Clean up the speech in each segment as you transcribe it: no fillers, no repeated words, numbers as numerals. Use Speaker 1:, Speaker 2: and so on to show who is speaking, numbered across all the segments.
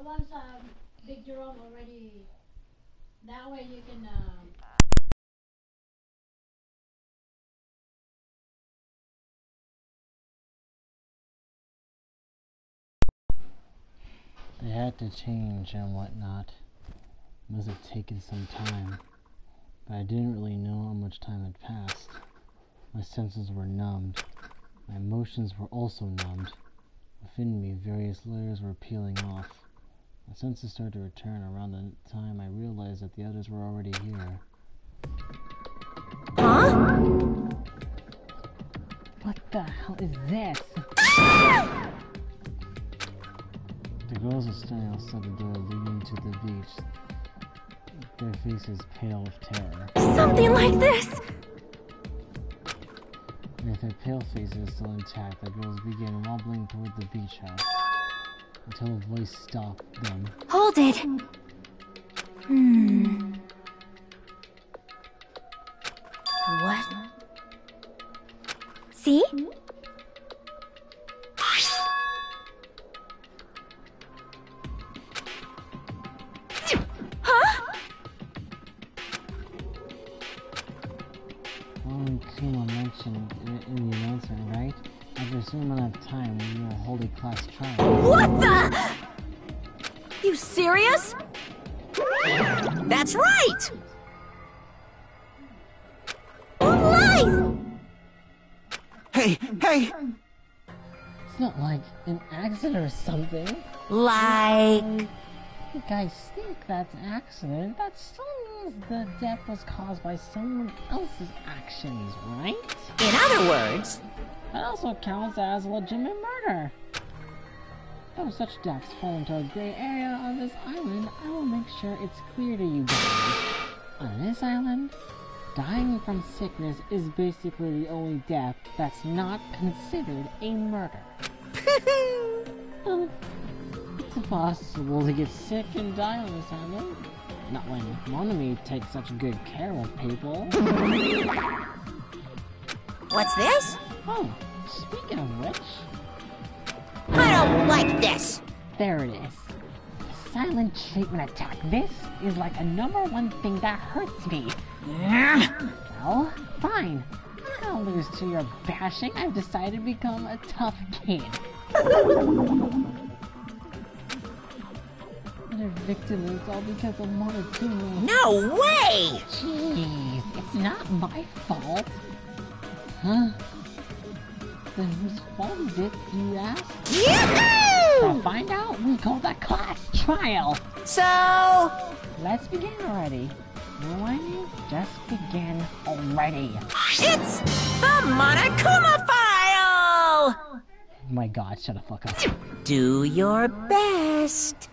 Speaker 1: once Big Jerome already, that way you can
Speaker 2: They had to change and whatnot. Must have taken some time, but I didn't really know how much time had passed. My senses were numbed. My emotions were also numbed. Within me, various layers were peeling off. My senses started to return around the time I realized that the others were already here.
Speaker 3: Huh?
Speaker 2: What the hell is this? The girls were standing outside the door leading to the beach. Their faces pale with terror.
Speaker 3: Something like this!
Speaker 2: With their pale faces still intact, the girls began wobbling toward the beach house until a voice stopped them.
Speaker 3: Hold it! What? See?
Speaker 2: Kuma mentioned in the announcement, right? After a certain amount of time, we will hold a class trial.
Speaker 3: What the? You serious? That's right! Lies!
Speaker 4: Hey!
Speaker 2: It's not like an accident or something.
Speaker 3: Like...
Speaker 2: You guys think that's an accident, that still means the death was caused by someone else's actions, right?
Speaker 3: In other words...
Speaker 2: That also counts as legitimate murder. Though such deaths fall into a gray area on this island, I will make sure it's clear to you guys. On this island, dying from sickness is basically the only death that's not considered a murder. It's impossible to get sick and die on this island. Not when Monami takes such good care of people.
Speaker 3: What's this?
Speaker 2: Oh, speaking of which...
Speaker 3: I don't like this!
Speaker 2: There it is. The silent treatment attack. This is like a #1 thing that hurts me. Well, fine. I'll lose to your bashing. I've decided to become a tough kid. Their victim is all because of Monokuma.
Speaker 3: No way!
Speaker 2: Jeez, it's not my fault. Huh? Then whose fault is it, you ask?
Speaker 3: Yahoo!
Speaker 2: To find out, we call that class trial.
Speaker 3: So...
Speaker 2: Let's begin already. Know what I mean? Just begin already.
Speaker 3: It's the Monokuma file!
Speaker 2: Oh my god, shut the fuck up.
Speaker 3: Do your best.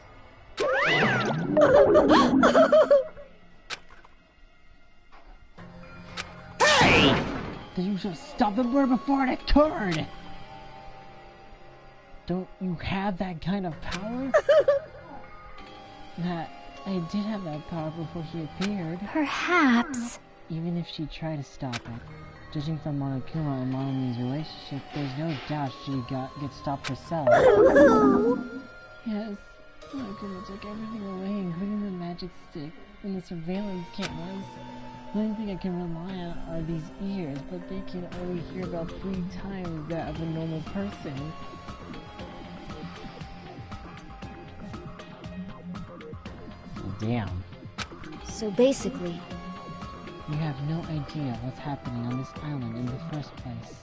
Speaker 3: Hey!
Speaker 2: Did you just stop the bird before it occurred? Don't you have that kind of power? That I did have that power before she appeared.
Speaker 3: Perhaps.
Speaker 2: Even if she tried to stop it, judging from Monokuma and Monami's relationship, there's no doubt she gets stopped herself. Yes, Monokuma took everything away, including the magic stick and the surveillance cameras. The only thing I can rely on are these ears, but they can only hear about 3 times that of a normal person. Damn.
Speaker 3: So basically...
Speaker 2: You have no idea what's happening on this island in the first place.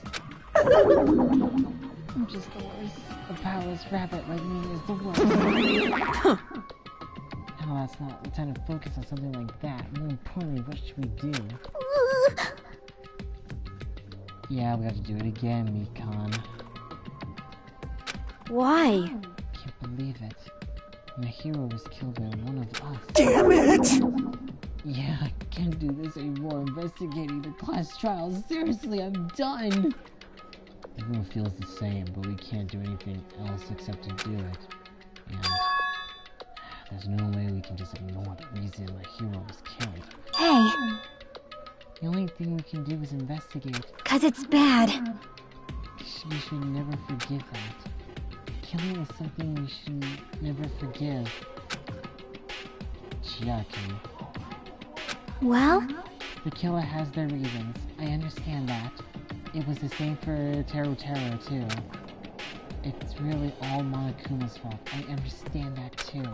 Speaker 2: I'm just the worst. A powerless rabbit like me is the worst. Now that's not the time to focus on something like that. More importantly, what should we do? Yeah, we have to do it again, Mikan.
Speaker 3: Why?
Speaker 2: Can't believe it. My hero was killed by one of us.
Speaker 4: Damn it!
Speaker 2: Yeah, I can't do this anymore. Investigating the class trials. Seriously, I'm done. Everyone feels the same, but we can't do anything else except to do it. And there's no way we can just ignore the reason my hero was killed.
Speaker 3: Hey!
Speaker 2: The only thing we can do is investigate.
Speaker 3: 'Cause it's bad.
Speaker 2: We should never forget that. We killing is something we should never forgive. Chiaki.
Speaker 3: Well?
Speaker 2: The killer has their reasons. I understand that. It was the same for Teru too. It's really all Monokuma's fault. I understand that too.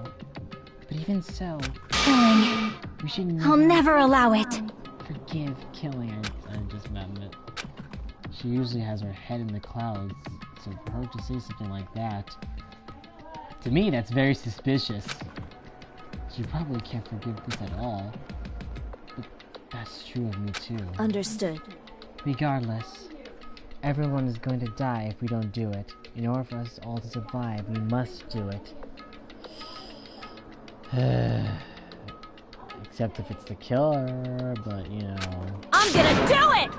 Speaker 2: But even so,
Speaker 3: Killing.
Speaker 2: we should
Speaker 3: I'll never allow it.
Speaker 2: forgive killing. I just meant it. She usually has her head in the clouds, so for her to say something like that, to me that's very suspicious. She probably can't forgive this at all. But that's true of me too.
Speaker 3: Understood.
Speaker 2: Regardless, everyone is going to die if we don't do it. In order for us all to survive, we must do it. Except if it's the killer, but you know.
Speaker 3: I'm gonna do it!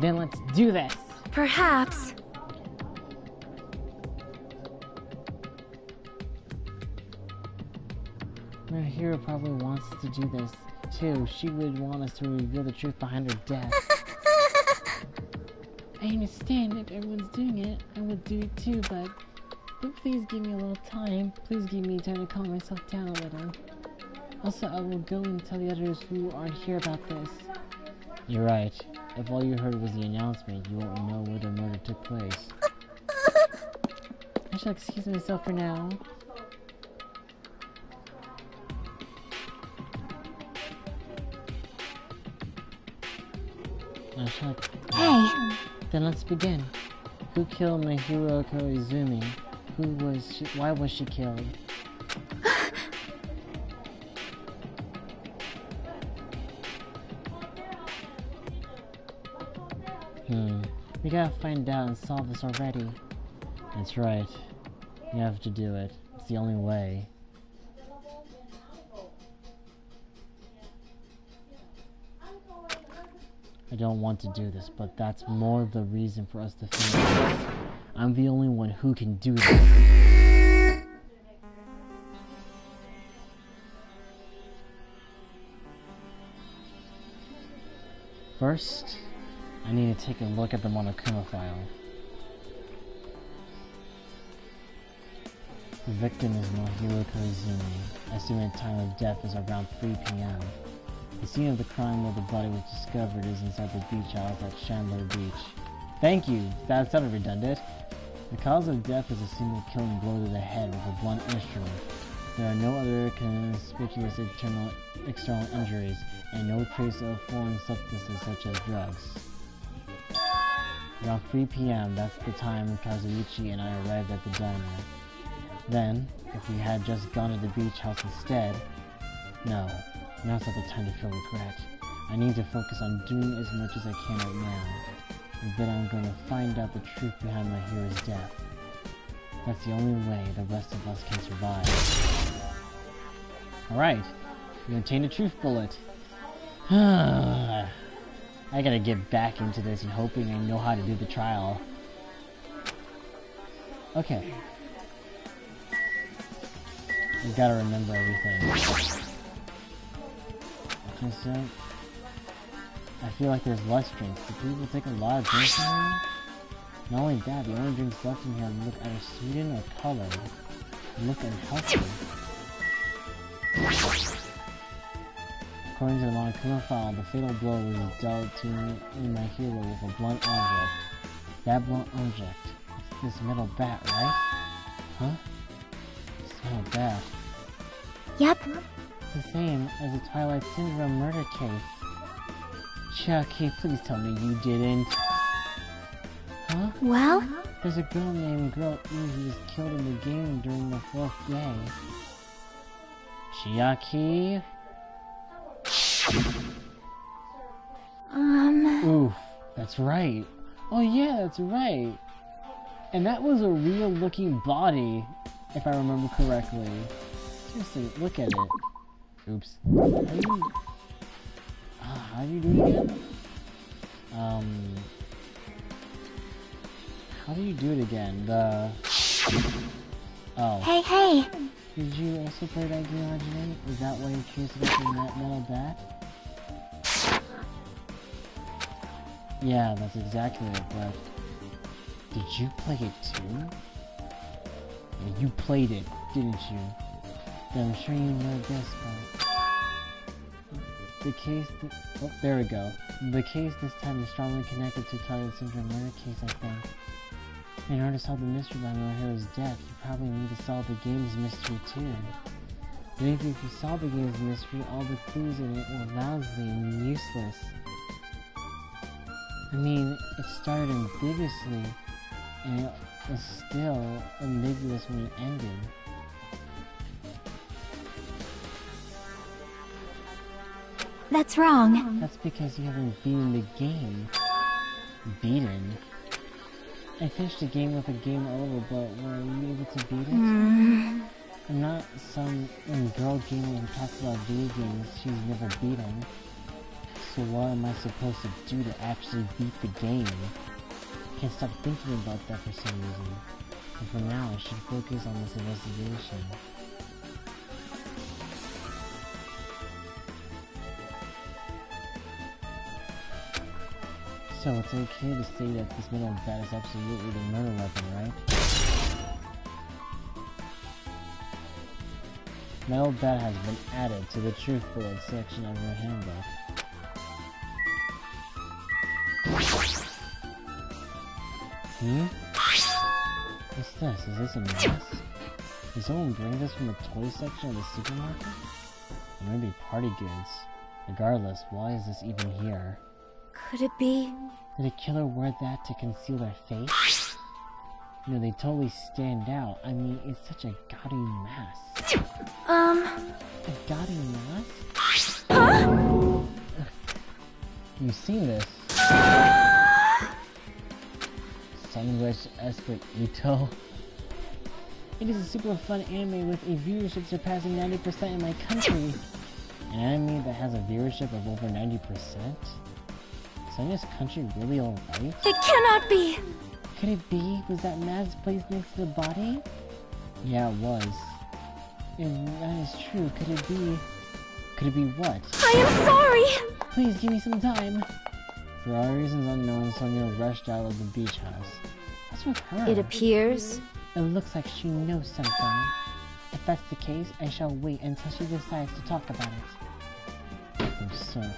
Speaker 2: Then let's do this!
Speaker 3: Perhaps.
Speaker 2: My hero probably wants us to do this too. She would want us to reveal the truth behind her death. I understand if everyone's doing it, I would do it too, but please give me a little time. Please give me time to calm myself down a little. Also, I will go and tell the others who aren't here about this. You're right. If all you heard was the announcement, you won't know where the murder took place. I shall excuse myself for now.
Speaker 3: Hey!
Speaker 2: Then let's begin. Who killed my hero Koizumi? Who was she? Why was she killed? We gotta find out and solve this already. That's right. You have to do it. It's the only way. I don't want to do this, but that's more the reason for us to finish this. I'm the only one who can do this. First, I need to take a look at the Monokuma file. The victim is Nohiro Koizumi. Estimated time of death is around 3 p.m. The scene of the crime where the body was discovered is inside the beach house at Chandler Beach. Thank you! That sounded redundant. The cause of death is a single killing blow to the head with a blunt instrument. There are no other conspicuous external injuries, and no trace of foreign substances such as drugs. Around 3 p.m., that's the time Kazuichi and I arrived at the diner. Then, if we had just gone to the beach house instead... No, now's not the time to feel regret. I need to focus on doing as much as I can right now. And then I'm gonna find out the truth behind my hero's death. That's the only way the rest of us can survive. Alright, we obtained a truth bullet. I gotta get back into this and hoping I know how to do the trial. Okay. You gotta remember everything. Okay, so I feel like there's less drinks. Do people take a lot of drinks in here? Not only that, the only drinks left in here look either sweetened or colored. They look unhealthy. According to the Monokuma file, the fatal blow was dealt to my hero with a blunt object. That blunt object is this metal bat, right? Huh? This metal bat.
Speaker 3: Yep.
Speaker 2: It's the same as the Twilight Syndrome murder case. Chucky, please tell me you didn't. Huh?
Speaker 3: Well?
Speaker 2: There's a girl named Girl E who was killed in the game during the 4th day. Chiaki? Oof, that's right. Oh yeah, that's right. And that was a real looking body, if I remember correctly. Seriously, look at it. Oops. How do you do it again? How do you do it again? Oh.
Speaker 3: Hey!
Speaker 2: Did you also play that game originally? Is that why you're curious about the metal bat? Yeah, that's exactly it, but Did you play it too? Yeah, you played it, didn't you? Then I'm sure you know this part. The case oh, there we go. The case this time is strongly connected to Twilight Syndrome murder case, I think. In order to solve the mystery behind our hero's death, you probably need to solve the game's mystery too. Maybe if you solve the game's mystery, all the clues in it were lousy and useless. I mean, it started ambiguously, and it was still ambiguous when it ended.
Speaker 3: That's wrong.
Speaker 2: That's because you haven't beaten the game. Beaten? I finished the game with a game over, but were you able to beat it? I'm not some girl gamer who talks about video games she's never beaten. So what am I supposed to do to actually beat the game? I can't stop thinking about that for some reason. And for now, I should focus on this investigation. So it's okay to say that this metal bat is absolutely the murder weapon, right? Metal bat has been added to the truth bullet section of your handbook. What's this? Is this a mess? Did someone bring this from the toy section of the supermarket? Or maybe party goods. Regardless, why is this even here?
Speaker 3: Could it be?
Speaker 2: Did a killer wear that to conceal their face? You know, they totally stand out. I mean, it's such a gaudy mask. A gaudy mask?
Speaker 3: Huh?
Speaker 2: You've seen this. Sunwitch Esprit Ito. It is a super fun anime with a viewership surpassing 90% in my country. An anime that has a viewership of over 90%? Sonya's country really alright?
Speaker 3: It cannot be!
Speaker 2: Could it be? Was that mask placed next to the body? Yeah, it was. If that is true, could it be... Could it be what?
Speaker 3: I am sorry!
Speaker 2: Please give me some time! For all reasons unknown, Sonya rushed out of the beach house. What's with her?
Speaker 3: It appears...
Speaker 2: It looks like she knows something. If that's the case, I shall wait until she decides to talk about it.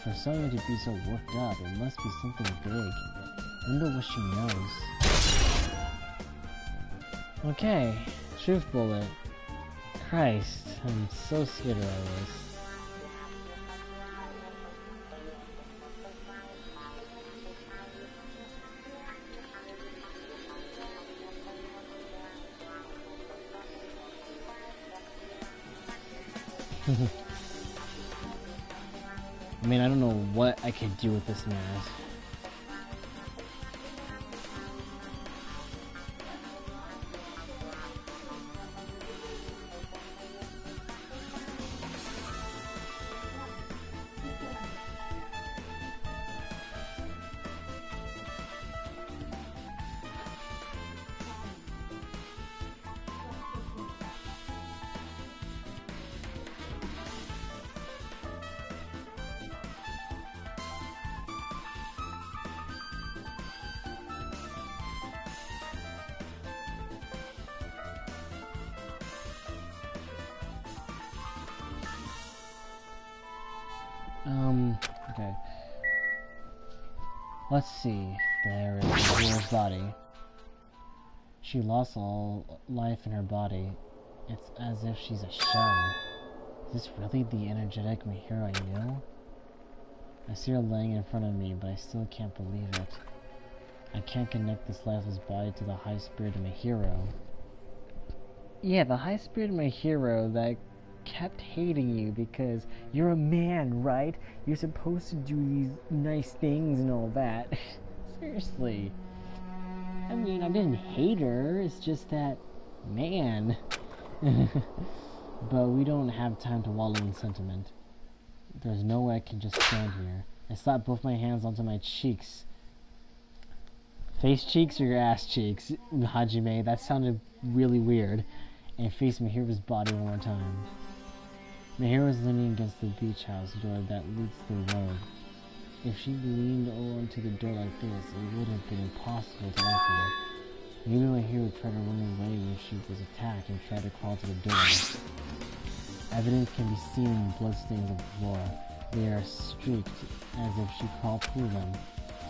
Speaker 2: For Sonya to be so worked up, it must be something big. I wonder what she knows. Okay, truth bullet. Christ, I'm so scared of all this. I mean, I don't know what I could do with this mask. Okay. Let's see. There is Laura's body. She lost all life in her body. It's as if she's a shell. Is this really the energetic Mihiro I knew? I see her laying in front of me, but I still can't believe it. I can't connect this lifeless body to the high spirit of Mihiro. Yeah, the high spirit of Mihiro that kept hating you because you're a man, right? You're supposed to do these nice things and all that. Seriously. I mean, I didn't hate her, it's just that, man. But we don't have time to wallow in sentiment. There's no way I can just stand here. I slapped both my hands onto my cheeks. Face cheeks or your ass cheeks, Hajime? That sounded really weird. And faced Mihiro's body one more time. Mihiro was leaning against the beach house door that leads to the road. If she leaned onto the door like this, it would have been impossible to enter. Maybe my hero tried to run away when she was attacked and tried to crawl to the door. Evidence can be seen in bloodstains on the floor. They are streaked as if she crawled through them.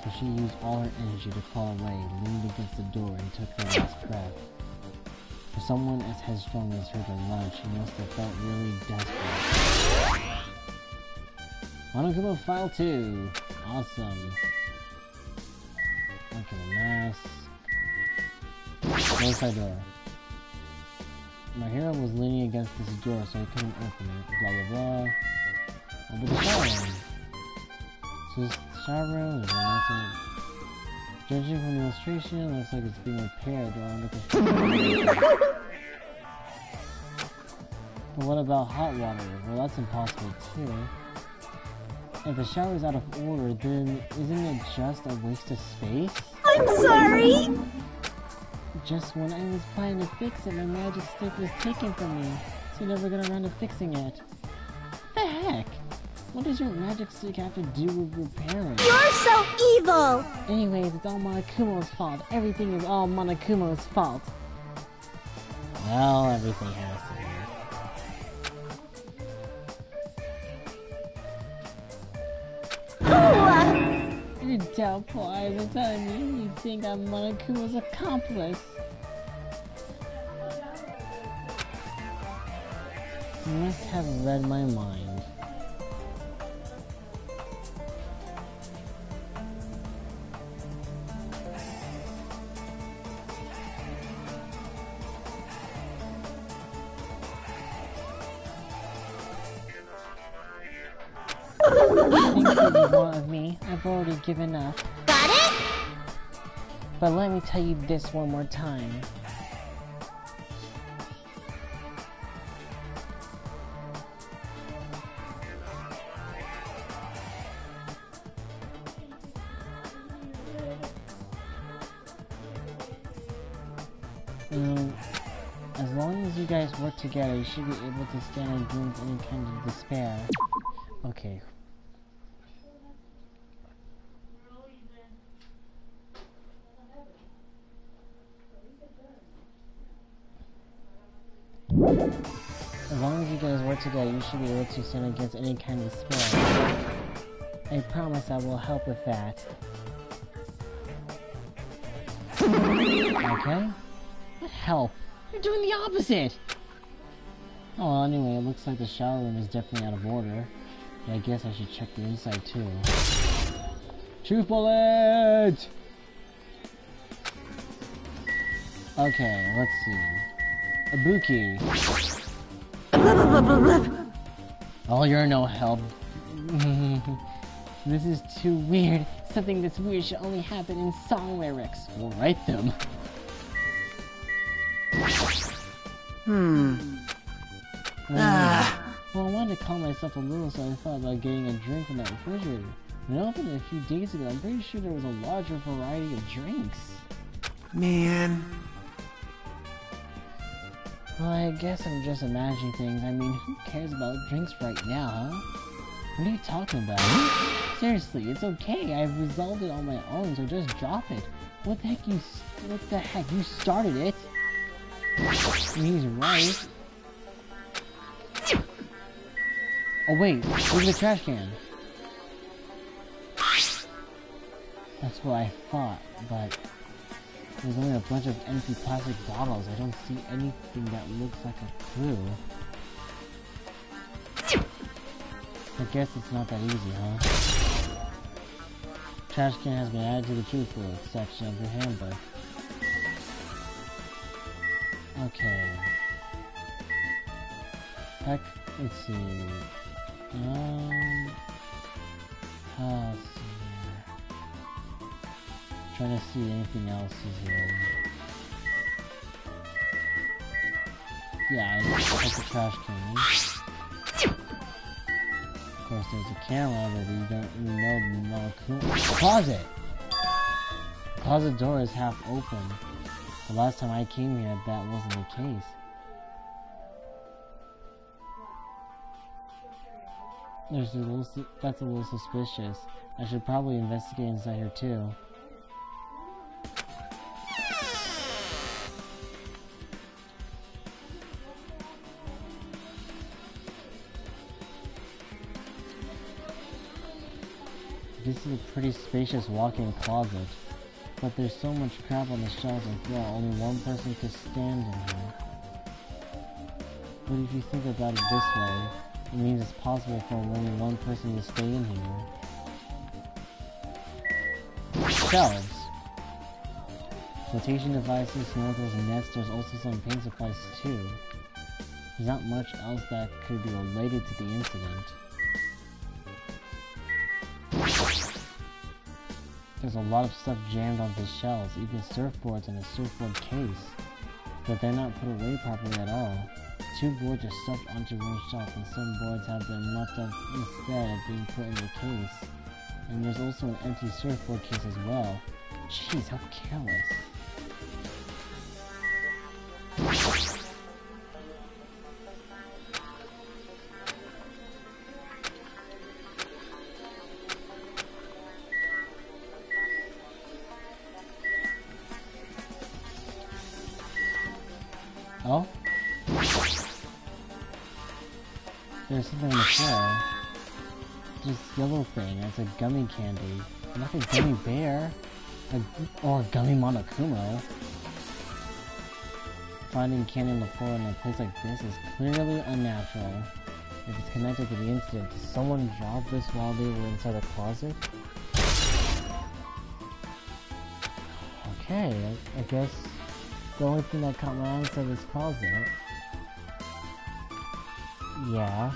Speaker 2: So she used all her energy to crawl away, leaned against the door, and took her last breath. For someone as headstrong as her to run, she must have felt really desperate. Monokuma File 2! Awesome. Okay, mask. Close side door. My hero was leaning against this door, so he couldn't open it. Blah blah blah. Over the shower room. So this shower room is a nice one. Judging from the illustration, it looks like it's being repaired or under construction. But what about hot water? Well, that's impossible too. If the shower is out of order, then isn't it just a waste of space?
Speaker 3: I'm sorry!
Speaker 2: Just when I was planning to fix it, my magic stick was taken from me, so I never got around to fixing it. What the heck? What does your magic stick have to do with repairing?
Speaker 3: You're so evil!
Speaker 2: Anyways, it's all Monokumo's fault. Everything is all Monokumo's fault. Well, everything has to be. You doubtful eyes are telling me you think I'm Monokumo's accomplice. You must have read my mind. Things that you want of me, I've already given up.
Speaker 3: Got it?
Speaker 2: But let me tell you this one more time. As long as you guys work together, you should be able to stand against any kind of despair. Okay. As long as you guys work together, you should be able to stand against any kind of despair. I promise I will help with that. Okay? What help? You're doing the opposite! Oh, well, anyway, it looks like the shower room is definitely out of order. But I guess I should check the inside too. Truth bullet! Okay, let's see. Ibuki. Oh, you're no help. This is too weird. Something that's weird should only happen in song lyrics. We'll write them. Well, I wanted to calm myself a little, so I thought about getting a drink from that refrigerator. When I opened it a few days ago, I'm pretty sure there was a larger variety of drinks.
Speaker 4: Man.
Speaker 2: Well, I guess I'm just imagining things. I mean, who cares about drinks right now, huh? What are you talking about? Seriously, it's okay. I've resolved it on my own, so just drop it. What the heck? You started it. I mean, he's right. Oh wait, look at the trash can. That's what I thought, but there's only a bunch of empty plastic bottles. I don't see anything that looks like a clue. I guess it's not that easy, huh? Trash can has been added to the truth bullet section of your handbook. Okay. Heck, let's see. Let's see here. Trying to see anything else is here. Yeah, it's the trash can. Of course, there's a camera, but we know the closet! The closet door is half open. The last time I came here, that wasn't the case. That's a little suspicious. I should probably investigate inside here too. This is a pretty spacious walk-in closet, but there's so much crap on the shelves and floor, only one person could stand in here. But if you think about it this way, it means it's possible for only one person to stay in here. Shelves. Flotation devices, snorkels, nets, there's also some paint supplies too. There's not much else that could be related to the incident. There's a lot of stuff jammed onto the shelves, even surfboards and a surfboard case. But they're not put away properly at all. 2 boards are stuffed onto one shelf and some boards have been left up instead of being put in the case. And there's also an empty surfboard case as well. Jeez, how careless. Oh? There's something on the floor. This yellow thing, it's a gummy candy. Not a gummy bear. Or a gummy Monokuma. Finding candy on the floor in a place like this is clearly unnatural. If it's connected to the incident, did someone drop this while they were inside the closet? Okay, I guess the only thing that caught my eye inside this closet. Yeah.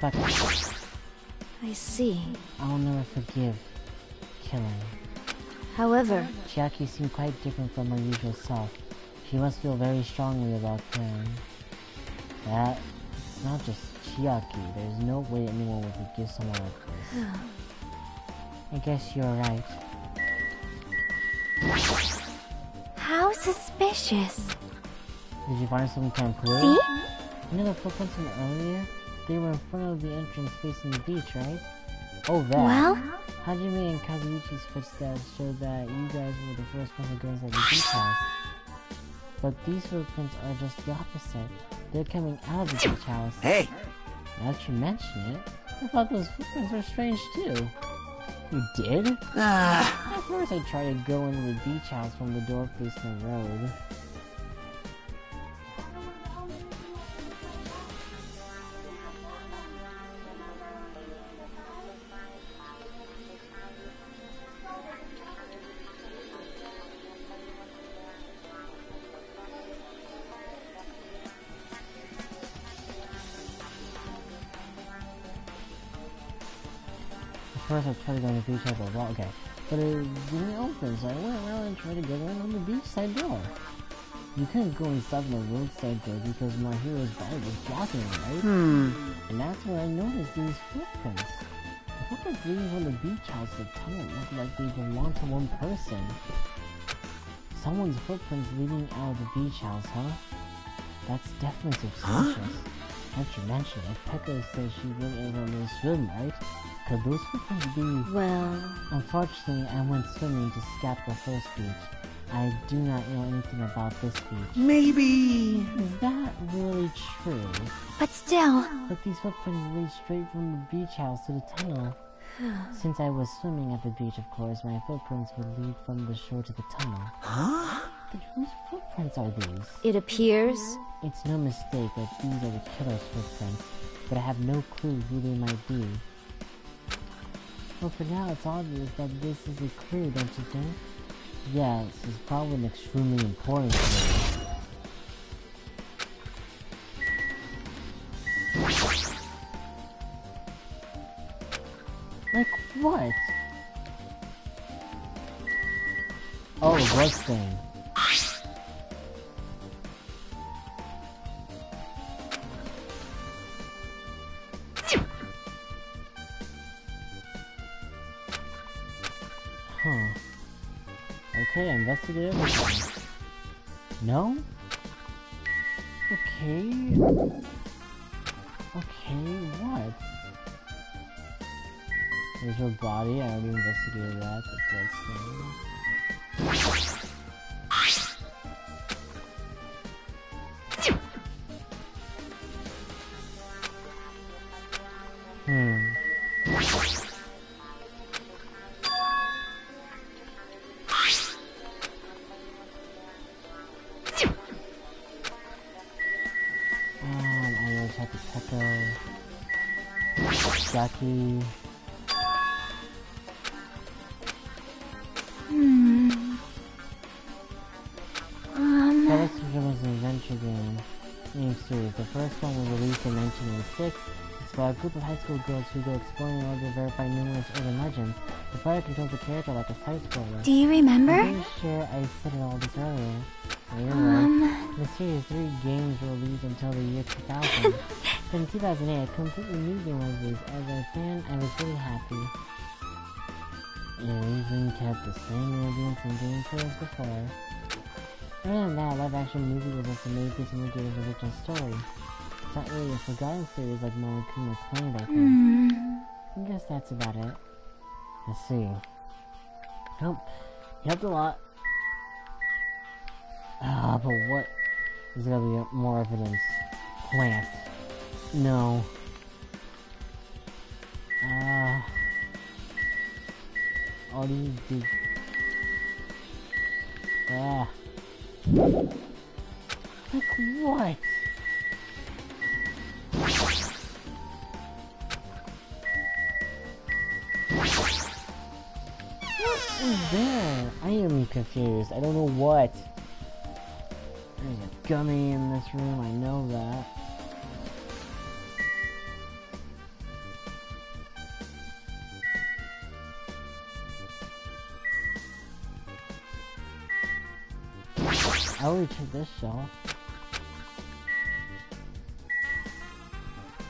Speaker 2: Back up.
Speaker 3: I see.
Speaker 2: I'll never forgive killing.
Speaker 3: However,
Speaker 2: Chiaki seemed quite different from her usual self. She must feel very strongly about killing. That's not just Chiaki. There's no way anyone would forgive someone like this. I guess you're right.
Speaker 3: how suspicious.
Speaker 2: Did you find some kind of clue?
Speaker 3: See?
Speaker 2: You know the footprints from earlier? They were in front of the entrance facing the beach, right? Oh, that.
Speaker 3: Well,
Speaker 2: Hajime and Kazuichi's footsteps showed that you guys were the first one to go inside the beach house. But these footprints are just the opposite. They're coming out of the beach house.
Speaker 4: Hey!
Speaker 2: Now that you mention it, I thought those footprints were strange too. You did? At first I tried to go into the beach house from the door facing the road. First I tried to go on the beach house, well, okay. But it didn't open, so I went around and tried to go in on the beachside door. You couldn't go inside from the roadside door because my hero's body was blocking it, right? And that's when I noticed these footprints. The footprints leading from the beach house to the tunnel looked like they belonged to one person. Someone's footprints leading out of the beach house, huh? That's definitely suspicious. Not to mention, if Pekka says she went in on a swim, right? Could those footprints be...
Speaker 3: well...
Speaker 2: Unfortunately, I went swimming to Scat the first beach. I do not know anything about this beach.
Speaker 4: Maybe...
Speaker 2: Is that really true?
Speaker 3: But still...
Speaker 2: But these footprints lead straight from the beach house to the tunnel. Since I was swimming at the beach, of course, my footprints would lead from the shore to the tunnel.
Speaker 4: Huh?
Speaker 2: But whose footprints are these?
Speaker 3: It appears...
Speaker 2: It's no mistake that these are the killer's footprints, but I have no clue who they might be. Well, for now, it's obvious that this is a clue, don't you think? Yeah, this is probably an extremely important clue. Like what? Oh, a blood stain. Huh. Okay, investigate everything. No? Okay. Okay, what? There's her body, I already investigated that, the bloodstain. I always have to Peko. Jackie. FedEx was an adventure game series. The first one was released in 1986. It's about a group of high school girls who go exploring in order to verify numerous urban legends. The player controls the character like a side-scroller.
Speaker 3: Do you remember?
Speaker 2: I'm pretty sure I said all this earlier. In the series, 3 games were released until the year 2000. Then in 2008, a completely new game was released. As a fan, I was really happy. It even kept the same ambience and gameplay as before. Other than that, live-action movie was also made recently gave an original story. It's not really a forgotten series like Monokuma claimed, I think. I guess that's about it. Let's see. Oh, helped a lot. But what? There's gotta be more evidence. Plant. No. All these do. Like what? What is there? I am confused. I don't know what. There's a gummy in this room, I know that. I already checked this shelf.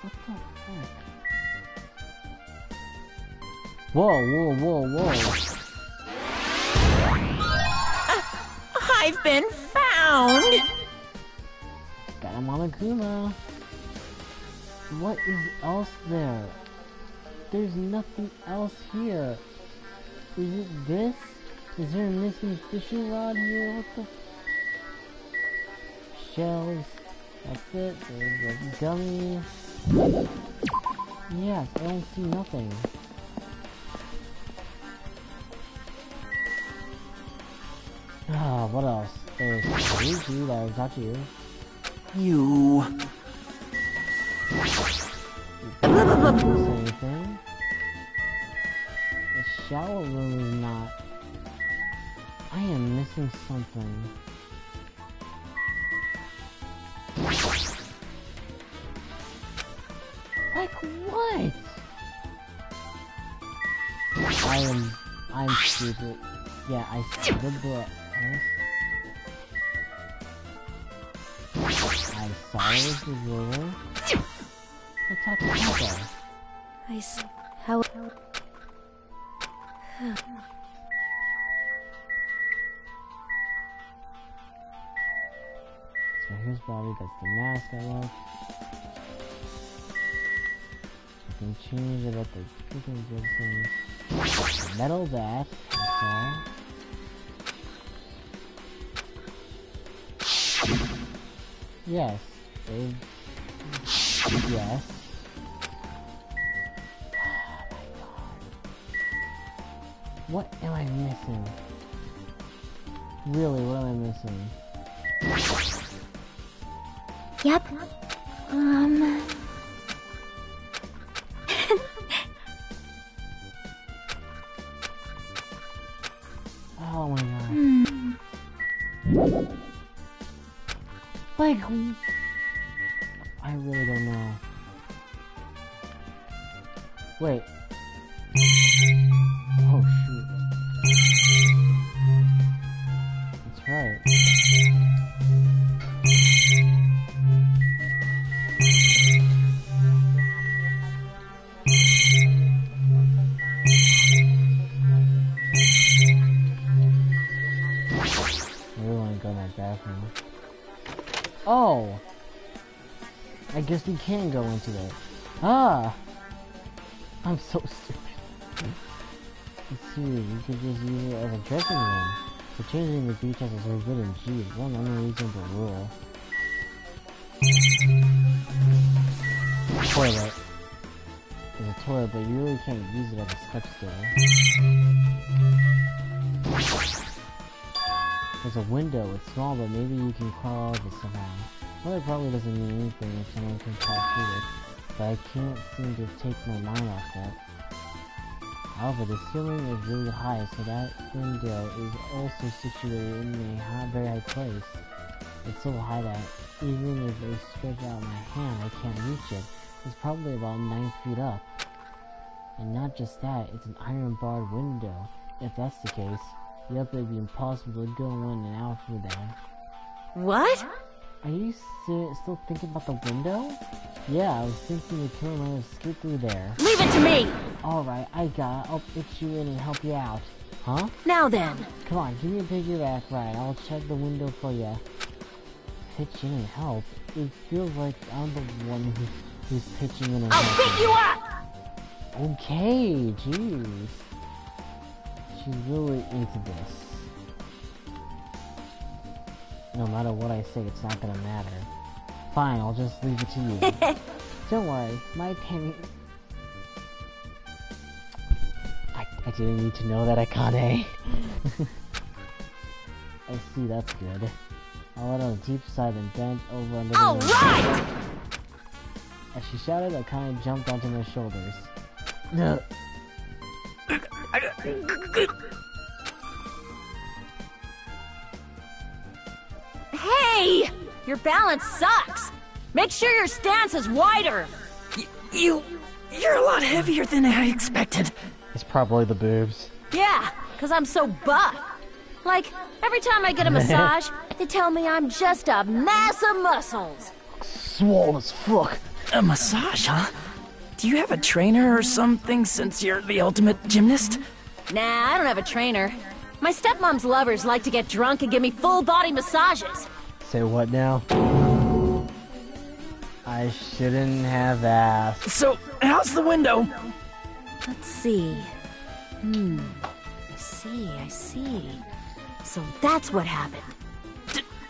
Speaker 2: What the heck? Whoa, whoa, whoa, whoa.
Speaker 3: I've been found!
Speaker 2: Got a Monokuma. What is else there? There's nothing else here. Is it this? Is there a missing fishing rod here? What the? Shells. That's it. There's a gummy. Yes, I don't see nothing. What else? There's Luigi, that was not you.
Speaker 4: You.
Speaker 2: Doesn't say anything. The shower room is not. I am missing something. Like what? I'm stupid. Yeah, I see the book. I saw it was the ruler. I talked to Papa.
Speaker 3: How?
Speaker 2: So here's Bobby, that's the mask I left. I can change it at the freaking Gibsons. Metal that, I saw. Yes, they... Yes. Oh my god. What am I missing? Really, what am I missing?
Speaker 3: Yep.
Speaker 2: Oh my god. Like, I really don't know. Wait. Oh shoot. That's right. I guess we can go into it. Ah! I'm so stupid. Let's see, you could just use it as a dressing room. For changing the beach as a forbidden. Geez, one unreasonable rule. Toilet. There's a toilet, but you really can't use it as a step stool. There's a window, it's small, but maybe you can crawl out of it somehow. Well, it probably doesn't mean anything if someone can crawl through it, but I can't seem to take my mind off that. However, the ceiling is really high, so that window is also situated in a very high place. It's so high that even if I stretch out my hand, I can't reach it. It's probably about 9 feet up. And not just that, it's an iron-barred window. If that's the case, yep, it'd be impossible to go in and out through there.
Speaker 3: What?
Speaker 2: Are you still thinking about the window? Yeah, I was thinking the killer might escape through there.
Speaker 3: Leave it to me!
Speaker 2: Alright, I got it. I'll pitch you in and help you out. Huh?
Speaker 3: Now then.
Speaker 2: Come on, give me a piggyback ride. I'll check the window for you. Pitch in and help? It feels like I'm the one who's pitching in and
Speaker 3: I'll
Speaker 2: helping.
Speaker 3: pick you up!
Speaker 2: Okay, jeez. She's really into this. No matter what I say, it's not gonna matter. Fine, I'll just leave it to you. Don't worry, my penny... I didn't need to know that, Akane. I see, that's good. I let on the deep side and bent over under the...
Speaker 3: Alright!
Speaker 2: As she shouted, Akane jumped onto my shoulders. No.
Speaker 3: Hey! Your balance sucks! Make sure your stance is wider!
Speaker 4: You're a lot heavier than I expected.
Speaker 2: It's probably the boobs.
Speaker 3: Yeah, cause I'm so buff. Like, every time I get a massage, they tell me I'm just a mass of muscles.
Speaker 2: Swole as fuck.
Speaker 4: A massage, huh? Do you have a trainer or something since you're the ultimate gymnast?
Speaker 3: Nah, I don't have a trainer. My stepmom's lovers like to get drunk and give me full body massages.
Speaker 2: Say what now? I shouldn't have asked.
Speaker 4: So, how's the window?
Speaker 3: Let's see. I see. So that's what happened.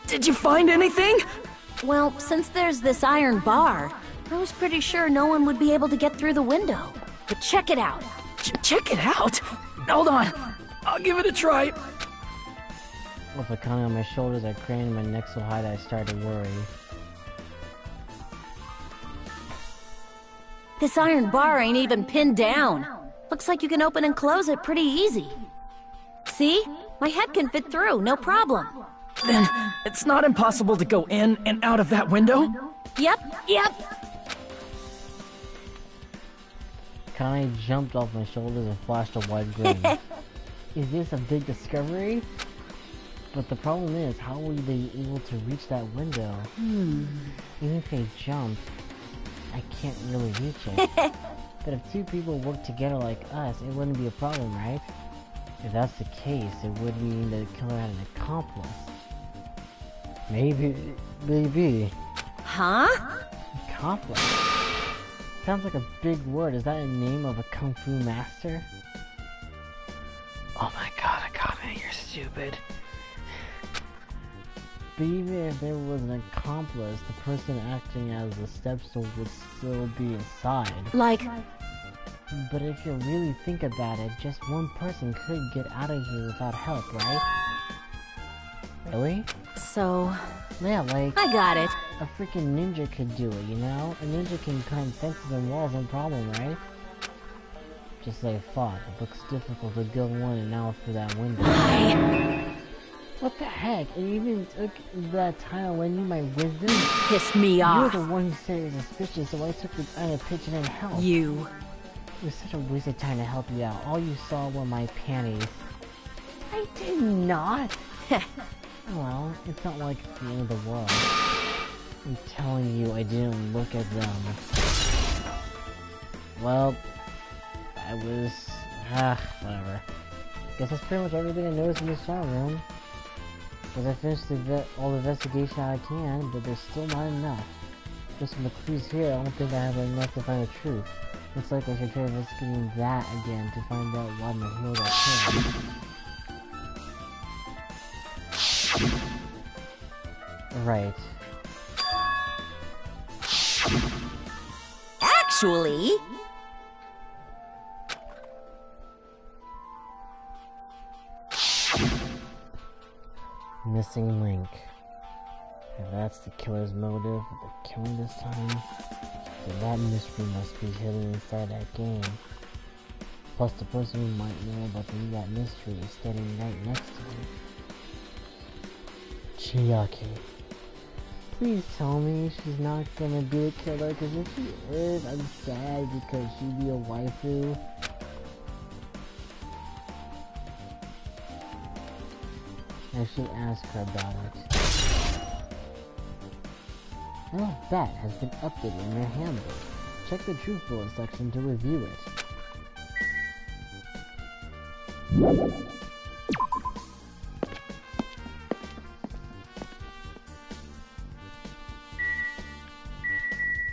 Speaker 4: Did you find anything?
Speaker 3: Well, since there's this iron bar, I was pretty sure no one would be able to get through the window. But check it out.
Speaker 4: Check it out. Hold on. I'll give it a try.
Speaker 2: With Akane on my shoulders, I craned my neck so high that I started to worry.
Speaker 3: This iron bar ain't even pinned down. Looks like you can open and close it pretty easy. See? My head can fit through, no problem.
Speaker 4: Then, it's not impossible to go in and out of that window?
Speaker 3: Yep.
Speaker 2: Akane jumped off my shoulders and flashed a wide grin. Is this a big discovery? But the problem is, how will they be able to reach that window? Even if they jump, I can't really reach it. But if two people work together like us, it wouldn't be a problem, right? If that's the case, it would mean the killer had an accomplice. Maybe.
Speaker 3: Huh?
Speaker 2: Accomplice? Sounds like a big word. Is that a name of a kung fu master?
Speaker 4: Oh my god, Akane, you're stupid.
Speaker 2: But even if there was an accomplice, the person acting as the stepstool would still be inside.
Speaker 3: Like,
Speaker 2: But if you really think about it, just one person could get out of here without help, right? Really?
Speaker 3: so...
Speaker 2: Yeah, like
Speaker 3: I got it.
Speaker 2: a freaking ninja could do it, you know? A ninja can climb fences and walls, no problem, right? Just like I thought, it looks difficult to go in and out through that window. What the heck? It even took that time to lend you my wisdom?
Speaker 3: Pissed me
Speaker 2: You're
Speaker 3: off.
Speaker 2: the one who said it was suspicious, so I took the time to pitch in and help.
Speaker 3: You.
Speaker 2: It was such a waste of time to help you out. All you saw were my panties. I did not. Well, it's not like it's the end of the world. I'm telling you, I didn't look at them. Well, I was... whatever. Guess that's pretty much everything I noticed in the star room. Because I finished all the investigation I can, but there's still not enough. Based on the clues here, I don't think I have enough to find the truth. Looks like I should try investigating that again to find out why my hero got killed. Right.
Speaker 3: Actually...
Speaker 2: Missing link. If that's the killer's motive for the killing this time, then that mystery must be hidden inside that game. Plus, the person who might know about that mystery is standing right next to me. Chiaki. Please tell me she's not gonna be a killer, because if she is, I'm sad because she'd be a waifu. I should ask her about it. Oh, that has been updated in your handbook. Check the truth bullet section to review it.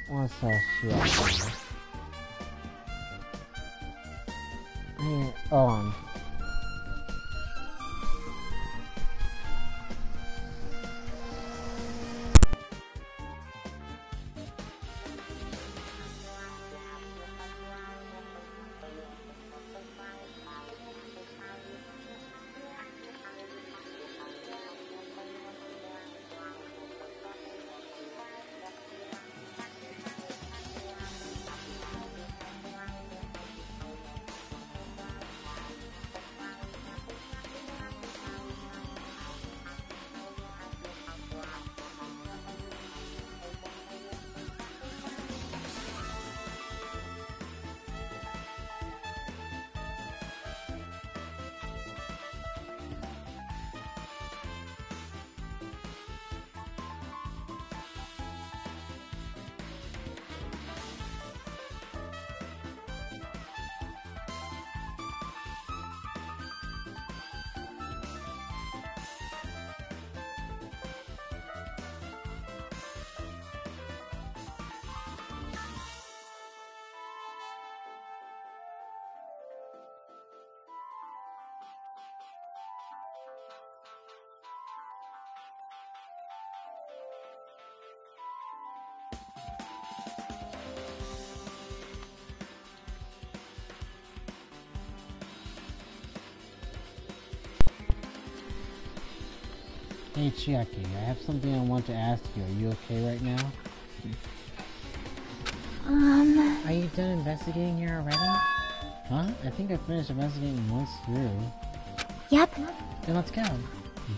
Speaker 2: What's that shit? Hey Chiaki, I have something I want to ask you. Are you okay right now? Are you done investigating here already? Huh? I think I finished investigating once through.
Speaker 3: Yep.
Speaker 2: Then let's go.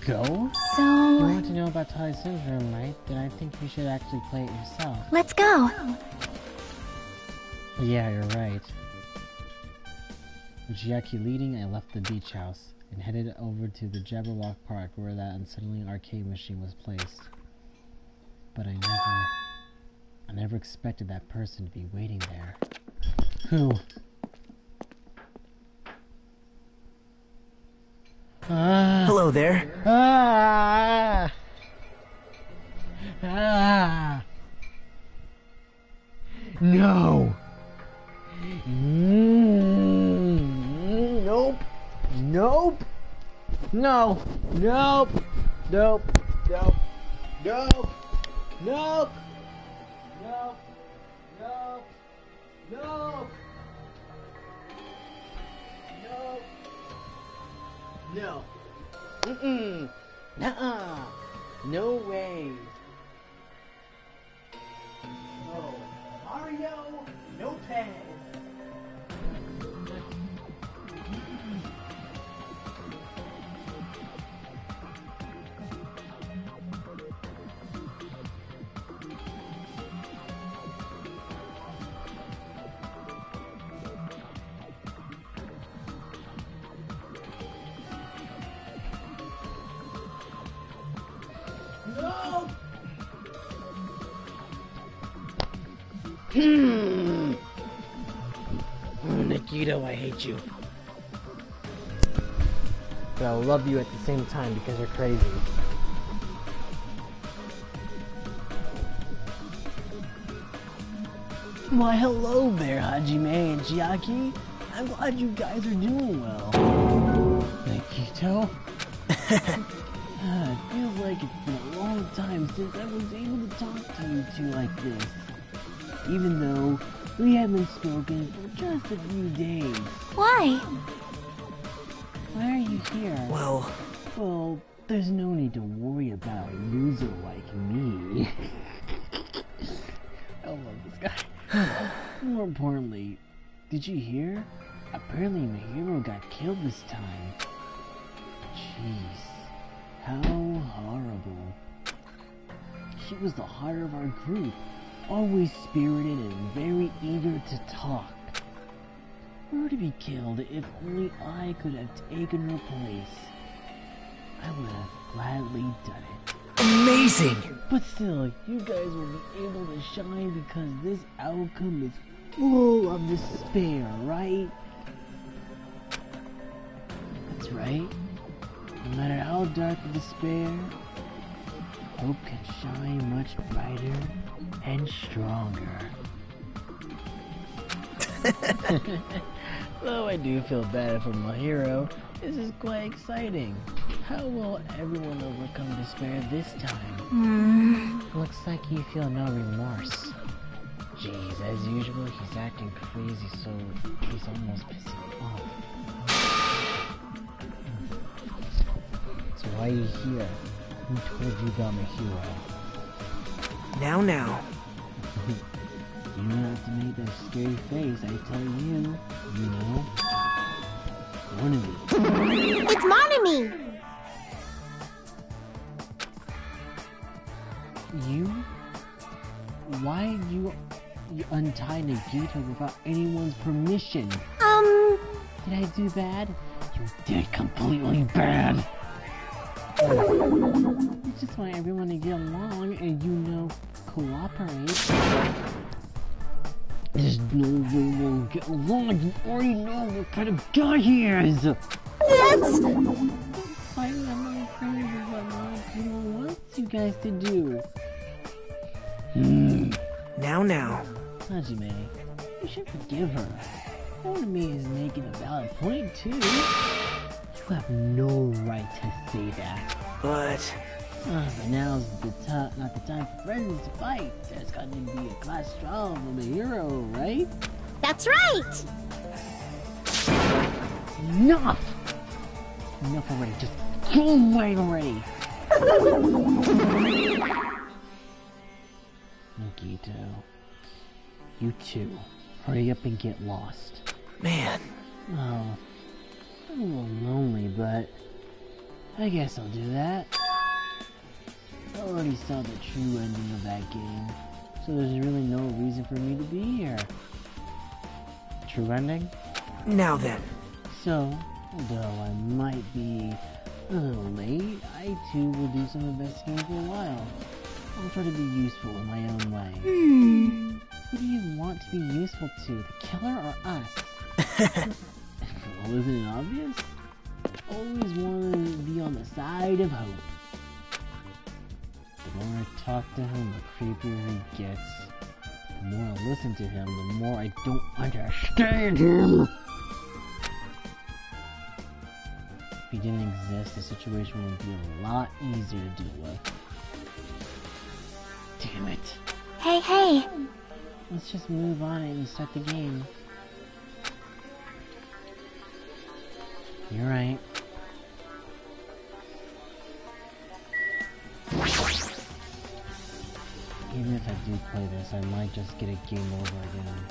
Speaker 2: Go?
Speaker 3: So...
Speaker 2: You want to know about Tali Syndrome, right? Then I think you should actually play it yourself.
Speaker 3: Let's go.
Speaker 2: Yeah, you're right. With Chiaki leading, I left the beach house and headed over to the Jabberwock Park where that unsettling arcade machine was placed. But I never expected that person to be waiting there. Who?
Speaker 4: Hello there.
Speaker 2: No. Nope. Nope. No. Nope. Nope. Nope. Nope. Nope. Nope. Nope. Nope. Nope. No. Mm-mm. Nuh-uh. No way. No. Mario, no pay. Nikito, I hate you. But I love you at the same time because you're crazy. Why, hello there, Hajime and Chiaki. I'm glad you guys are doing well. Nikito? It feels like it's been a long time since I was able to talk to you two like this. Even though we haven't spoken for just a few days.
Speaker 3: Why?
Speaker 2: Why are you here? Well, there's no need to worry about a loser like me. I love this guy. More importantly, did you hear? Apparently my hero got killed this time. Jeez, how horrible. She was the heart of our group, always spirited and very eager to talk. Her to be killed, if only I could have taken her place. I would have gladly done it.
Speaker 4: Amazing!
Speaker 2: But still, you guys will be able to shine because this outcome is full of despair, right? That's right. No matter how dark the despair, hope can shine much brighter and stronger. Though I do feel bad for my hero, this is quite exciting. How will everyone overcome despair this time? Looks like you feel no remorse. Jeez, as usual, he's acting crazy, so he's almost pissing me off. So why are you here? Who told you about my hero?
Speaker 4: Now.
Speaker 2: You don't have to make that scary face, I tell you. You know? One of you.
Speaker 3: It's Monami!
Speaker 2: You? Why did you untie Nagito without anyone's permission? Did I do bad? You did completely bad! I just want everyone to get along and, you know, cooperate. There's no way we'll get along. You already know what kind of guy he is!
Speaker 3: That's...
Speaker 2: I'm not afraid of what Nagito wants you guys to do.
Speaker 4: Now.
Speaker 2: Hajime, you should forgive her. Monami is making a valid point too. You have no right to say that.
Speaker 4: But
Speaker 2: now's not the time for friends to fight. There's got to be a class trial for the hero, right?
Speaker 3: That's right!
Speaker 2: Enough! Enough already. Just go away already. Nagito, you two, hurry up and get lost.
Speaker 4: man,
Speaker 2: Oh, I'm a little lonely, but I guess I'll do that. I already saw the true ending of that game, so there's really no reason for me to be here. True ending?
Speaker 4: now then.
Speaker 2: So, although I might be a little late, I too will do some investigating for a while. I'll try to be useful in my own way. Who do you want to be useful to, the killer or us? Well, isn't it obvious? Always want to be on the side of hope. The more I talk to him, the creepier he gets. The more I listen to him, the more I don't understand him. If he didn't exist, the situation would be a lot easier to deal with. Damn it.
Speaker 3: Hey.
Speaker 2: Let's just move on and start the game. You're right. Even if I do play this, I might just get a game over again.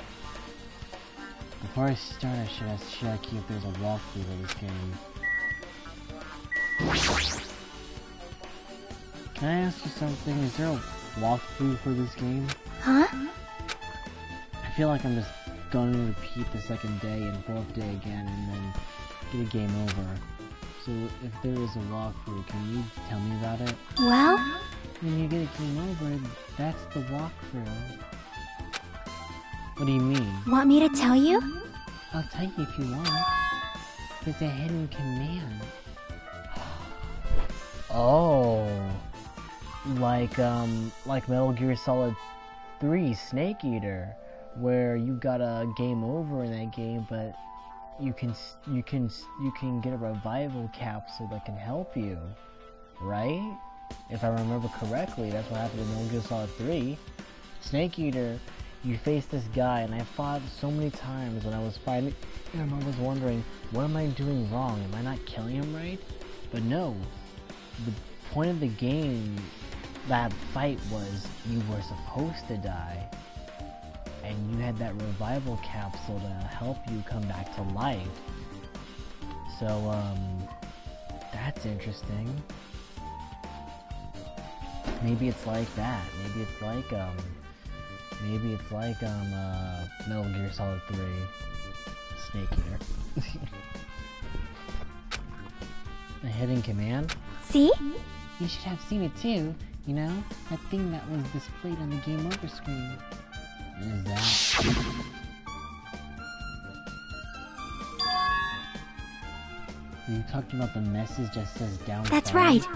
Speaker 2: Before I start, I should ask Chiaki if there's a walkthrough of this game. Can I ask you something? Is there a walkthrough for this game?
Speaker 3: Huh?
Speaker 2: I feel like I'm just going to repeat the second day and fourth day again and then get a game over. So if there is a walkthrough, can you tell me about it?
Speaker 3: Well?
Speaker 2: When you get a game over, that's the walkthrough. What do you mean?
Speaker 3: Want me to tell you?
Speaker 2: I'll tell you if you want. There's a hidden command. Oh. Like Metal Gear Solid 3 Snake Eater. where you got a game over in that game, but you can get a revival capsule that can help you, right? If I remember correctly, that's what happened in Metal Gear Solid 3. Snake Eater, you face this guy, and I fought so many times when I was fighting, and I was wondering, what am I doing wrong? Am I not killing him right? But no, the point of the game, that fight, was you were supposed to die, and you had that revival capsule to help you come back to life. So, that's interesting. Maybe it's like that. Maybe it's like, Metal Gear Solid 3 Snake Eater. A hidden command?
Speaker 3: See?
Speaker 2: You should have seen it too, you know? That thing that was displayed on the game over screen. What is that? Are you talking about the message that says down 5?
Speaker 3: That's right.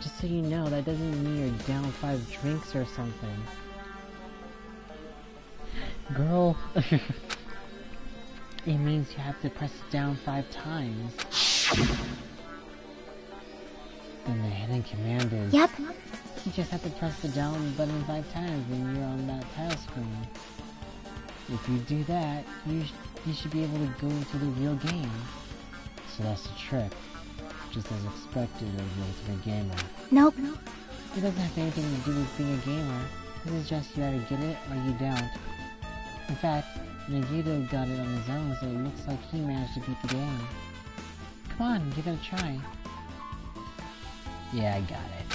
Speaker 2: Just so you know, that doesn't mean you're down 5 drinks or something. Girl. It means you have to press it down 5 times. And the hidden command is...
Speaker 3: Yep.
Speaker 2: You just have to press the down button 5 times when you're on that tile screen. If you do that, you should be able to go into the real game. So that's the trick. Just as expected of the Ultimate Gamer.
Speaker 3: Nope.
Speaker 2: It doesn't have anything to do with being a gamer. This is just you either get it or you don't. In fact, Nagito got it on his own, so it looks like he managed to beat the game. Come on, give it a try. Yeah, I got it.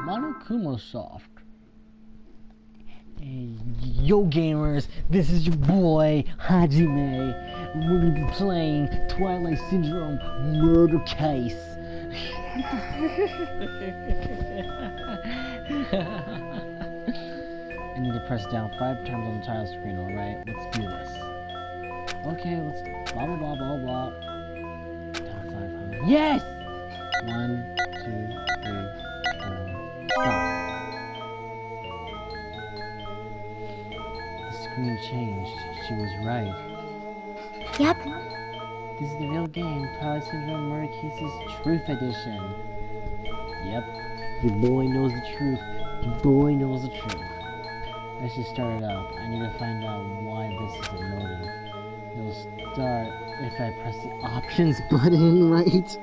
Speaker 2: Monokuma Soft. Hey, yo gamers, this is your boy, Hajime. We're gonna be playing Twilight Syndrome Murder Case. I need to press down 5 times on the tile screen, alright? Let's do this. Okay, let's blah blah blah blah blah. Down 500. Yes! 1, 2, 3, 4, stop. The screen changed. She was right.
Speaker 3: Yep.
Speaker 2: This is the real game, Twilight Syndrome Murder Cases Truth Edition. Yep, your boy knows the truth. Your boy knows the truth. Let's just start it up. I need to find out why this is emoting. It'll start if I press the options button, right?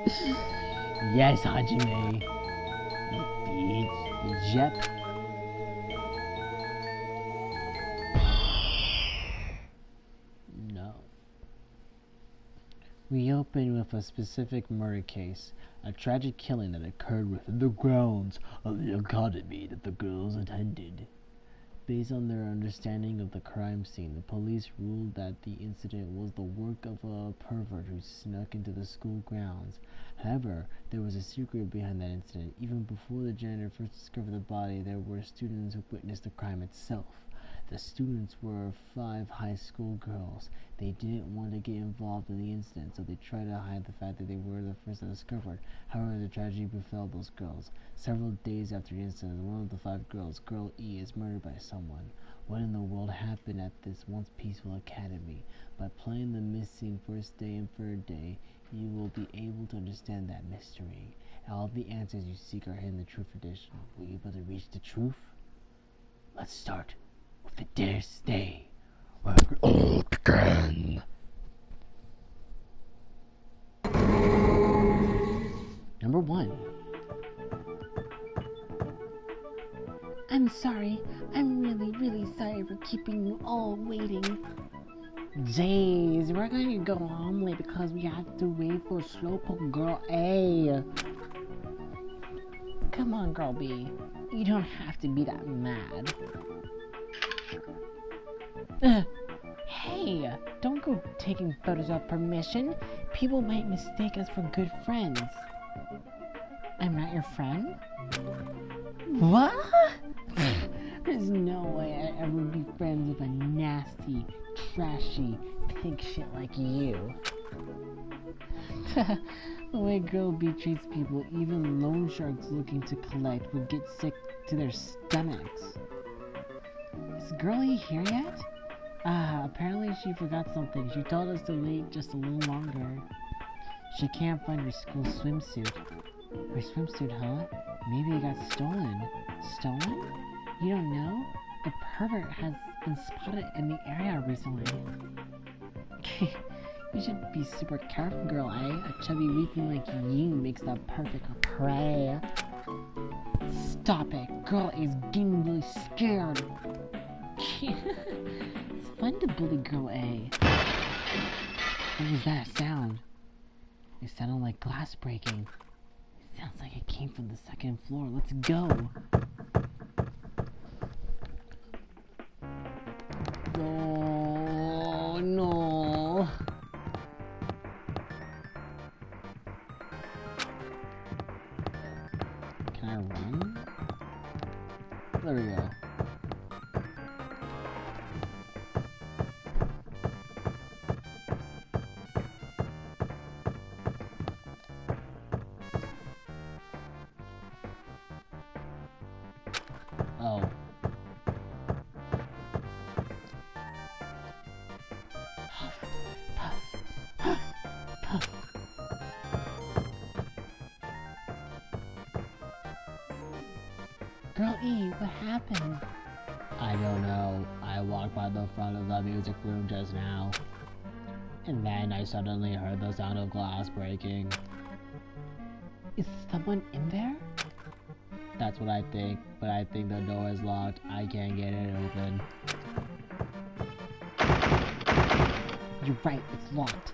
Speaker 2: Yes, Hajime. Yep. No. We open with a specific murder case, a tragic killing that occurred within the grounds of the academy that the girls attended. Based on their understanding of the crime scene, the police ruled that the incident was the work of a pervert who snuck into the school grounds. However, there was a secret behind that incident. Even before the janitor first discovered the body, there were students who witnessed the crime itself. The students were 5 high school girls. They didn't want to get involved in the incident, so they tried to hide the fact that they were the first to discover it. However, the tragedy befell those girls. Several days after the incident, one of the 5 girls, Girl E, is murdered by someone. What in the world happened at this once peaceful academy? By playing the missing first day and third day, you will be able to understand that mystery. All the answers you seek are hidden in the Truth Edition. Will you be able to reach the truth? Let's start with the Dare Stay, where it all began. Number 1. I'm sorry. I'm really sorry for keeping you all waiting. Jeez, we're gonna go home late because we have to wait for Slowpoke Girl A. Come on, Girl B. You don't have to be that mad. Hey, don't go taking photos without permission. People might mistake us for good friends. I'm not your friend? What? There's no way I'd ever be friends with a nasty, trashy pig shit like you. The way Girl B treats people, even loan sharks looking to collect would get sick to their stomachs. Is Girlie here yet? Ah, apparently she forgot something. She told us to wait just a little longer. She can't find her school swimsuit. Her swimsuit, huh? Maybe it got stolen. Stolen? You don't know? A pervert has been spotted in the area recently. You should be super careful, Girl A. A chubby weakling like you makes the perfect prey. Stop it. Girl A is getting really scared. It's fun to bully Girl A. What was that sound? It sounded like glass breaking. It sounds like it came from the second floor. Let's go. Oh no. Can I run? There we go. Oh. Girl E, what happened? I don't know. I walked by the front of the music room just now. And then I suddenly heard the sound of glass breaking. Is someone in there? That's what I think, but I think the door is locked. I can't get it open. You're right, it's locked.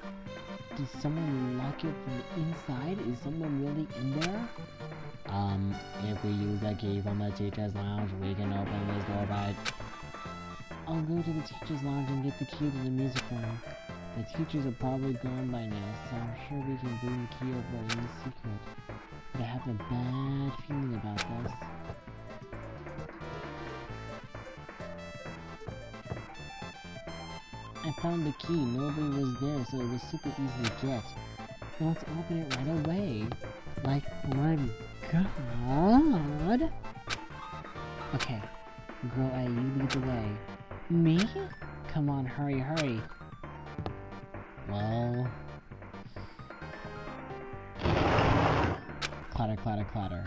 Speaker 2: Did someone lock it from the inside? Is someone really in there? If we use the key from the teacher's lounge, we can open this door, right? I'll go to the teacher's lounge and get the key to the music room. The teachers are probably gone by now, so I'm sure we can bring the key over in secret. But I have a bad feeling about this. I found the key. Nobody was there, so it was super easy to get. Now let's open it right away. Like, my God. Okay, Girl A, you lead the way. Me? Come on, hurry, hurry. Well... Clatter, clatter, clatter.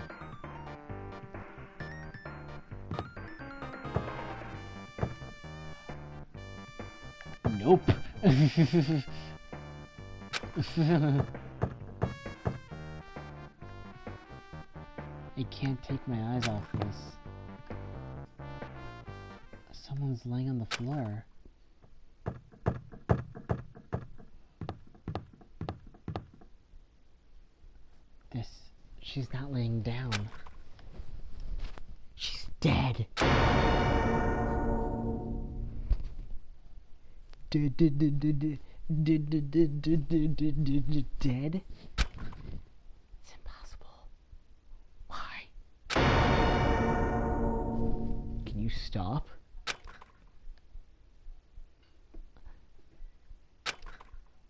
Speaker 2: Nope. I can't take my eyes off this. Someone's laying on the floor. She's not laying down. She's dead. Dead? It's impossible. Why? Can you stop?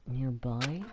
Speaker 2: Nearby?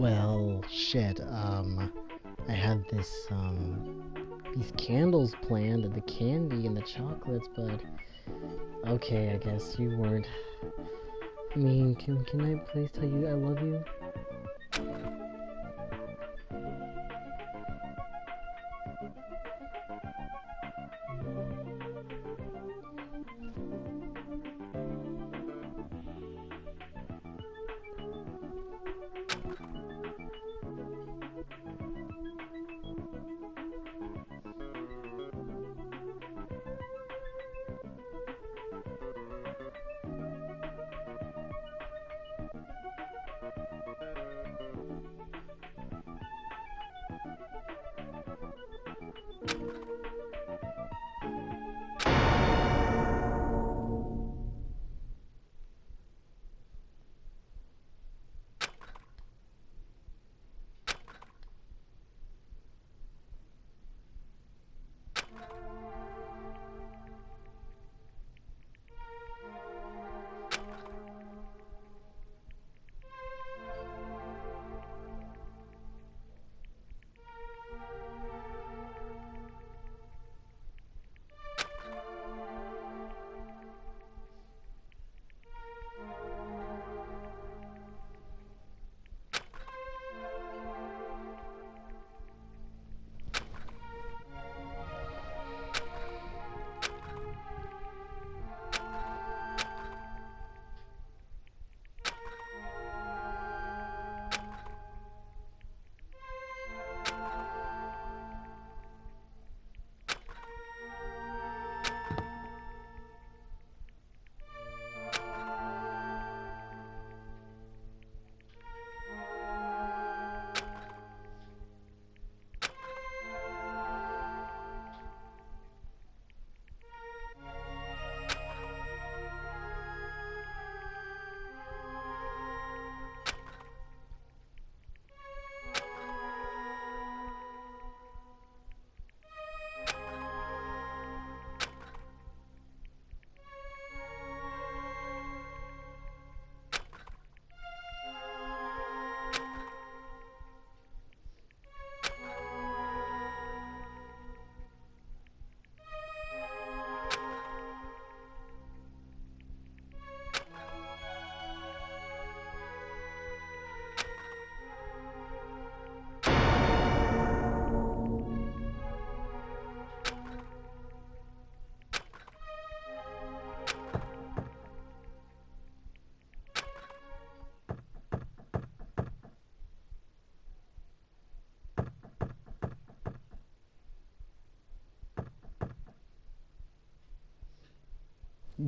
Speaker 2: Well, shit, I had these candles planned, and the candy and the chocolates, but okay, I guess you weren't. I mean, can I please tell you I love you?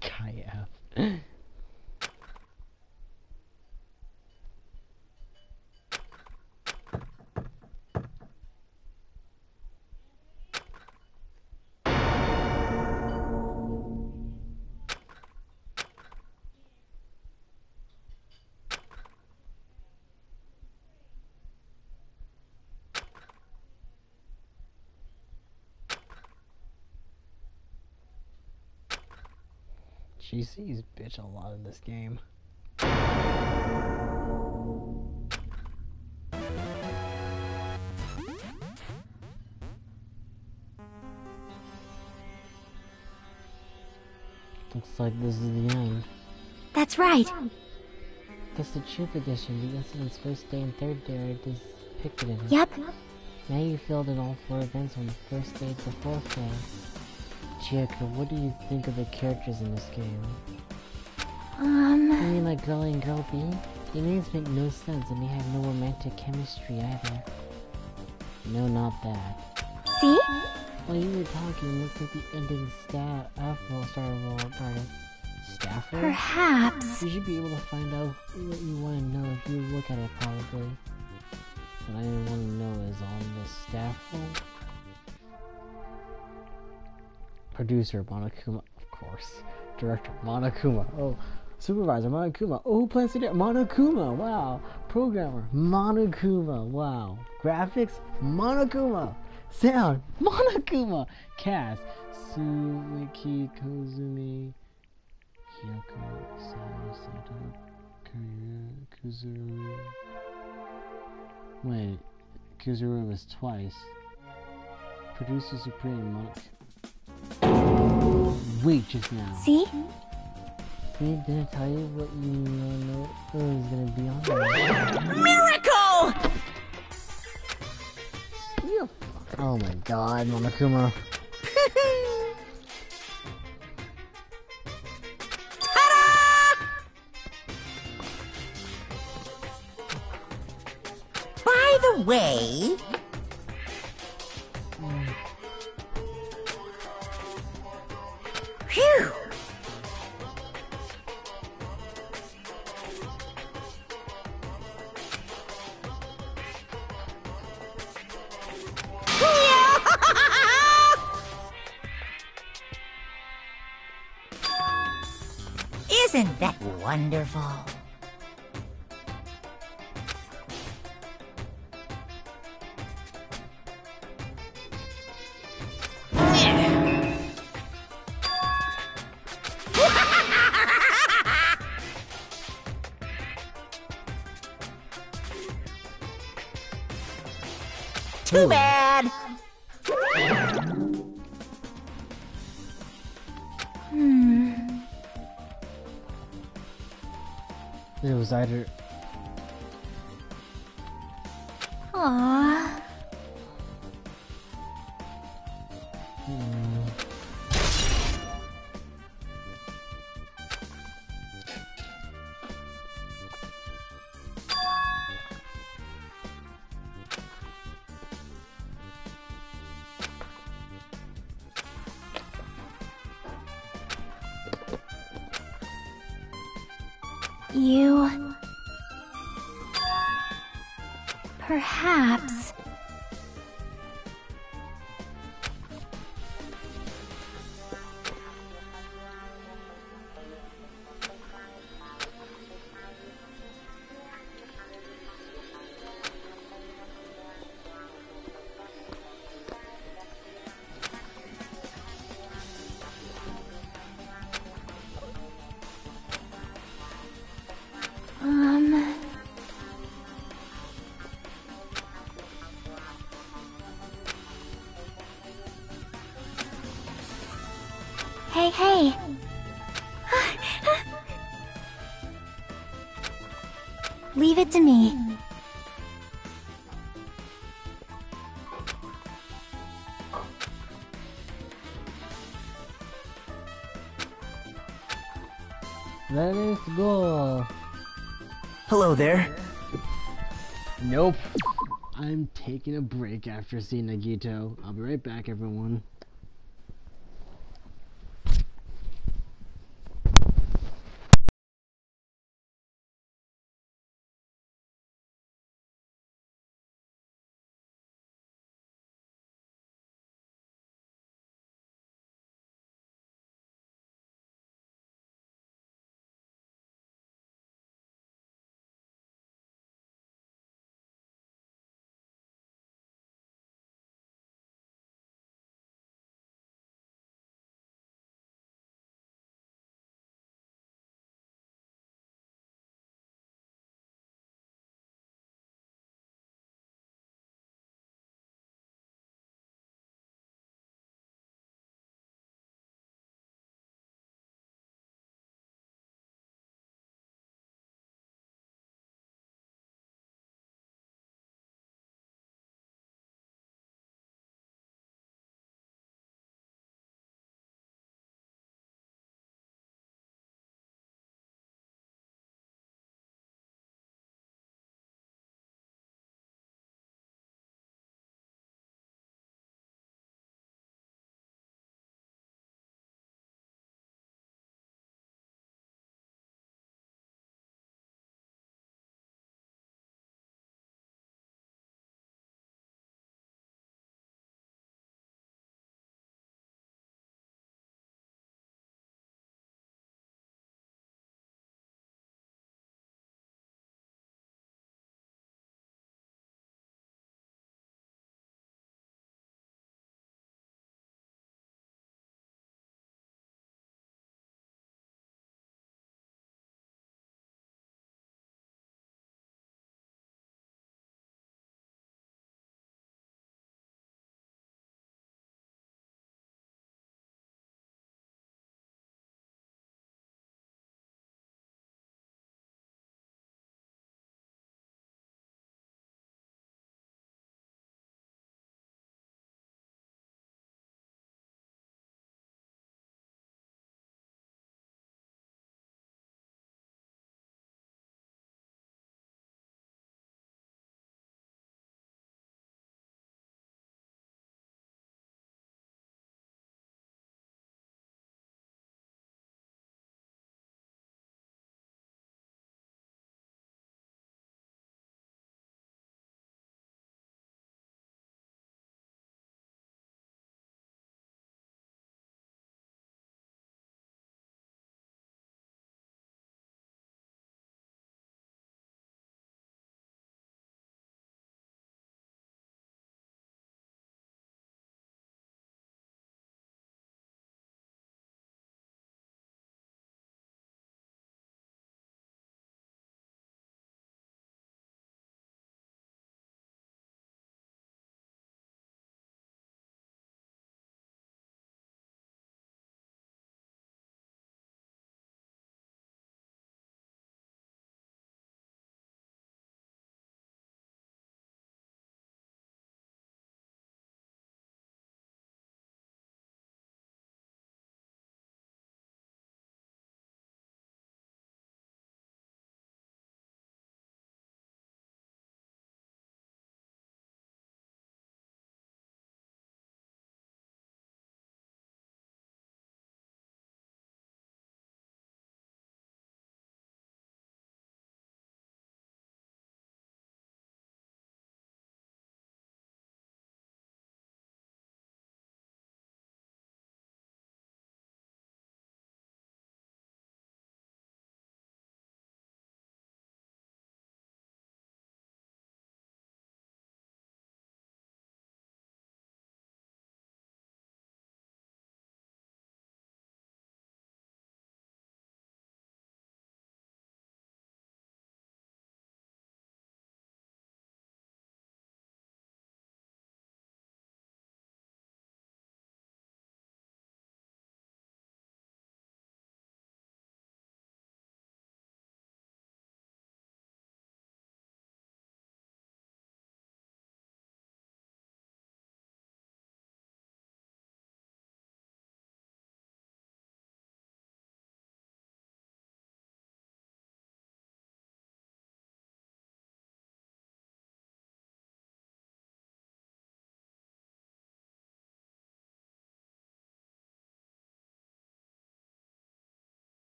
Speaker 2: Guy F. She sees bitch a lot in this game. Looks like this is the end.
Speaker 3: That's right.
Speaker 2: That's the Troop Edition, the incident's first day and third day are depicted in it.
Speaker 3: Yep.
Speaker 2: Now you filled in all 4 events from the first day to the 4th day. Chieko, what do you think of the characters in this game? You mean like girl A and girl B? The names make no sense and they have no romantic chemistry either. No, not that.
Speaker 3: See?
Speaker 2: While you were talking, it looks like the ending staff roll.
Speaker 3: Perhaps.
Speaker 2: You should be able to find out what you want to know if you look at it, probably. What I want to know is on the staff roll. Producer Monokuma, of course. Director Monokuma. Oh, supervisor Monokuma. Oh, who plans to do Monokuma? Wow. Programmer Monokuma. Wow. Graphics Monokuma. Sound Monokuma. Cast Suzuki Kozumi, Hyako Sato, Kuzumi. Wait, Kuzuro was twice. Producer Supreme Monk. Wait just now.
Speaker 3: See?
Speaker 2: See, did I tell you what you know was gonna be on there?
Speaker 3: Miracle!
Speaker 2: You oh my god, Monokuma.
Speaker 3: By the way... Phew! Isn't that wonderful? Too bad.
Speaker 2: It was either.
Speaker 3: Aww. You... Perhaps... Hey, hey! Leave it to me.
Speaker 2: Let us go.
Speaker 4: Hello there.
Speaker 2: Nope. I'm taking a break after seeing Nagito. I'll be right back, everyone.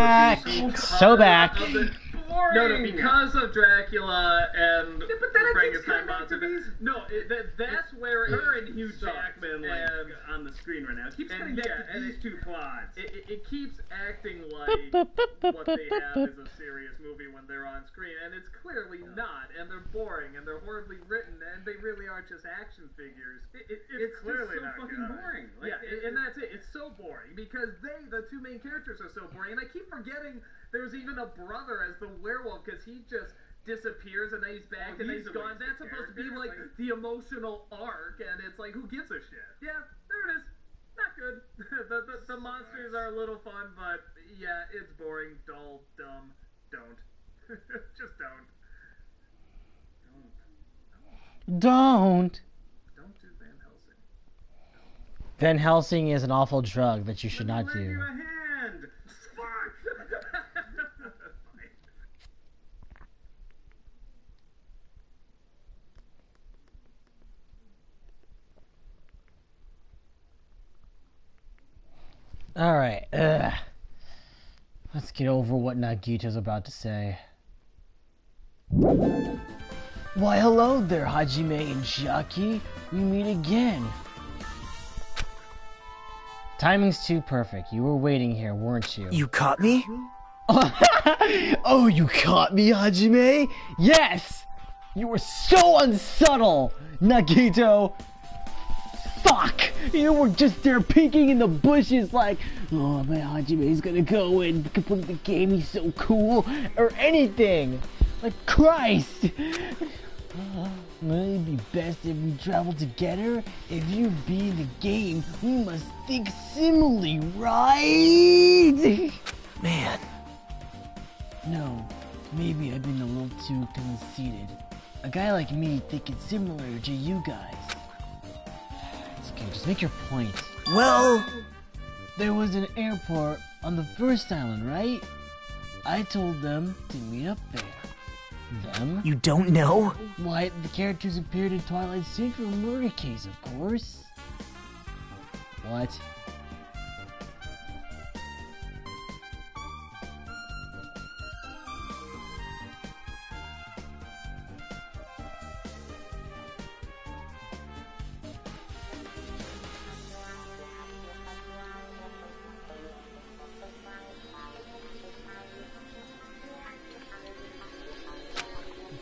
Speaker 2: back. So back.
Speaker 5: No, because of Dracula and Frankenstein monster. No, that's where her and Hugh Jackman like on the screen right now. It keeps cutting back to these two plots. It keeps acting like what they have is a serious movie when they're on screen, and it's clearly not. And they're boring, and they're horribly written, and they really are just action figures. It's clearly so not fucking boring. Like, and that's it. It's so boring because the two main characters, are so boring, and I keep forgetting. There's even a brother as the werewolf because he just disappears and then he's back and then he's gone. That's supposed to be like the emotional arc, and it's like, who gives a shit? Yeah, there it is. Not good. the monsters are a little fun, but yeah, it's boring, dull, dumb. Don't. Just don't.
Speaker 2: Don't.
Speaker 5: Don't do Van Helsing.
Speaker 2: Van Helsing is an awful drug that you should not do.
Speaker 5: You a hand. Fuck.
Speaker 2: Alright, let's get over what Nagito's about to say. Why hello there, Hajime and Chiaki. We meet again. Timing's too perfect. You were waiting here, weren't you?
Speaker 4: You caught me?
Speaker 2: Oh, you caught me, Hajime? Yes! You were so unsubtle, Nagito! Fuck! You were just there peeking in the bushes like, oh man, Hajime's gonna go and complete the game, he's so cool, or anything! Like, Christ! Wouldn't it be best if we travel together? If you be in the game, we must think similarly, right?
Speaker 4: Man.
Speaker 2: No, maybe I've been a little too conceited. A guy like me thinking similar to you guys. It's okay, just make your point.
Speaker 4: Well...
Speaker 2: There was an airport on the first island, right? I told them to meet up there. Them?
Speaker 4: You don't know?
Speaker 2: Why, the characters appeared in Twilight Central murder case, of course. What?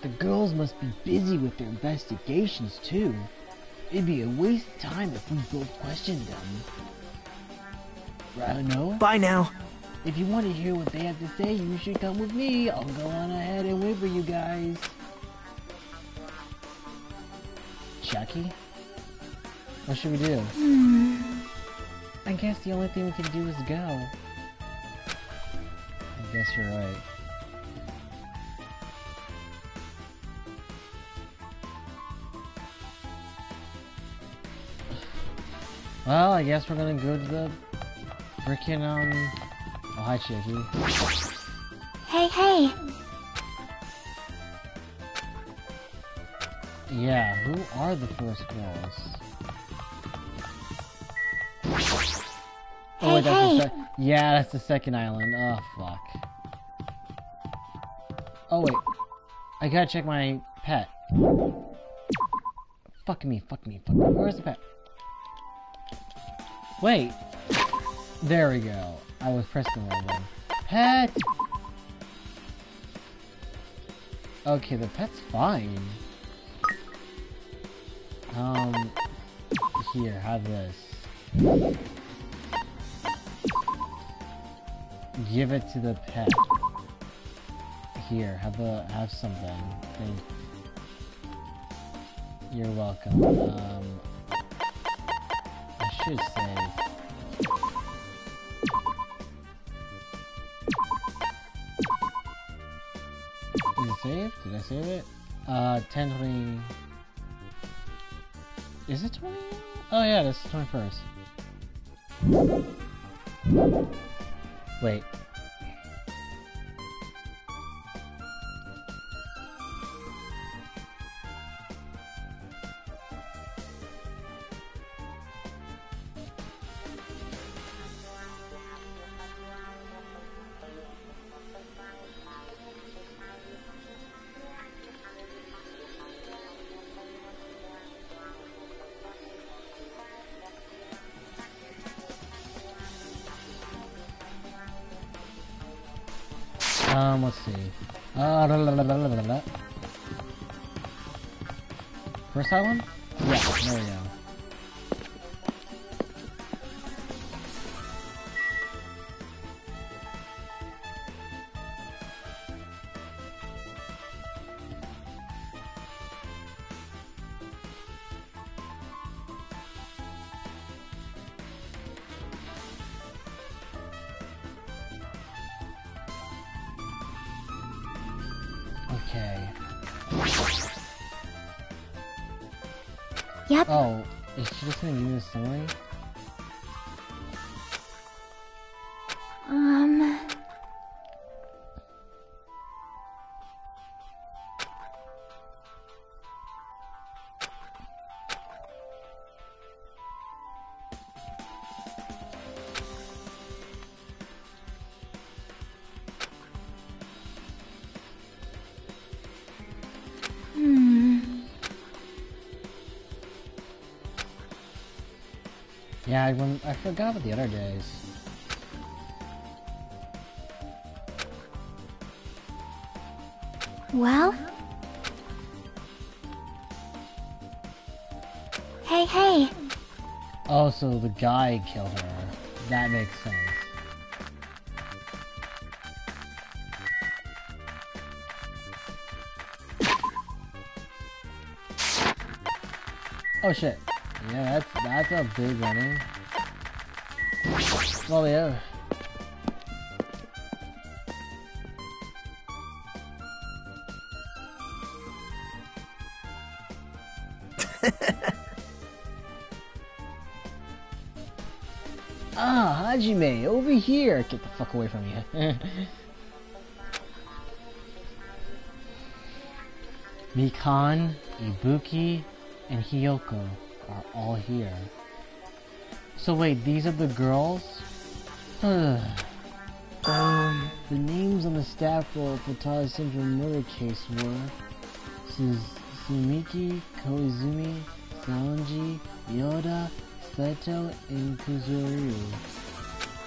Speaker 2: The girls must be busy with their investigations, too. It'd be a waste of time if we both questioned them. Right, no?
Speaker 4: Bye now.
Speaker 2: If you want to hear what they have to say, you should come with me. I'll go on ahead and wait for you guys. Chucky? What should we do? I guess the only thing we can do is go. I guess you're right. Well, I guess we're gonna go to the frickin' oh, hi, Chicky.
Speaker 3: Hey.
Speaker 2: Yeah, who are the first girls? Oh, wait, that's yeah, that's the second island. Oh, fuck. Oh, wait. I gotta check my pet. Fuck me. Where's the pet? Wait. There we go. I was pressing the wrong button. Pet! Okay, the pet's fine. Here, have this. Give it to the pet. Here, have something. You're welcome. I should save. Is it saved? Did I save it? 10, 20... Is it 20? Oh yeah, this is 21st. Wait. Let's see. La, la, la, la, la, la. First island? Yeah, there we go. Okay.
Speaker 3: Yep.
Speaker 2: Oh, is she just gonna use this summary? Yeah, I forgot about the other days.
Speaker 3: Well? Hey, hey!
Speaker 2: Oh, so the guy killed her. That makes sense. Oh shit. Yeah, that's a big running. Oh yeah. Ah, Hajime, over here! Get the fuck away from me. Mikan, Ibuki, and Hiyoko are all here. So wait, these are the girls? The names on the staff roll for Tada's Central murder case were Sumiki, Koizumi, Sanji, Yoda, Sato, and Kuzuru.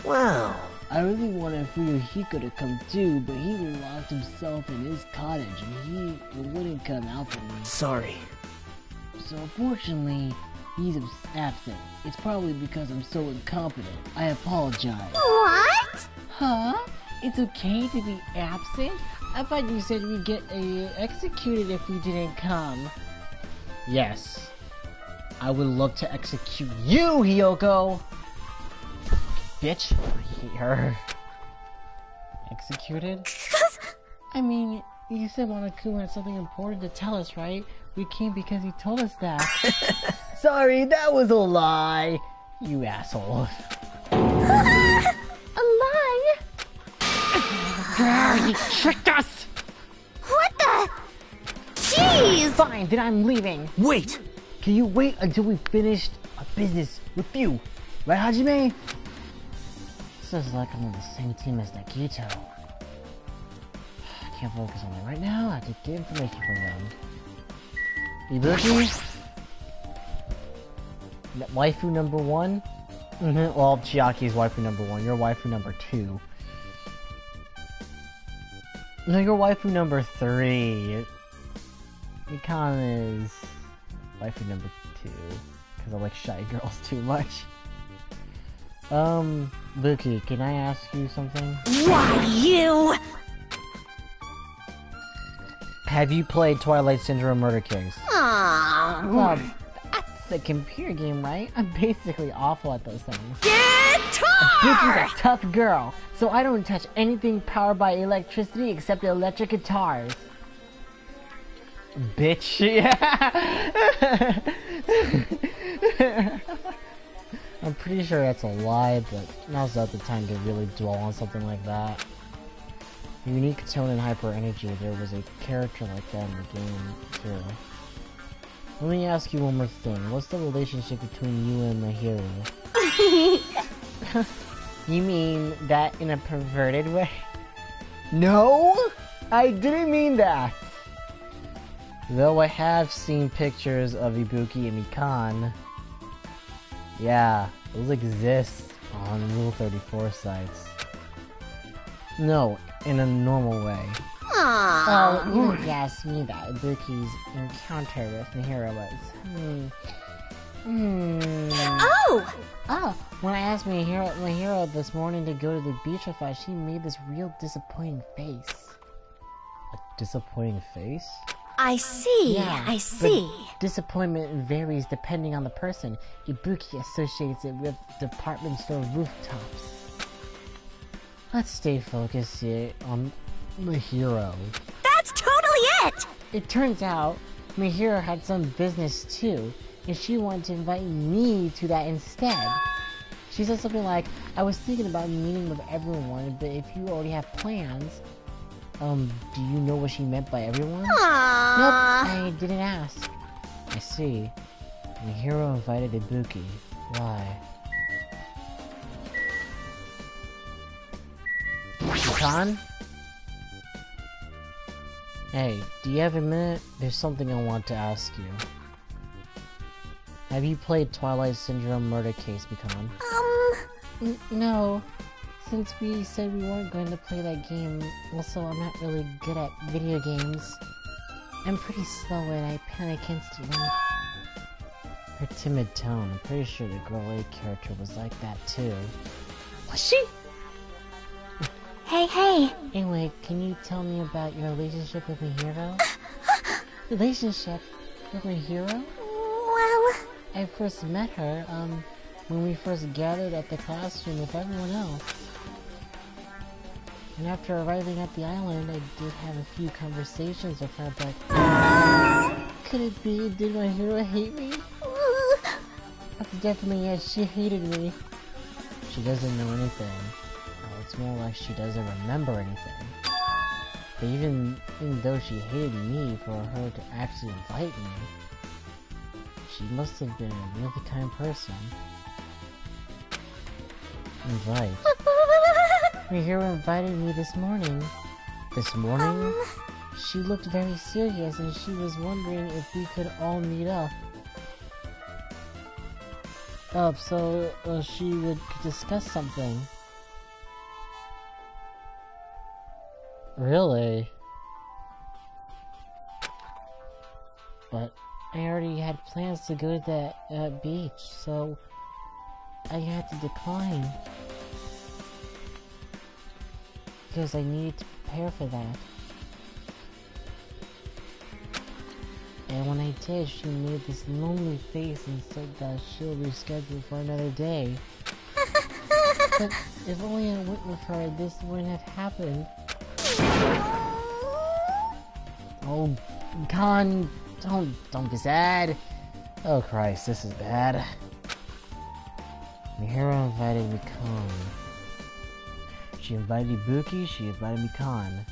Speaker 4: Wow.
Speaker 2: I really wanted Fuyuhiko to come too, but he locked himself in his cottage and he wouldn't come out for me.
Speaker 4: Sorry.
Speaker 2: So unfortunately, he's absent. It's probably because I'm so incompetent. I apologize.
Speaker 3: What?
Speaker 2: Huh? It's okay to be absent? I thought you said we'd get executed if we didn't come. Yes. I would love to execute you, Hiyoko! Bitch. I hate her. Executed? I mean, you said Monokuma had something important to tell us, right? We came because he told us that. Sorry, that was a lie. You asshole.
Speaker 3: A lie?
Speaker 2: He tricked us!
Speaker 3: What the? Jeez!
Speaker 2: Fine, then I'm leaving.
Speaker 4: Wait!
Speaker 2: Can you wait until we finished our business with you? Right, Hajime? This is like I'm on the same team as Nagito. I can't focus on it right now. I have to get information from them. Ibuki? Waifu number 1? Well, Chiaki's waifu number 1. You're waifu number 2. No, you're waifu number 3. Mikan is waifu number 2. Because I like shy girls too much. Buki, can I ask you something?
Speaker 3: Why, you?
Speaker 2: Have you played Twilight Syndrome Murder Case?
Speaker 3: Aww.
Speaker 2: That's a computer game, right? I'm basically awful at those things.
Speaker 3: Guitar!
Speaker 2: Buki's a tough girl, so I don't touch anything powered by electricity except electric guitars. Bitch, yeah. I'm pretty sure that's a lie, but now's not the time to really dwell on something like that. Unique tone and hyper energy, there was a character like that in the game, too. Let me ask you one more thing. What's the relationship between you and Mahiru? You mean that in a perverted way? No! I didn't mean that! Though I have seen pictures of Ibuki and Mikan. Yeah, those exist on Rule 34 sites. No, in a normal way.
Speaker 3: Aww.
Speaker 2: Oh, you had asked me that Ibuki's encounter with Mihiro was.
Speaker 3: Oh!
Speaker 2: Oh, when I asked Mihiro this morning to go to the beach with us, she made this real disappointing face. A disappointing face?
Speaker 3: I see,
Speaker 2: Yeah,
Speaker 3: I see.
Speaker 2: but disappointment varies depending on the person. Ibuki associates it with department store rooftops. Let's stay focused here on Mihiro.
Speaker 3: That's totally it!
Speaker 2: It turns out Mihiro had some business too, and she wanted to invite me to that instead. She said something like, I was thinking about meeting with everyone, but if you already have plans... do you know what she meant by everyone?
Speaker 3: Aww.
Speaker 2: Nope, I didn't ask. I see. Mihiro invited Ibuki. Why? Khan? Hey, do you have a minute? There's something I want to ask you. Have you played Twilight Syndrome Murder Case, Mikan? No. Since we said we weren't going to play that game, also I'm not really good at video games. I'm pretty slow and I panic instantly. Her timid tone, I'm pretty sure the Girl A character was like that too. Was she?
Speaker 3: Hey.
Speaker 2: Anyway, can you tell me about your relationship with Mihiro? Relationship with Mihiro?
Speaker 3: Well...
Speaker 2: I first met her, when we first gathered at the classroom with everyone else. And after arriving at the island, I did have a few conversations with her, but... Could it be, did my hero hate me? That's definitely yes, she hated me. She doesn't know anything. Well, it's more like she doesn't remember anything. But even though she hated me for her to actually invite me, she must have been a really kind person. Invite. Mihiro invited me this morning. This morning? She looked very serious and she was wondering if we could all meet up. So she would discuss something. Really? But I already had plans to go to that beach, so I had to decline. Because I needed to prepare for that. And when I did, she made this lonely face and said that she'll reschedule for another day. But if only I went with her, this wouldn't have happened. Oh, Khan, don't be sad. Oh Christ, this is bad. Mihiro invited Mikan. She invited Ibuki, she invited Mikan.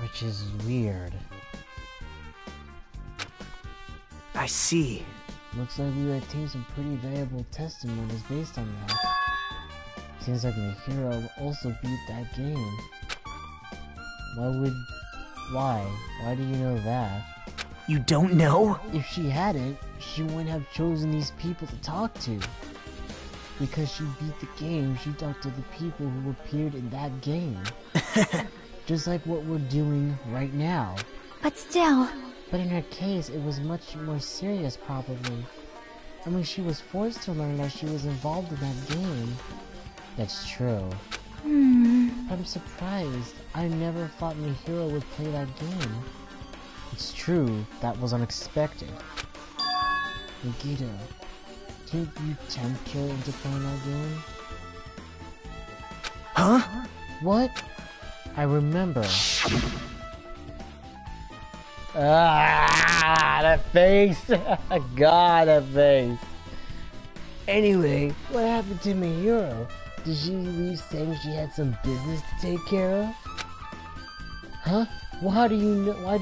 Speaker 2: Which is weird.
Speaker 4: I see.
Speaker 2: Looks like we obtained some pretty valuable testimonies based on that. Seems like Mihiro also beat that game. Why? Why do you know that?
Speaker 4: You don't know?
Speaker 2: If she hadn't, she wouldn't have chosen these people to talk to. Because she beat the game, she talked to the people who appeared in that game. Just like what we're doing right now.
Speaker 3: But still...
Speaker 2: But in her case, it was much more serious, probably. I mean, she was forced to learn that she was involved in that game. That's true. I'm surprised. I never thought Mihiro would play that game. It's true, that was unexpected. Nagito, didn't you tempt her into playing that game?
Speaker 4: Huh?
Speaker 2: What? I remember. Ah, that face! God, that face! Anyway, what happened to Mihiro? Did she leave saying she had some business to take care of? Huh? Well, why do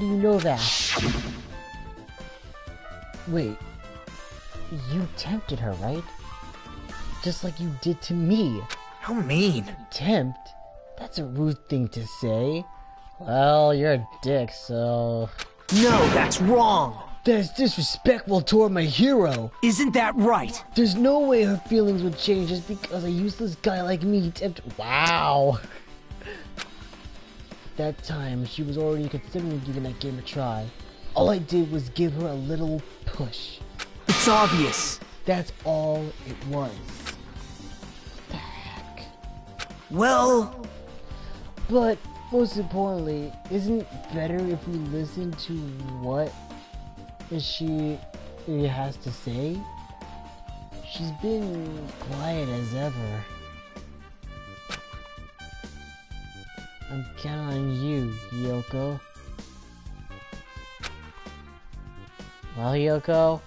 Speaker 2: you know that? Wait, you tempted her, right? Just like you did to me.
Speaker 4: How mean.
Speaker 2: Tempt? That's a rude thing to say. Well, you're a dick, so...
Speaker 4: No, that's wrong!
Speaker 2: That's disrespectful toward my hero.
Speaker 4: Isn't that right?
Speaker 2: There's no way her feelings would change just because a useless guy like me Wow. That time, she was already considering giving that game a try. All I did was give her a little push.
Speaker 4: It's obvious.
Speaker 2: That's all it was. The heck?
Speaker 4: Well...
Speaker 2: But, most importantly, isn't it better if we listen to what she has to say? She's been quiet as ever. I'm counting on you, Yoko. Well, Yoko,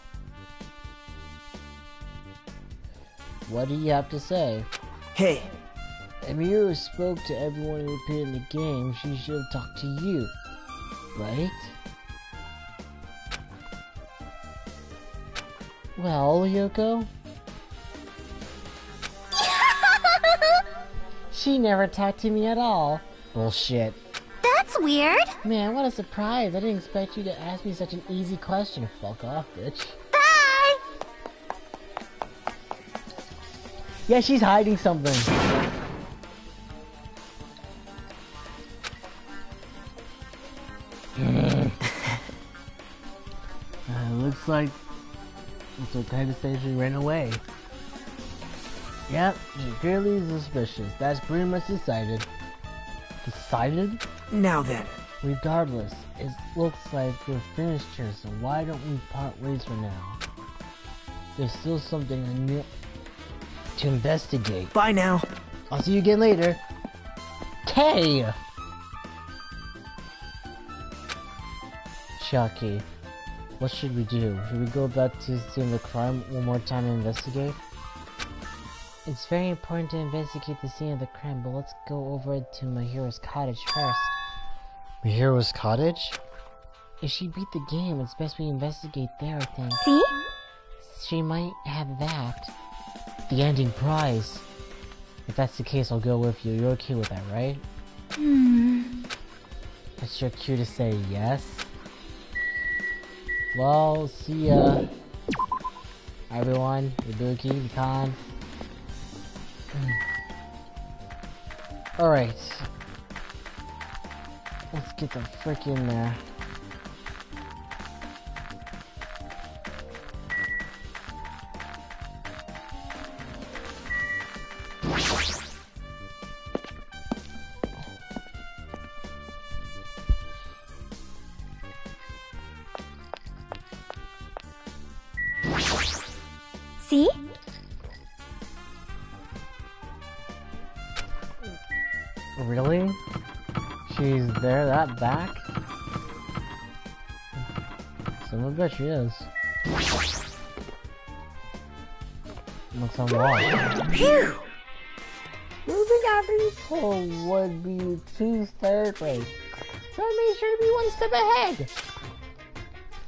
Speaker 2: what do you have to say?
Speaker 4: Hey.
Speaker 2: Amira spoke to everyone who appeared in the game. She should have talked to you, right? Well, Yoko? She never talked to me at all. Bullshit.
Speaker 3: That's weird.
Speaker 2: Man, what a surprise. I didn't expect you to ask me such an easy question. Fuck off, bitch.
Speaker 3: Bye!
Speaker 2: Yeah, she's hiding something. Looks like it's okay to say she ran away. Yep, she's clearly suspicious. That's pretty much decided. Decided?
Speaker 4: Now then.
Speaker 2: Regardless, it looks like we're finished here, so why don't we part ways for now? There's still something to investigate.
Speaker 4: Bye now.
Speaker 2: I'll see you again later. K! Chucky, what should we do? Should we go back to seeing the crime one more time and investigate? It's very important to investigate the scene of the crime, but let's go over to Mahiro's cottage first. Mahiro's cottage? If she beat the game, it's best we investigate there, I think.
Speaker 3: See?
Speaker 2: She might have that. The ending prize. If that's the case, I'll go with you. You're okay with that, right? It's your cue to say yes. Well, see ya. Everyone, Ibuki, Khan. Alright. Let's get the frick in there.
Speaker 3: See?
Speaker 2: Really? She's there, that back? So I bet she is. Looks unlocked.
Speaker 3: Phew!
Speaker 2: Moving after people would be 2 third rate, so I made sure to be 1 step ahead.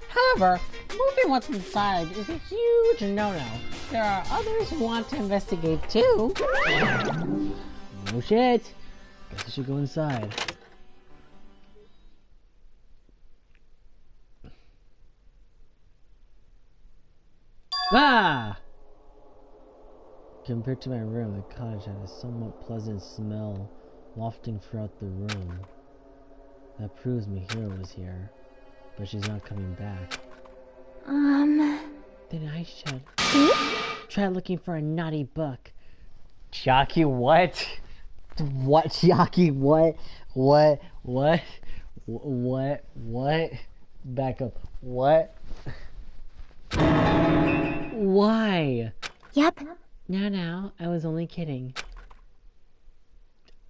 Speaker 2: However, moving what's inside is a huge no-no. There are others who want to investigate too. Oh shit! Guess I should go inside. Ah! Compared to my room, the cottage had a somewhat pleasant smell wafting throughout the room. That proves Mihiro was here, but she's not coming back. Then I should try looking for a naughty book. Chucky, what? What, Chucky, what? What? Back up. What? Why?
Speaker 3: Yep.
Speaker 2: No, I was only kidding.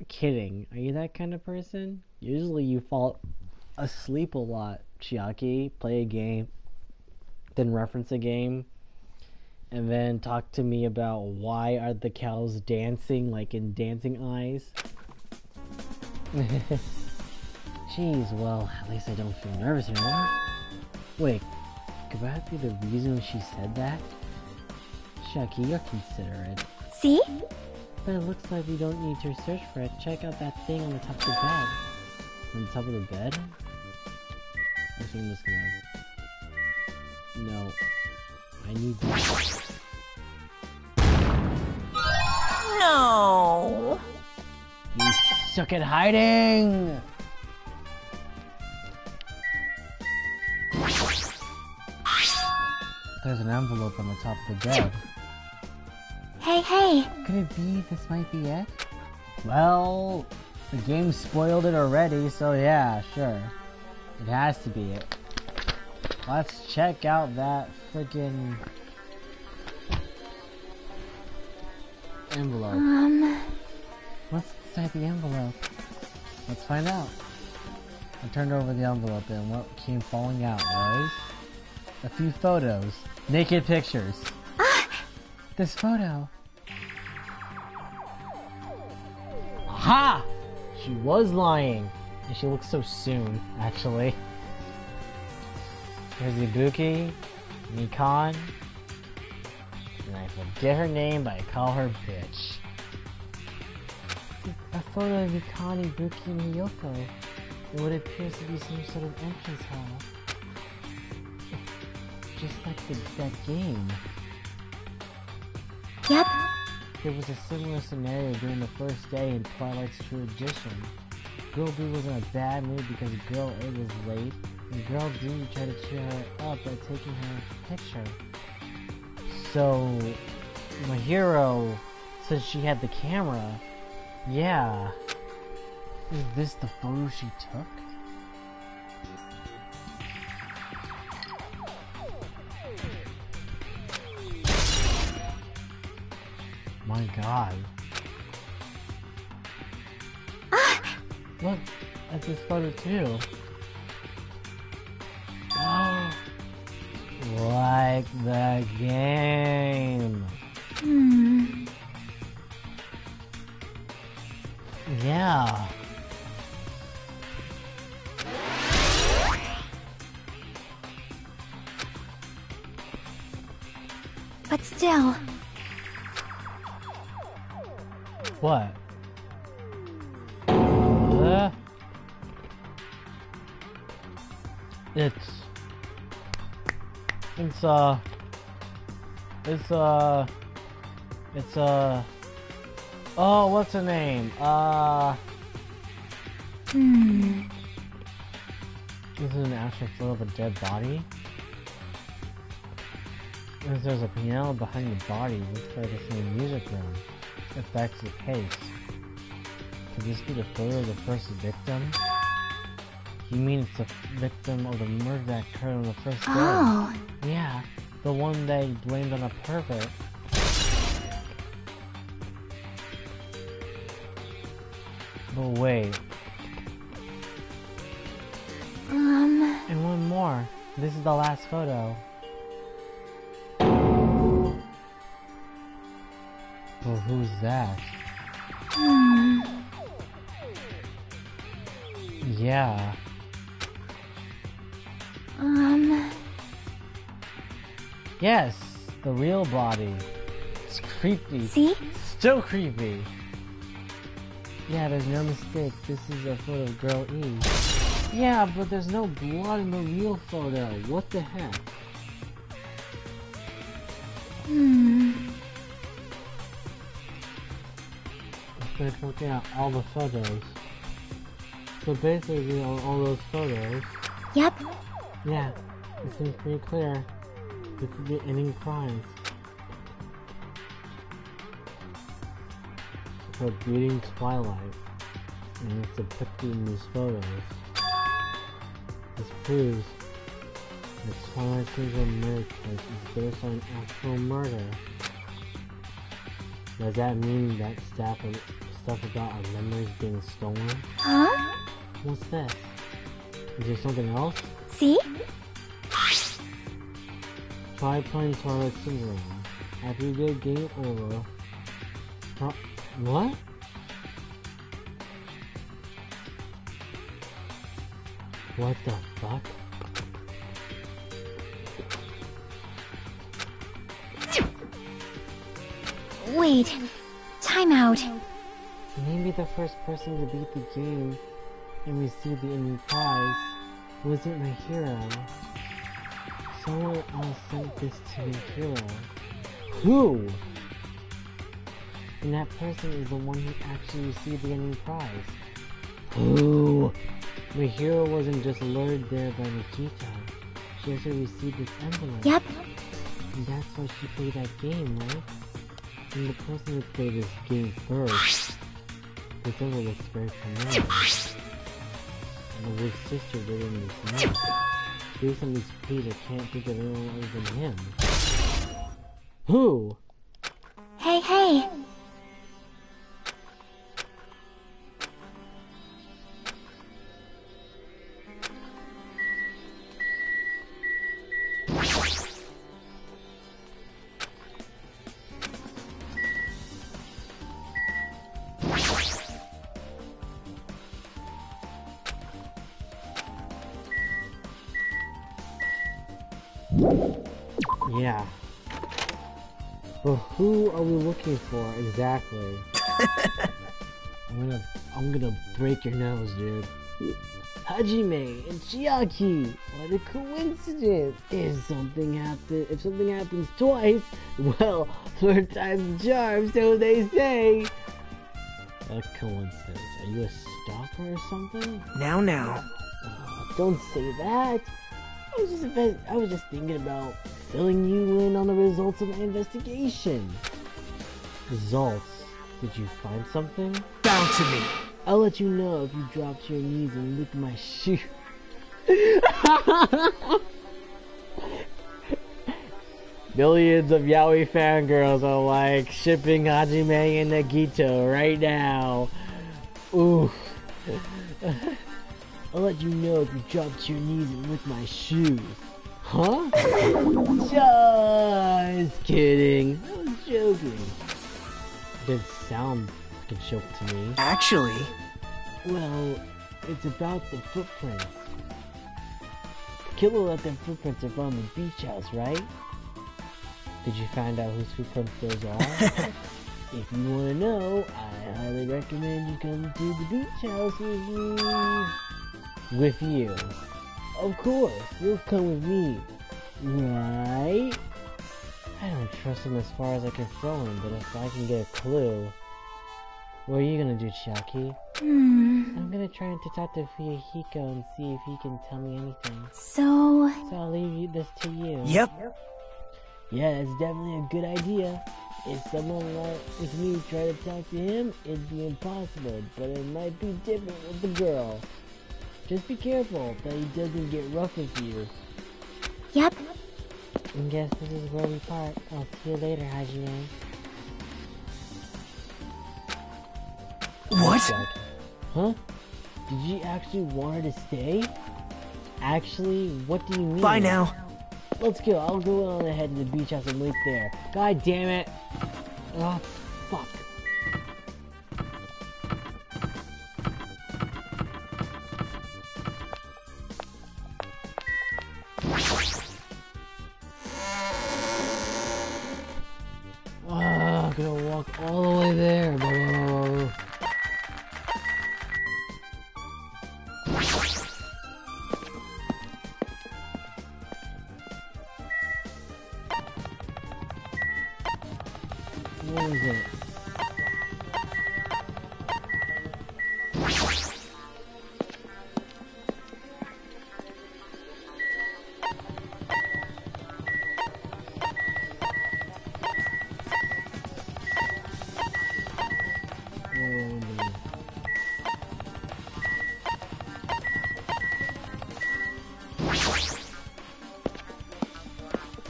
Speaker 2: Kidding. Are you that kind of person? Usually you fall asleep a lot, Chiaki. Play a game, then reference a game, and then talk to me about why are the cows dancing like in Dancing Eyes. Jeez, well, at least I don't feel nervous anymore. Wait, could that be the reason she said that? Chucky, you're considerate.
Speaker 3: See?
Speaker 2: But it looks like we don't need to search for it. Check out that thing on the top of the bed. On the top of the bed? I think I'm just gonna No. I need this.
Speaker 3: No.
Speaker 2: You suck at hiding! There's an envelope on the top of the bed.
Speaker 3: Hey.
Speaker 2: Could it be this might be it? Well, the game spoiled it already, so yeah, sure. It has to be it. Let's check out that freaking envelope. What's inside the envelope? Let's find out. I turned over the envelope and what came falling out was a few photos. Naked pictures. This photo. Aha! She was lying. And she looks so soon, actually. Here's Ibuki, Nikon, and I forget her name, but I call her bitch. A photo of Nikon, Ibuki, and Miyoko in what appears to be some sort of entrance hall. Just like that game.
Speaker 3: Yep.
Speaker 2: There was a similar scenario during the first day in Twilight's True Edition. Girl B was in a bad mood because Girl A was late, and Girl D tried to cheer her up by taking her picture. So, my hero, since she had the camera, yeah. Is this the photo she took? My god. Look at this photo too. Oh, like the game. Yeah.
Speaker 3: But still.
Speaker 2: What? Oh, what's her name? This is an actual photo of a dead body. There's a piano behind the body. Looks like it's in a music room. If that's the case. Could this be the photo of the first victim? You mean it's the victim of the murder that occurred on the first day?
Speaker 3: Oh.
Speaker 2: Yeah, the one they blamed on a pervert. But wait. And one more. This is the last photo. Well, who's that? Yeah. Yes, the real body. It's creepy.
Speaker 3: See?
Speaker 2: Still creepy. Yeah, there's no mistake. This is a photo of Girl E. Yeah, but there's no blood in the real photo. What the heck? Let's look at all the photos. So basically, on all those photos.
Speaker 3: Yep.
Speaker 2: Yeah, it seems pretty clear. This is the ending crimes. For beating Twilight, and it's depicted in these photos. This proves that Twilight's original murder case is based on an actual murder. Does that mean that stuff about our memories being stolen?
Speaker 3: Huh?
Speaker 2: What's this? Is there something else?
Speaker 3: See?
Speaker 2: Try playing Twilight Syndrome. After you get game over. What? What the fuck?
Speaker 3: Wait. Time out.
Speaker 2: Maybe the first person to beat the game and receive the ending prize wasn't my hero. someone else sent this to Hero. Who? And that person is the one who actually received the ending prize. Who? Hero wasn't just lured there by Nikita. She also received this envelope.
Speaker 3: Yep.
Speaker 2: And that's why she played that game, right? And the person who played this game first, this envelope looks very familiar. And the Wolf's sister written this note. Based on this page, I can't think of anyone other than him. Who?
Speaker 3: Hey, hey.
Speaker 2: Yeah. But who are we looking for exactly? I'm gonna break your nose, dude. Hajime and Chiaki! What a coincidence! If something happens twice, well, third time's a charm, so they say! A coincidence. Are you a stalker or something?
Speaker 4: Now.
Speaker 2: Don't say that! I was just thinking about filling you in on the results of my investigation. Results? Did you find something?
Speaker 4: Bound to me.
Speaker 2: I'll let you know if you drop to your knees and lick my shoe. Millions of yaoi fangirls are like shipping Hajime and Nagito right now. Ooh. I'll let you know if you drop to your knees and lick my shoes. Huh? Just kidding. I was joking. Didn't sound like a joke to me.
Speaker 4: Actually...
Speaker 2: Well, it's about the footprints. Killer left their footprints around the beach house, right? Did you find out whose footprints those are? If you want to know, I highly recommend you come to the beach house with me. With you. Of course, you'll come with me. Right? I don't trust him as far as I can throw him, but if I can get a clue... What are you gonna do, Chiaki? I'm gonna try to talk to Fuyuhiko and see if he can tell me anything.
Speaker 3: So
Speaker 2: I'll leave this to you.
Speaker 4: Yep.
Speaker 2: Yeah, it's definitely a good idea. If someone like me tried to talk to him, it'd be impossible, but it might be different with the girl. Just be careful that he doesn't get rough with you.
Speaker 3: Yep.
Speaker 2: I guess this is where we part. I'll see you later, Hajime.
Speaker 4: What?
Speaker 2: Huh? Did you actually want her to stay? Actually, what do you mean?
Speaker 4: Bye now.
Speaker 2: Let's go. I'll go on ahead to the beach house and wait there. God damn it. Oh, fuck. I'm gonna walk all the way there. What is it?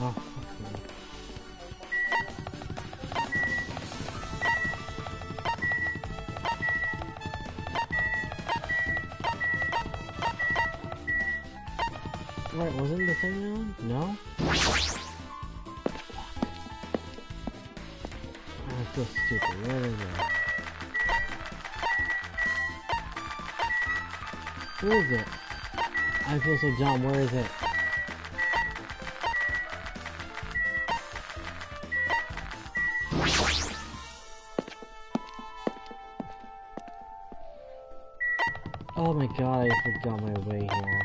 Speaker 2: Oh, fuck me. Wait, wasn't the thing on? No? I feel stupid. Where is it? Where is it? I feel so dumb. Where is it? Oh my god, I forgot my way here.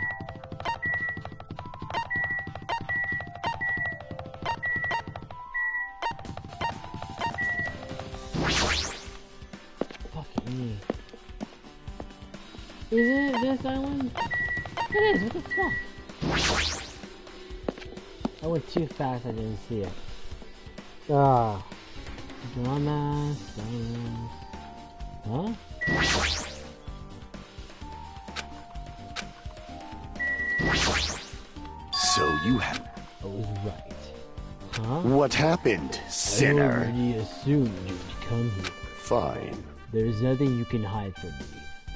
Speaker 2: Is it this island? It is, what the fuck? I went too fast, I didn't see it. Ah. Dumbass. Huh?
Speaker 6: So you have...
Speaker 2: I was right. Huh?
Speaker 6: What happened, sinner?
Speaker 2: I already assumed you'd come here.
Speaker 6: Fine.
Speaker 2: There's nothing you can hide from me.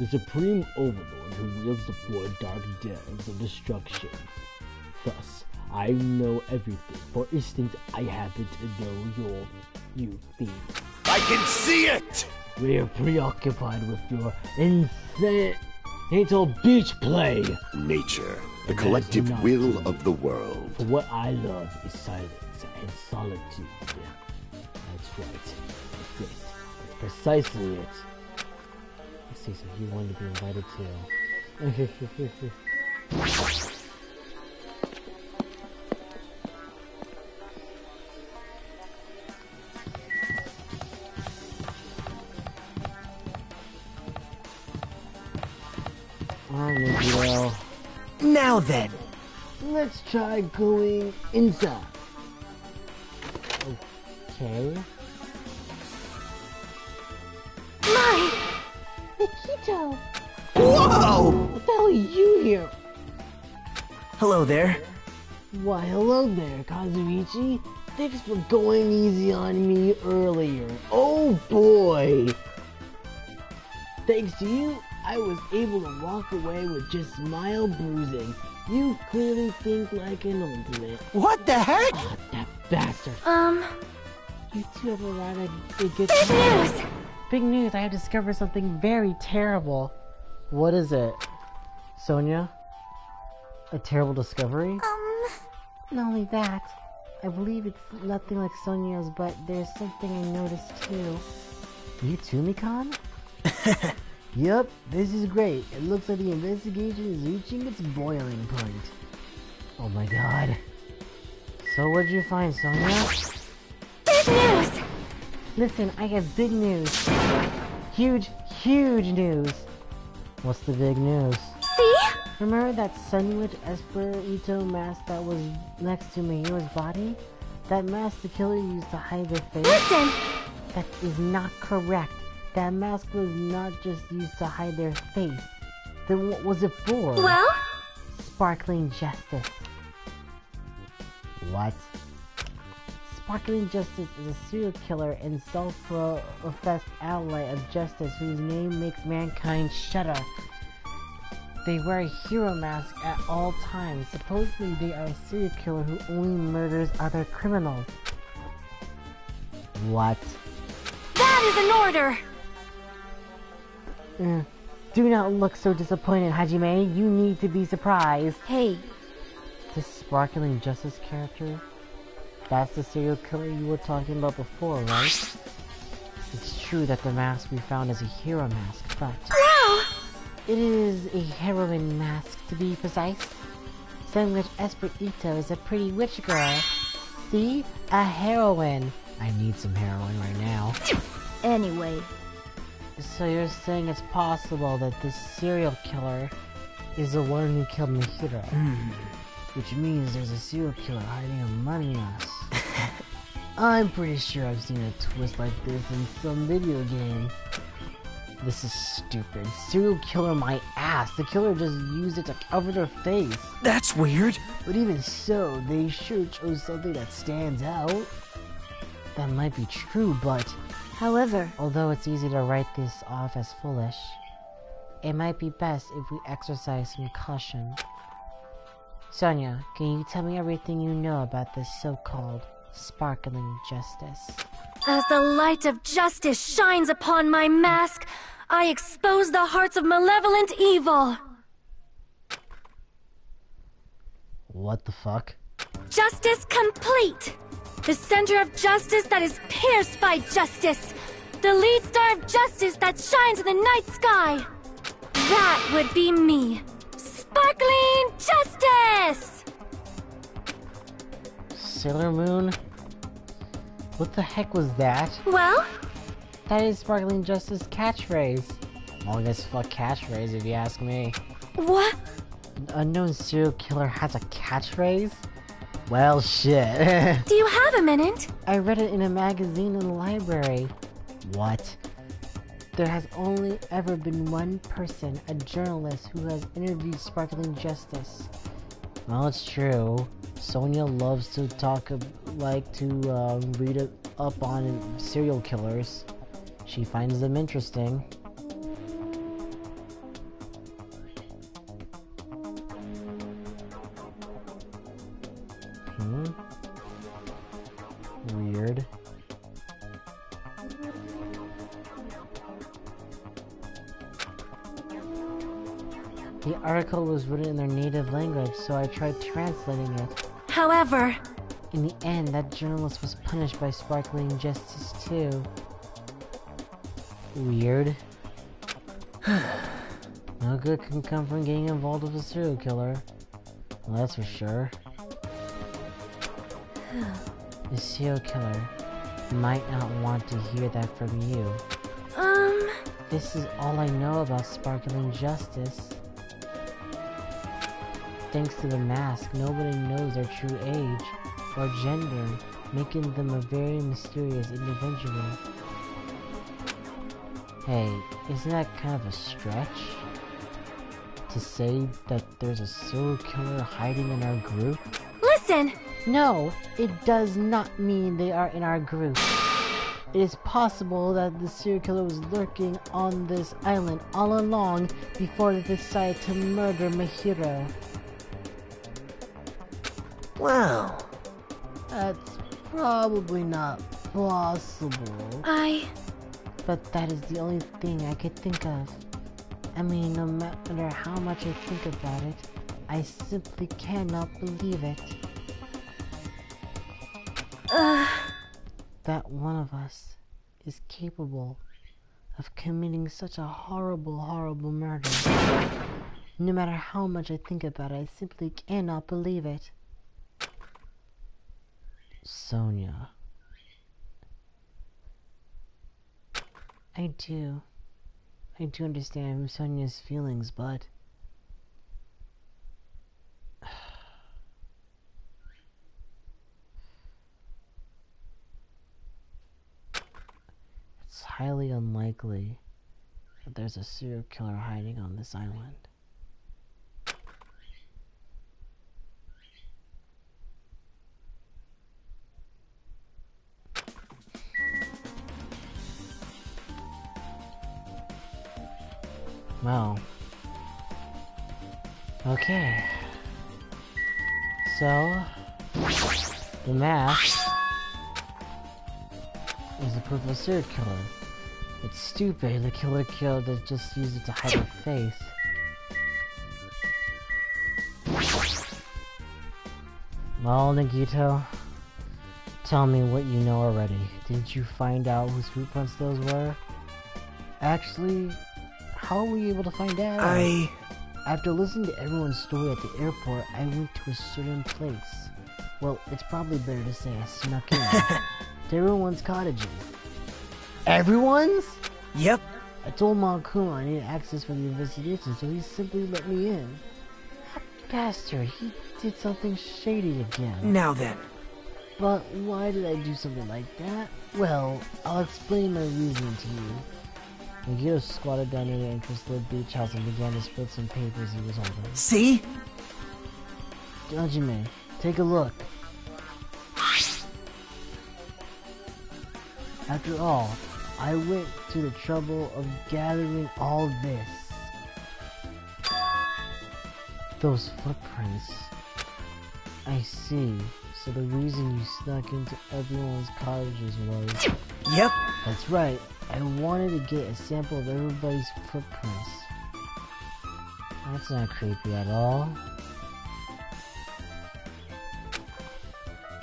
Speaker 2: The Supreme Overlord who wields the four dark daggers of destruction. Thus, I know everything. For instance, I happen to know you thief.
Speaker 6: I can see it!
Speaker 2: We are preoccupied with your insane beach play.
Speaker 6: Nature, the
Speaker 2: That
Speaker 6: collective
Speaker 2: is not
Speaker 6: will
Speaker 2: true.
Speaker 6: of the world.
Speaker 2: For what I love is silence and solitude. That's right. Yes, precisely it. Let's see, so he wanted to be invited to. Alright, Miguel.
Speaker 4: Now then.
Speaker 2: Let's try going inside. Okay.
Speaker 3: My! Nikito!
Speaker 4: Whoa!
Speaker 2: What the hell are you here?
Speaker 4: Hello there.
Speaker 2: Why, hello there, Kazuichi. Thanks for going easy on me earlier. Oh boy! Thanks to you, I was able to walk away with just mild bruising. You clearly think like an ultimate.
Speaker 4: What the heck?
Speaker 2: Ah, that bastard. You two have arrived at a good
Speaker 3: Big
Speaker 2: time.
Speaker 3: news!
Speaker 2: Big news, I have discovered something very terrible. What is it? Sonia? A terrible discovery? Not only that, I believe it's nothing like Sonia's, but there's something I noticed too. You too, Mikan? Yep, this is great. It looks like the investigation is reaching its boiling point. Oh my god. So what'd you find, Sonia?
Speaker 3: Big news!
Speaker 2: Listen, I have big news. Huge news. What's the big news?
Speaker 3: See?
Speaker 2: Remember that Sunwitch Esperito mask that was next to Mihiro's body? That mask the killer used to hide their face?
Speaker 3: Listen!
Speaker 2: That is not correct. That mask was not just used to hide their face. Then what was it for?
Speaker 3: Well?
Speaker 2: Sparkling Justice. What? Sparkling Justice is a serial killer and self-professed ally of justice whose name makes mankind shudder. They wear a hero mask at all times. Supposedly they are a serial killer who only murders other criminals. What?
Speaker 3: That is an order!
Speaker 2: Do not look so disappointed, Hajime. You need to be surprised.
Speaker 3: Hey,
Speaker 2: This Sparkling Justice character? That's the serial killer you were talking about before, right? It's true that the mask we found is a hero mask, but...
Speaker 3: wow!
Speaker 2: it is a heroine mask, to be precise. Sunwitch Esperito is a pretty witch girl. See? A heroine. I need some heroin right now.
Speaker 3: Anyway,
Speaker 2: So you're saying it's possible that this serial killer is the one who killed Mihiro? Which means there's a serial killer hiding among us. I'm pretty sure I've seen a twist like this in some video game. This is stupid. Serial killer my ass. The killer just used it to cover their face.
Speaker 4: That's weird.
Speaker 2: But even so, they sure chose something that stands out. That might be true, but...
Speaker 3: however,
Speaker 2: although it's easy to write this off as foolish, it might be best if we exercise some caution. Sonia, can you tell me everything you know about this so-called Sparkling Justice?
Speaker 3: as the light of justice shines upon my mask, I expose the hearts of malevolent evil.
Speaker 2: What the fuck?
Speaker 3: Justice complete! The center of justice that is pierced by justice! The lead star of justice that shines in the night sky! That would be me! Sparkling Justice!
Speaker 2: Sailor Moon? What the heck was that?
Speaker 3: Well,
Speaker 2: That is Sparkling Justice catchphrase. Well, I guess fuck catchphrase if you ask me.
Speaker 3: What?
Speaker 2: An unknown serial killer has a catchphrase? Well, shit.
Speaker 3: Do you have a minute?
Speaker 2: I read it in a magazine in the library. What? There has only ever been one person, a journalist, who has interviewed Sparkling Justice. Well, it's true. Sonia loves to read up on serial killers. She finds them interesting. Weird. The article was written in their native language, so I tried translating it.
Speaker 3: However,
Speaker 2: In the end, that journalist was punished by Sparkling Justice too. Weird. No good can come from getting involved with a serial killer. Well, that's for sure. The serial killer might not want to hear that from you. This is all I know about Sparkling Justice. Thanks to the mask, nobody knows their true age or gender, making them a very mysterious individual. Hey, isn't that kind of a stretch? To say that there's a serial killer hiding in our group?
Speaker 3: listen!
Speaker 2: No, it does not mean they are in our group. It is possible that the serial killer was lurking on this island all along before they decided to murder Mahiro.
Speaker 4: Wow.
Speaker 2: That's probably not possible. But that is the only thing I could think of. I mean, no matter how much I think about it, I simply cannot believe it. That one of us is capable of committing such a horrible, horrible murder. No matter how much I think about it, I simply cannot believe it. Sonia. I do understand Sonia's feelings, but it's highly unlikely that there's a serial killer hiding on this island. Well, okay. So, the mask is the proof of a serial killer. It's stupid. The killer killed that just used it to hide her face. Well, Nagito, tell me what you know already. Did you find out whose footprints those were? Actually, how were you able to find out? After listening to everyone's story at the airport, I went to a certain place. Well, it's probably better to say I snuck in. To everyone's cottages. Everyone's?
Speaker 4: Yep.
Speaker 2: I told Makuma I needed access for the investigation, so he simply let me in. That bastard, he did something shady again.
Speaker 4: Now then.
Speaker 2: But why did I do something like that? Well, I'll explain my reasoning to you. Nagito squatted down near the entrance to the beach house and began to split some papers he was holding.
Speaker 4: See?
Speaker 2: Hajime, take a look. After all, I went to the trouble of gathering all this. Those footprints. I see. So the reason you snuck into everyone's cottages was...
Speaker 4: Yep.
Speaker 2: That's right. I wanted to get a sample of everybody's footprints. That's not creepy at all.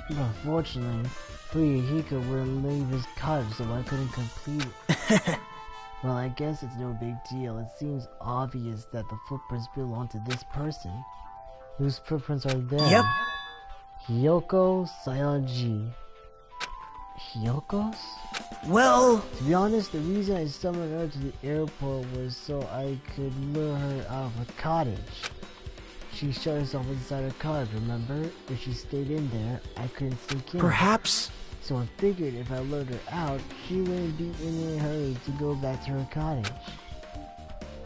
Speaker 2: But unfortunately, Fuyuhiko wouldn't leave his cottage, so I couldn't complete it. Well, I guess it's no big deal. It seems obvious that the footprints belong to this person. Whose footprints are there?
Speaker 4: Yep.
Speaker 2: Hiyoko Sayaji. Hyoko's?
Speaker 4: Well,
Speaker 2: To be honest, the reason I summoned her to the airport was so I could lure her out of a cottage. She shut herself inside her cottage, remember? If she stayed in there, I couldn't sneak in.
Speaker 4: perhaps.
Speaker 2: So I figured if I lured her out, she wouldn't be in a hurry to go back to her cottage.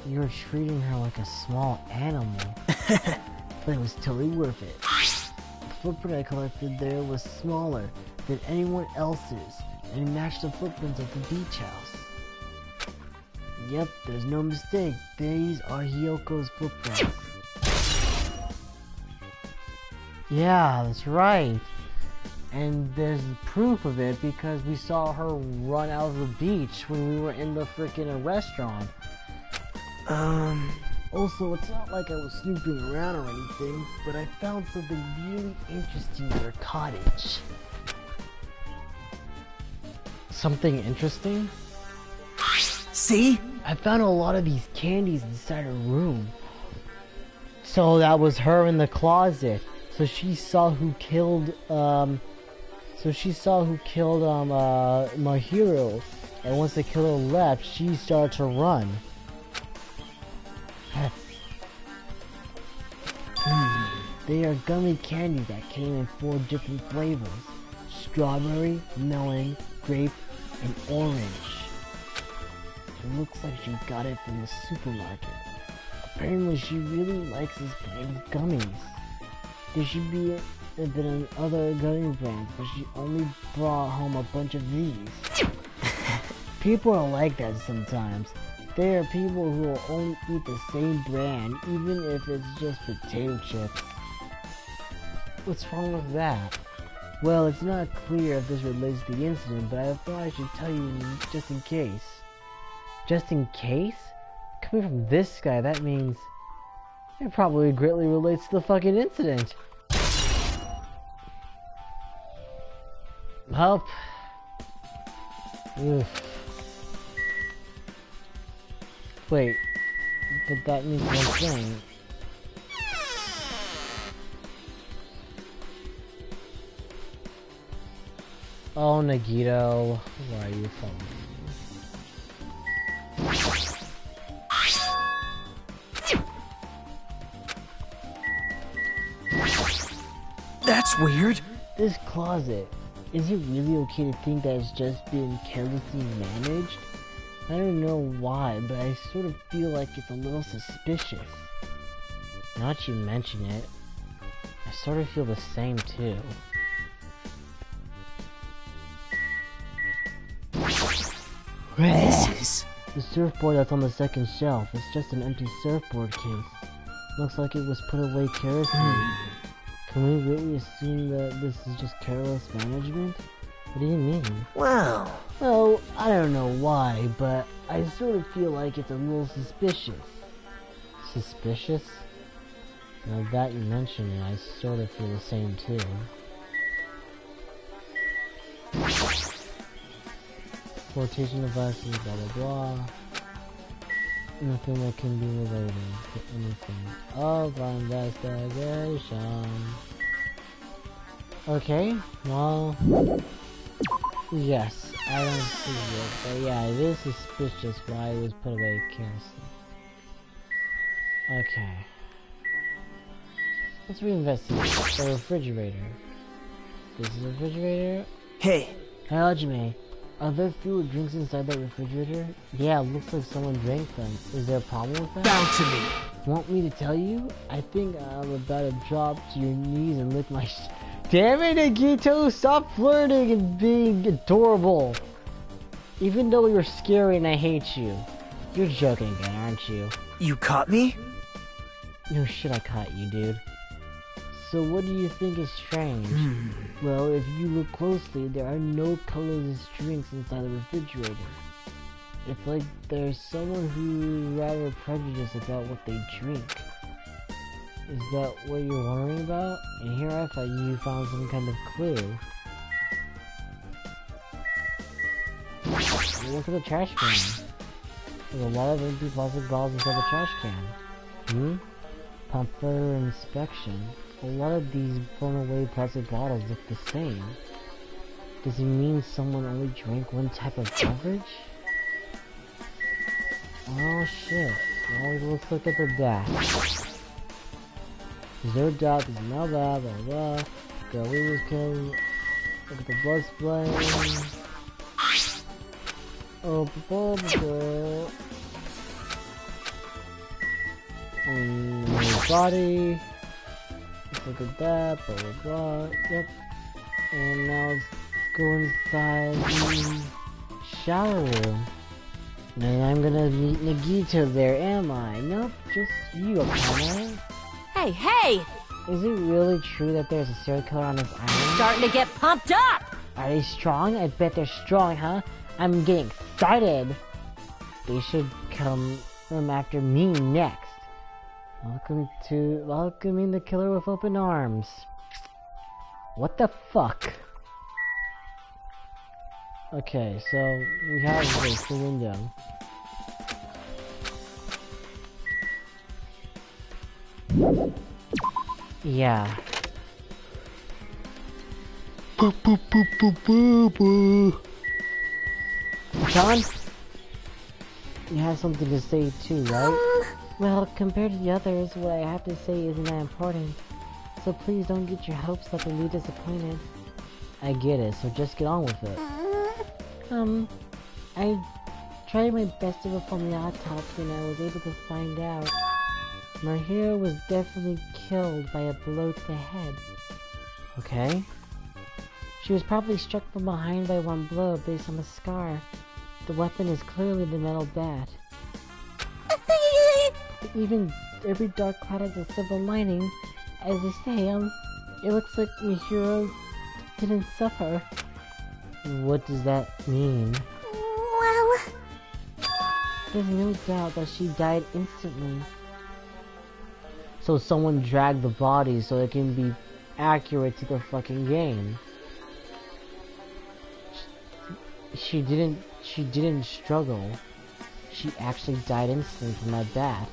Speaker 2: You were treating her like a small animal, but it was totally worth it. The footprint I collected there was smaller than anyone else's, and it matched the footprints of the beach house. Yep, there's no mistake. These are Hyoko's footprints. Yeah, that's right. And there's proof of it because we saw her run out of the beach when we were in the freaking restaurant. Also, it's not like I was snooping around or anything, but I found something really interesting in her cottage. Something interesting?
Speaker 4: See?
Speaker 2: I found a lot of these candies inside her room. So that was her in the closet. So she saw who killed, my hero. And once the killer left, she started to run. They are gummy candies that came in 4 different flavors. Strawberry, melon, grape, and orange. It looks like she got it from the supermarket. Apparently she really likes this brand of gummies. There should be a bit of other gummy brands, but she only brought home a bunch of these. People are like that sometimes. There are people who will only eat the same brand, even if it's just potato chips. What's wrong with that? Well, it's not clear if this relates to the incident, but I thought I should tell you just in case. Just in case? Coming from this guy, that means it probably greatly relates to the fucking incident. Help. Oof. Wait, but that means one thing. Oh, Nagito, why are you following me?
Speaker 4: That's weird.
Speaker 2: This closet, is it really okay to think that it's just been carelessly managed? I don't know why, but I sort of feel like it's a little suspicious. Now that you mention it, I sort of feel the same too.
Speaker 4: This is...
Speaker 2: The surfboard that's on the second shelf. It's just an empty surfboard case. Looks like it was put away carelessly. Can we really assume that this is just careless management? What do you mean?
Speaker 4: Well...
Speaker 2: Well, I don't know why, but I sort of feel like it's a little suspicious. Suspicious? Now that you mention it, I sort of feel the same too. Flotation devices, blah blah blah. Nothing that can be related to anything of investigation. Okay, well... Yes, I don't see it, but yeah, it is suspicious why it was put away carelessly. Okay. Let's reinvestigate. The refrigerator. This is a refrigerator.
Speaker 4: Hey,
Speaker 2: Hajime, are there food or drinks inside that refrigerator? Yeah, it looks like someone drank them. Is there a problem with that?
Speaker 4: bow to me.
Speaker 2: Want me to tell you? I think I'm about to drop to your knees and lick my Damn it, Nagito! Stop flirting and being adorable! Even though you're scary and I hate you. You're joking again, aren't you?
Speaker 4: You caught me?
Speaker 2: No shit, I caught you, dude. So what do you think is strange? Well, if you look closely, there are no colorless drinks inside the refrigerator. It's like there's someone who's rather prejudiced about what they drink. Is that what you're wondering about? And here I thought you found some kind of clue. Look at the trash can. There's a lot of empty plastic bottles inside the trash can. Upon further inspection, a lot of these blown away plastic bottles look the same. Does he mean someone only drank one type of beverage? Oh shit. Well, let's look at the back. There's no doubt, there's no blah blah blah. The lead was killing. Look at the blood splaying. Oh, blah blah blah. And his body. Let's look at that, blah blah blah. Yep. And now let's go inside the shower room. And I'm gonna meet Nagito there, am I? Nope, just you, Akane.
Speaker 3: Hey, hey!
Speaker 2: Is it really true that there's a serial killer on this island?
Speaker 3: Starting to get pumped up!
Speaker 2: Are they strong? I bet they're strong, huh? I'm getting excited! They should come after me next. Welcoming the killer with open arms. What the fuck? Okay, so we have this, the window. Yeah. John? You have something to say too, right? Well, compared to the others, what I have to say isn't that important. So please don't get your hopes up and be disappointed. I get it, so just get on with it. I tried my best to perform the autopsy and I was able to find out. My hero was definitely killed by a blow to the head. Okay. She was probably struck from behind by one blow based on the scar. The weapon is clearly the metal bat. Even every dark cloud has a silver lining. As they say, it looks like my hero didn't suffer. What does that mean?
Speaker 3: Well...
Speaker 2: There's no doubt that she died instantly. So someone dragged the body so it can be accurate to the fucking game. She didn't struggle. She actually died instantly from that bat.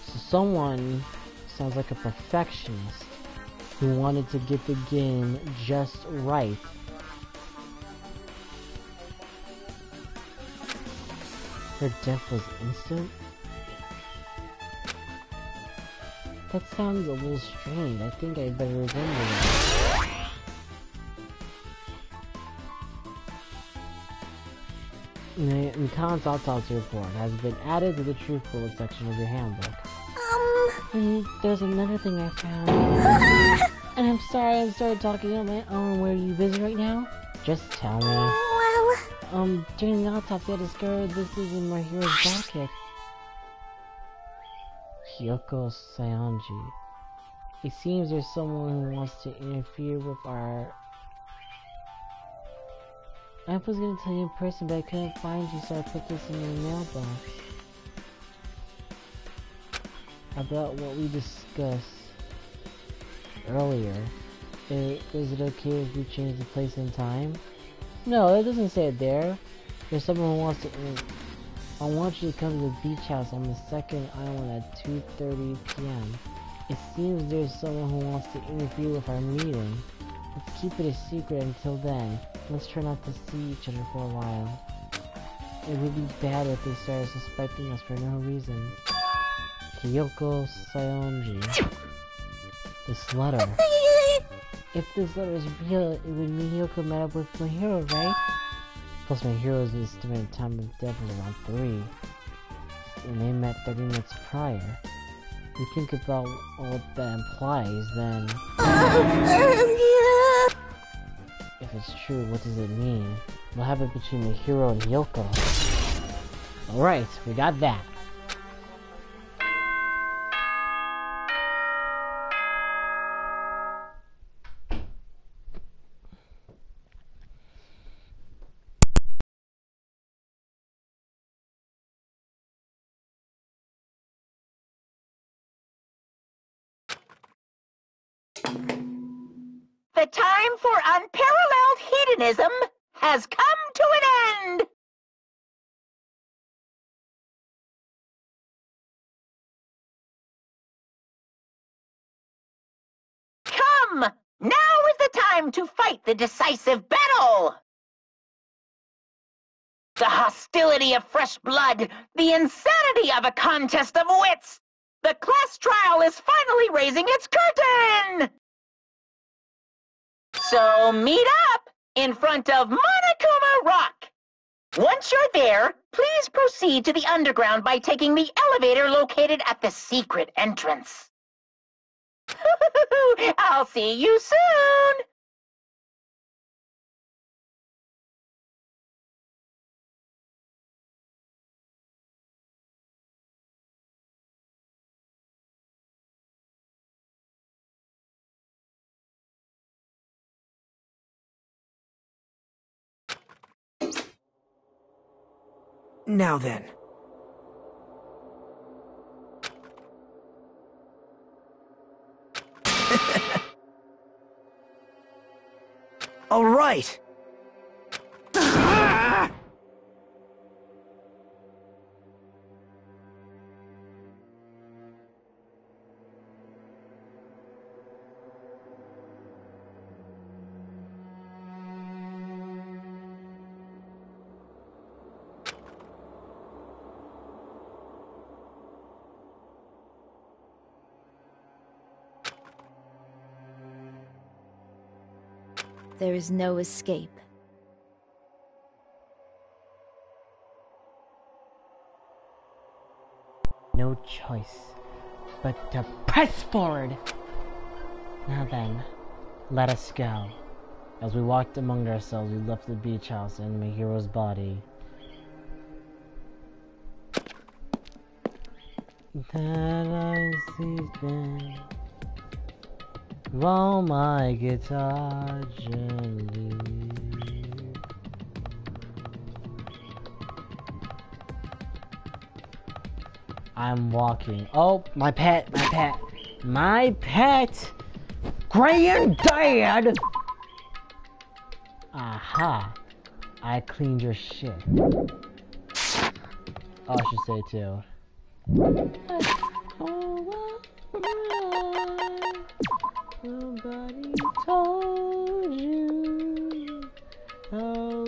Speaker 2: So someone sounds like a perfectionist who wanted to get the game just right. Her death was instant? That sounds a little strange. I think I better remember that. Khan's autopsy report has been added to the truth bullet section of your handbook. And there's another thing I found. And I'm sorry I started talking on my own. Where are you busy right now? Just tell me.
Speaker 3: Well...
Speaker 2: During the autopsy I discovered this is in my hero's jacket. Kyoko Sayonji. It seems there's someone who wants to interfere with our... I was gonna tell you in person, but I couldn't find you, so I put this in your mailbox. About what we discussed earlier. Is it okay if we change the place and time? No, it doesn't say it there. There's someone who wants to... I want you to come to the beach house on the second island at 2:30 p.m. It seems there's someone who wants to interfere with our meeting. Let's keep it a secret until then. Let's try not to see each other for a while. It would be bad if they started suspecting us for no reason. Kyoko Sayonji. This letter. If this letter is real, it would mean Kyoko met up with my hero, right? Plus my hero's estimated time of death was around 3. And they met 30 minutes prior. If you think about what that implies, then... If it's true, what does it mean? What happened between the hero and Yoko? Alright, we got that.
Speaker 7: The time for unparalleled hedonism has come to an end! Come! Now is the time time to fight the decisive battle! The hostility of fresh blood, the insanity of a contest of wits! The class trial is finally raising its curtain! So meet up in front of Monokuma Rock! Once you're there, please proceed to the underground by taking the elevator located at the secret entrance. I'll see you soon!
Speaker 4: Now then. All right.
Speaker 3: There is no escape.
Speaker 2: No choice but to press forward. Now then, let us go. As we walked among ourselves, we left the beach house and my hero's body. That I see then. Roll my guitar gently. I'm walking. Oh, my pet, my pet. My pet! Granddad! Aha. I cleaned your shit. Oh, I should say too. Nobody told you how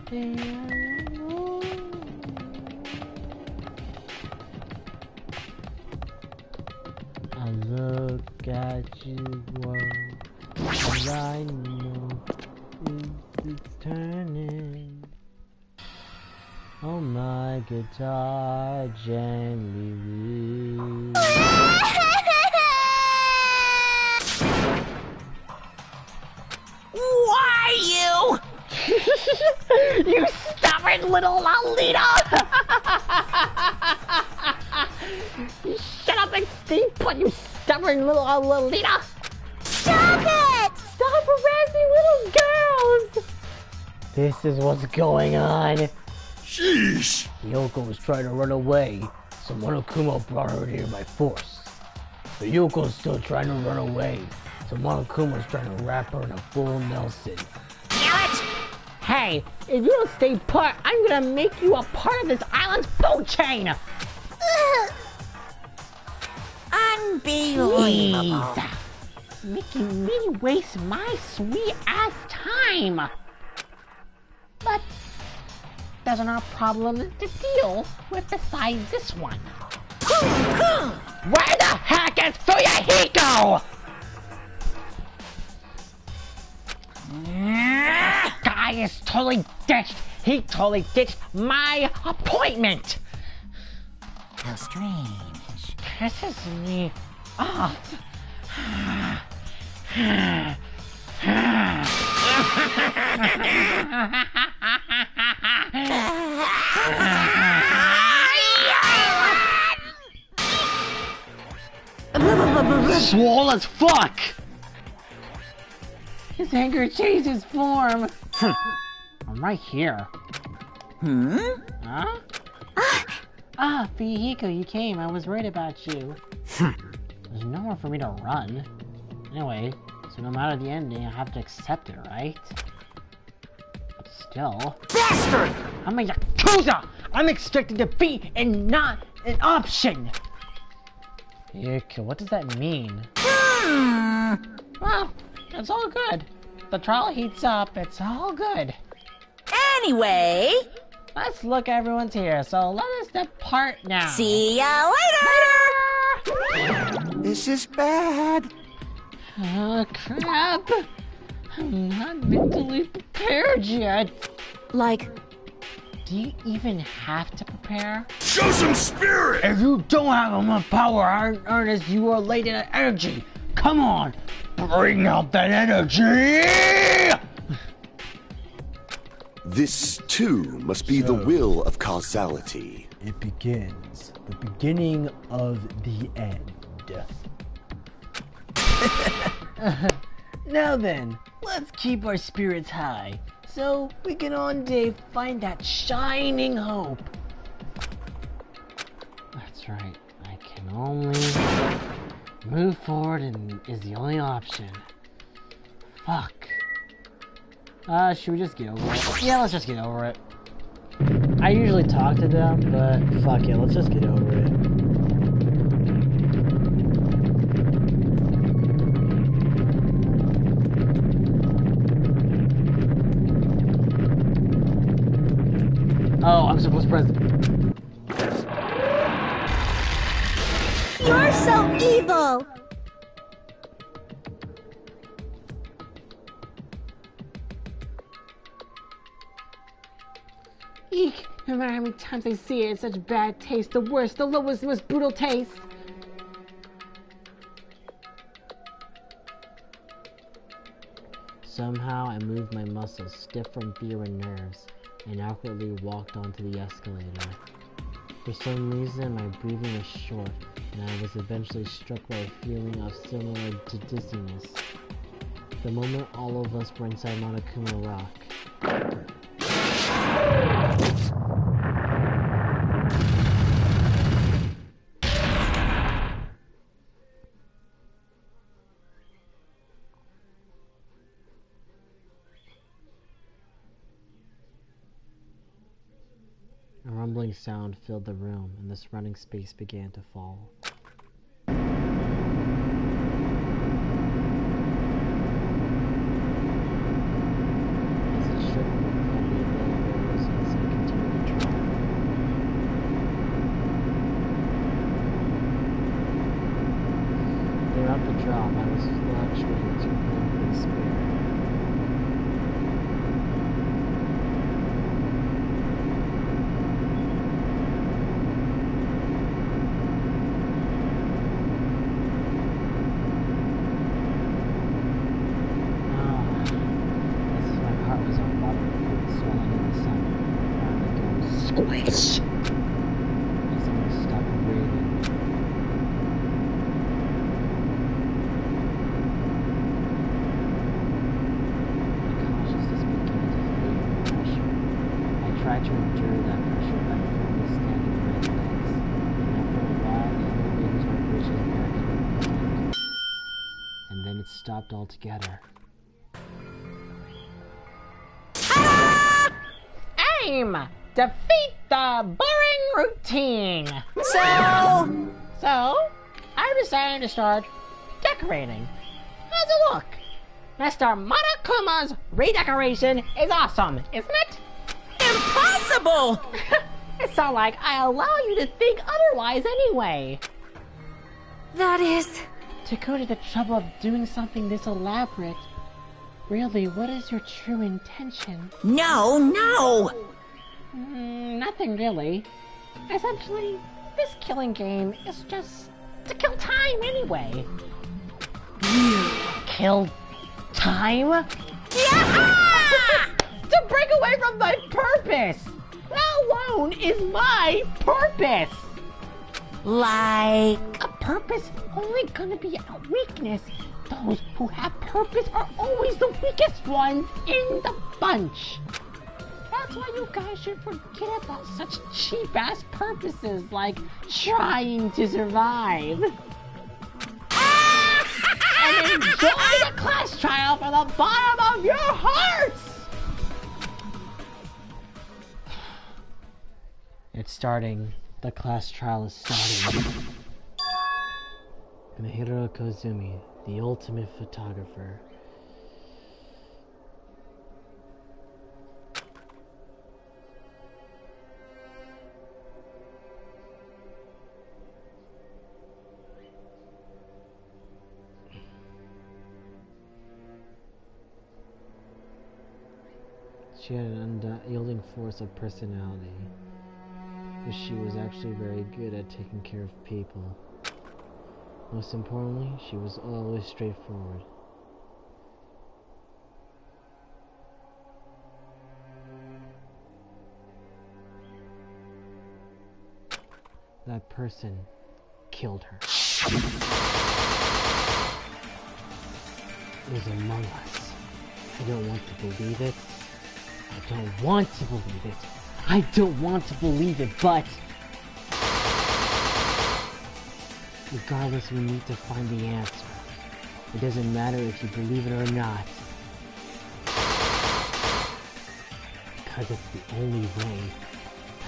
Speaker 2: the I look at you, world, and I know it's turning. Oh, my guitar gently weeps.
Speaker 7: Why, you?
Speaker 2: You stubborn little Lolita! Shut up and stay put, you stubborn little Lolita!
Speaker 3: Stop it!
Speaker 2: Stop harassing little girls! This is what's going on.
Speaker 6: Sheesh!
Speaker 2: Yoko was trying to run away, so Monokuma brought her here by force. But Yoko's still trying to run away, so Monokuma's trying to wrap her in a full Nelson.
Speaker 7: Damn it!
Speaker 2: Hey, if you don't stay put, I'm gonna make you a part of this island's food chain!
Speaker 7: Unbelievable.
Speaker 2: Please. Making me waste my sweet ass time! But there's another problem to deal with besides this one. Where the heck is Tsuyahiko? This guy is totally ditched. He totally ditched my appointment.
Speaker 7: How strange.
Speaker 2: Pisses me off. Swole as fuck! His anger changed his form. I'm right here. Huh? Ah, Fuyahiko, you came. I was worried about you. There's nowhere for me to run. Anyway, So no matter the ending, I have to accept it, right? But still...
Speaker 4: Bastard!
Speaker 2: I'm a Yakuza! I'm expected to be and not an option! Yuki, what does that mean? Well, it's all good. The trial heats up, it's all good.
Speaker 8: Anyway...
Speaker 2: Let's look, everyone's here, so let us depart now.
Speaker 8: See ya later!
Speaker 6: This is bad.
Speaker 2: Oh, crap. I'm not mentally prepared yet.
Speaker 3: Like,
Speaker 2: Do you even have to prepare?
Speaker 6: Show some spirit!
Speaker 2: If you don't have enough power, Ernest, you are late in energy. Come on, bring out that energy!
Speaker 6: This, too, must be the will of causality.
Speaker 2: It begins. The beginning of the end. Now then, let's keep our spirits high, so we can one day find that shining hope. That's right, I can only move forward and is the only option. Fuck. Should we just get over it? Yeah, let's just get over it. I usually talk to them, but fuck it, let's just get over it. Oh, I'm supposed to press.
Speaker 3: you're so evil!
Speaker 2: Eek! No matter how many times I see it, it's such bad taste. The worst, the lowest, most brutal taste. Somehow I moved my muscles, stiff from fear and nerves, and awkwardly walked onto the escalator. For some reason, my breathing was short, and I was eventually struck by a feeling of similar to dizziness. The moment all of us were inside Monokuma Rock. A rumbling sound filled the room, and the surrounding space began to fall. As it shook from the elevators as I continued to drop. Throughout the drop, I was fluctuating too painfully despair. Squish! As I stopped breathing. My consciousness began to fade with pressure. I tried to endure that pressure by firmly standing on my legs, and after a while the elevator's vibrations gradually weakened. And then it stopped altogether. Aim! Defeat the boring routine! So, I decided to start decorating. How's it look? Mr. Monokuma's redecoration is awesome, isn't it?
Speaker 8: Impossible!
Speaker 2: It's not like I allow you to think otherwise anyway.
Speaker 3: That is...
Speaker 2: To go to the trouble of doing something this elaborate, really, what is your true intention?
Speaker 8: No!
Speaker 2: Nothing really. Essentially, this killing game is just to kill time anyway. You kill time? Yeah! To break away from my purpose! That alone is my purpose!
Speaker 8: Like...
Speaker 2: A purpose only gonna be a weakness. Those who have purpose are always the weakest ones in the bunch. That's why you guys should forget about such cheap-ass purposes like trying to survive. And enjoy the class trial from the bottom of your hearts! It's starting. The class trial is starting. Mahiro Kozumi, the ultimate photographer. She had an unyielding force of personality, but she was actually very good at taking care of people. Most importantly, she was always straightforward. That person killed her. It was among us. I don't want to believe it. I don't want to believe it. I don't want to believe it, but regardless, we need to find the answer. It doesn't matter if you believe it or not. Because it's the only way.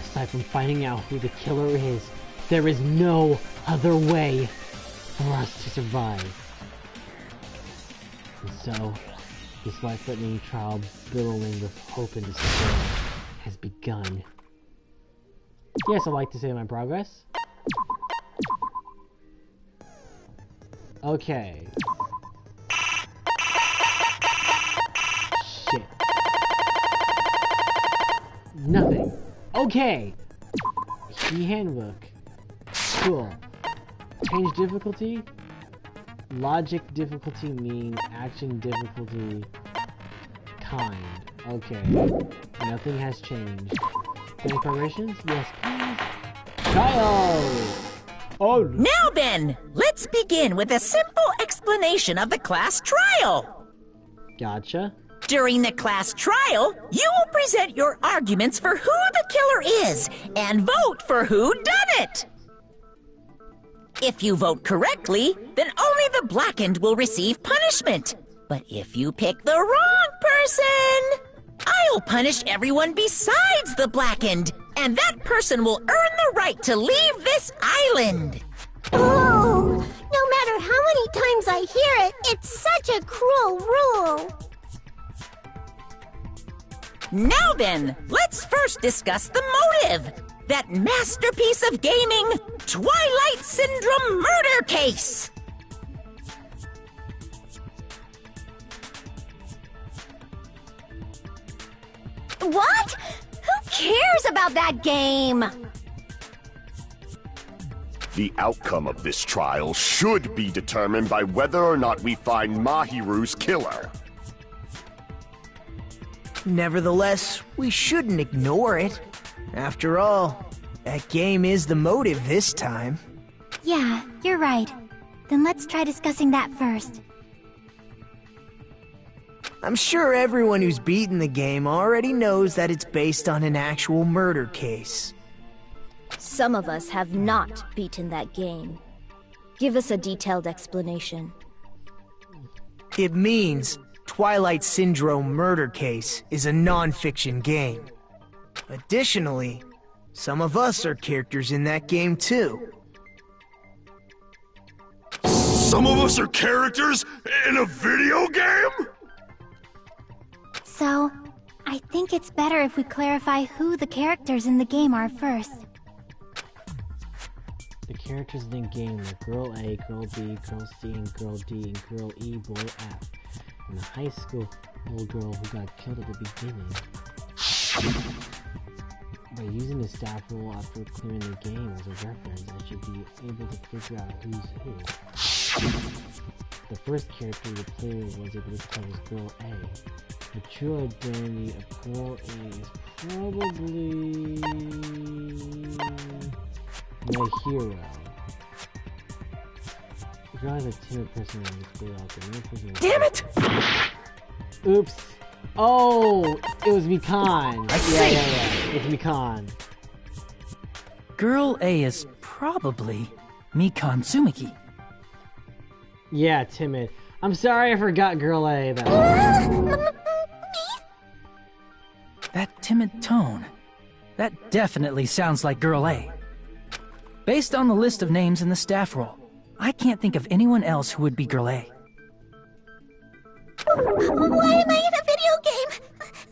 Speaker 2: Aside from finding out who the killer is, there is no other way for us to survive. And so, this life-threatening trial billowing with hope and despair has begun. Yes, I'd like to say my progress. Okay. Shit. Nothing. Okay. Key handbook. Cool. Change difficulty. Logic difficulty mean action difficulty kind. Okay. Nothing has changed. Declarations? Yes, please. Child! Oh.
Speaker 8: Now then, let's begin with a simple explanation of the class trial.
Speaker 2: Gotcha.
Speaker 8: During the class trial, you will present your arguments for who the killer is and vote for who done it. If you vote correctly, then only the blackened will receive punishment. But if you pick the wrong person, I'll punish everyone besides the blackened, and that person will earn the right to leave this island.
Speaker 3: Oh, no matter how many times I hear it, it's such a cruel rule.
Speaker 8: Now then, let's first discuss the motive. That masterpiece of gaming, Twilight Syndrome murder case.
Speaker 3: What? Who cares about that game?
Speaker 6: The outcome of this trial should be determined by whether or not we find Mahiru's killer.
Speaker 9: Nevertheless, we shouldn't ignore it. After all, that game is the motive this time.
Speaker 3: Yeah, you're right. Then let's try discussing that first.
Speaker 9: I'm sure everyone who's beaten the game already knows that it's based on an actual murder case.
Speaker 10: Some of us have not beaten that game. Give us a detailed explanation.
Speaker 9: It means Twilight Syndrome Murder Case is a non-fiction game. Additionally, some of us are characters in that game too.
Speaker 6: Some of us are characters in a video game?
Speaker 3: So, I think it's better if we clarify who the characters in the game are first.
Speaker 2: The characters in the game are Girl A, Girl B, Girl C, and Girl D, and Girl E, Boy F, and the high school little girl who got killed at the beginning. By using the staff rule after clearing the game as a reference, I should be able to figure out who's who. The first character the player was able to tell was Girl A. The true identity of Girl A is probably my hero. The girl is a timid person in this school out there.
Speaker 8: Damn it!
Speaker 2: Oops. Oh, it was Mikan.
Speaker 4: I see.
Speaker 2: Yeah. It's Mikan.
Speaker 4: Girl A is probably Mikan Tsumiki.
Speaker 2: Yeah, timid. I'm sorry I forgot Girl A, though.
Speaker 4: That timid tone. That definitely sounds like Girl A. Based on the list of names in the staff roll, I can't think of anyone else who would be Girl A.
Speaker 3: Why am I in a video game?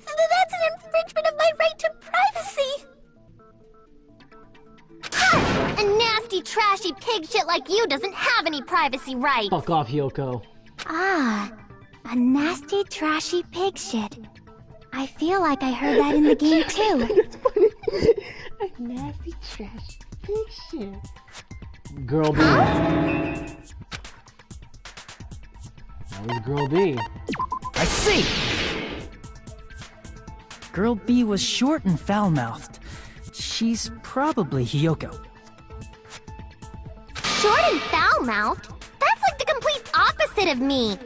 Speaker 3: That's an infringement of my right to privacy! Ha! A nasty, trashy pig shit like you doesn't have any privacy rights!
Speaker 2: Fuck off, Yoko.
Speaker 3: Ah, a nasty, trashy pig shit. I feel like I heard that in the game too.
Speaker 2: A nasty, trashy pig shit. Girl B. That was Girl B.
Speaker 4: I see! Girl B was short and foul-mouthed. She's probably Hiyoko.
Speaker 3: Short and foul-mouthed? That's like the complete opposite of me!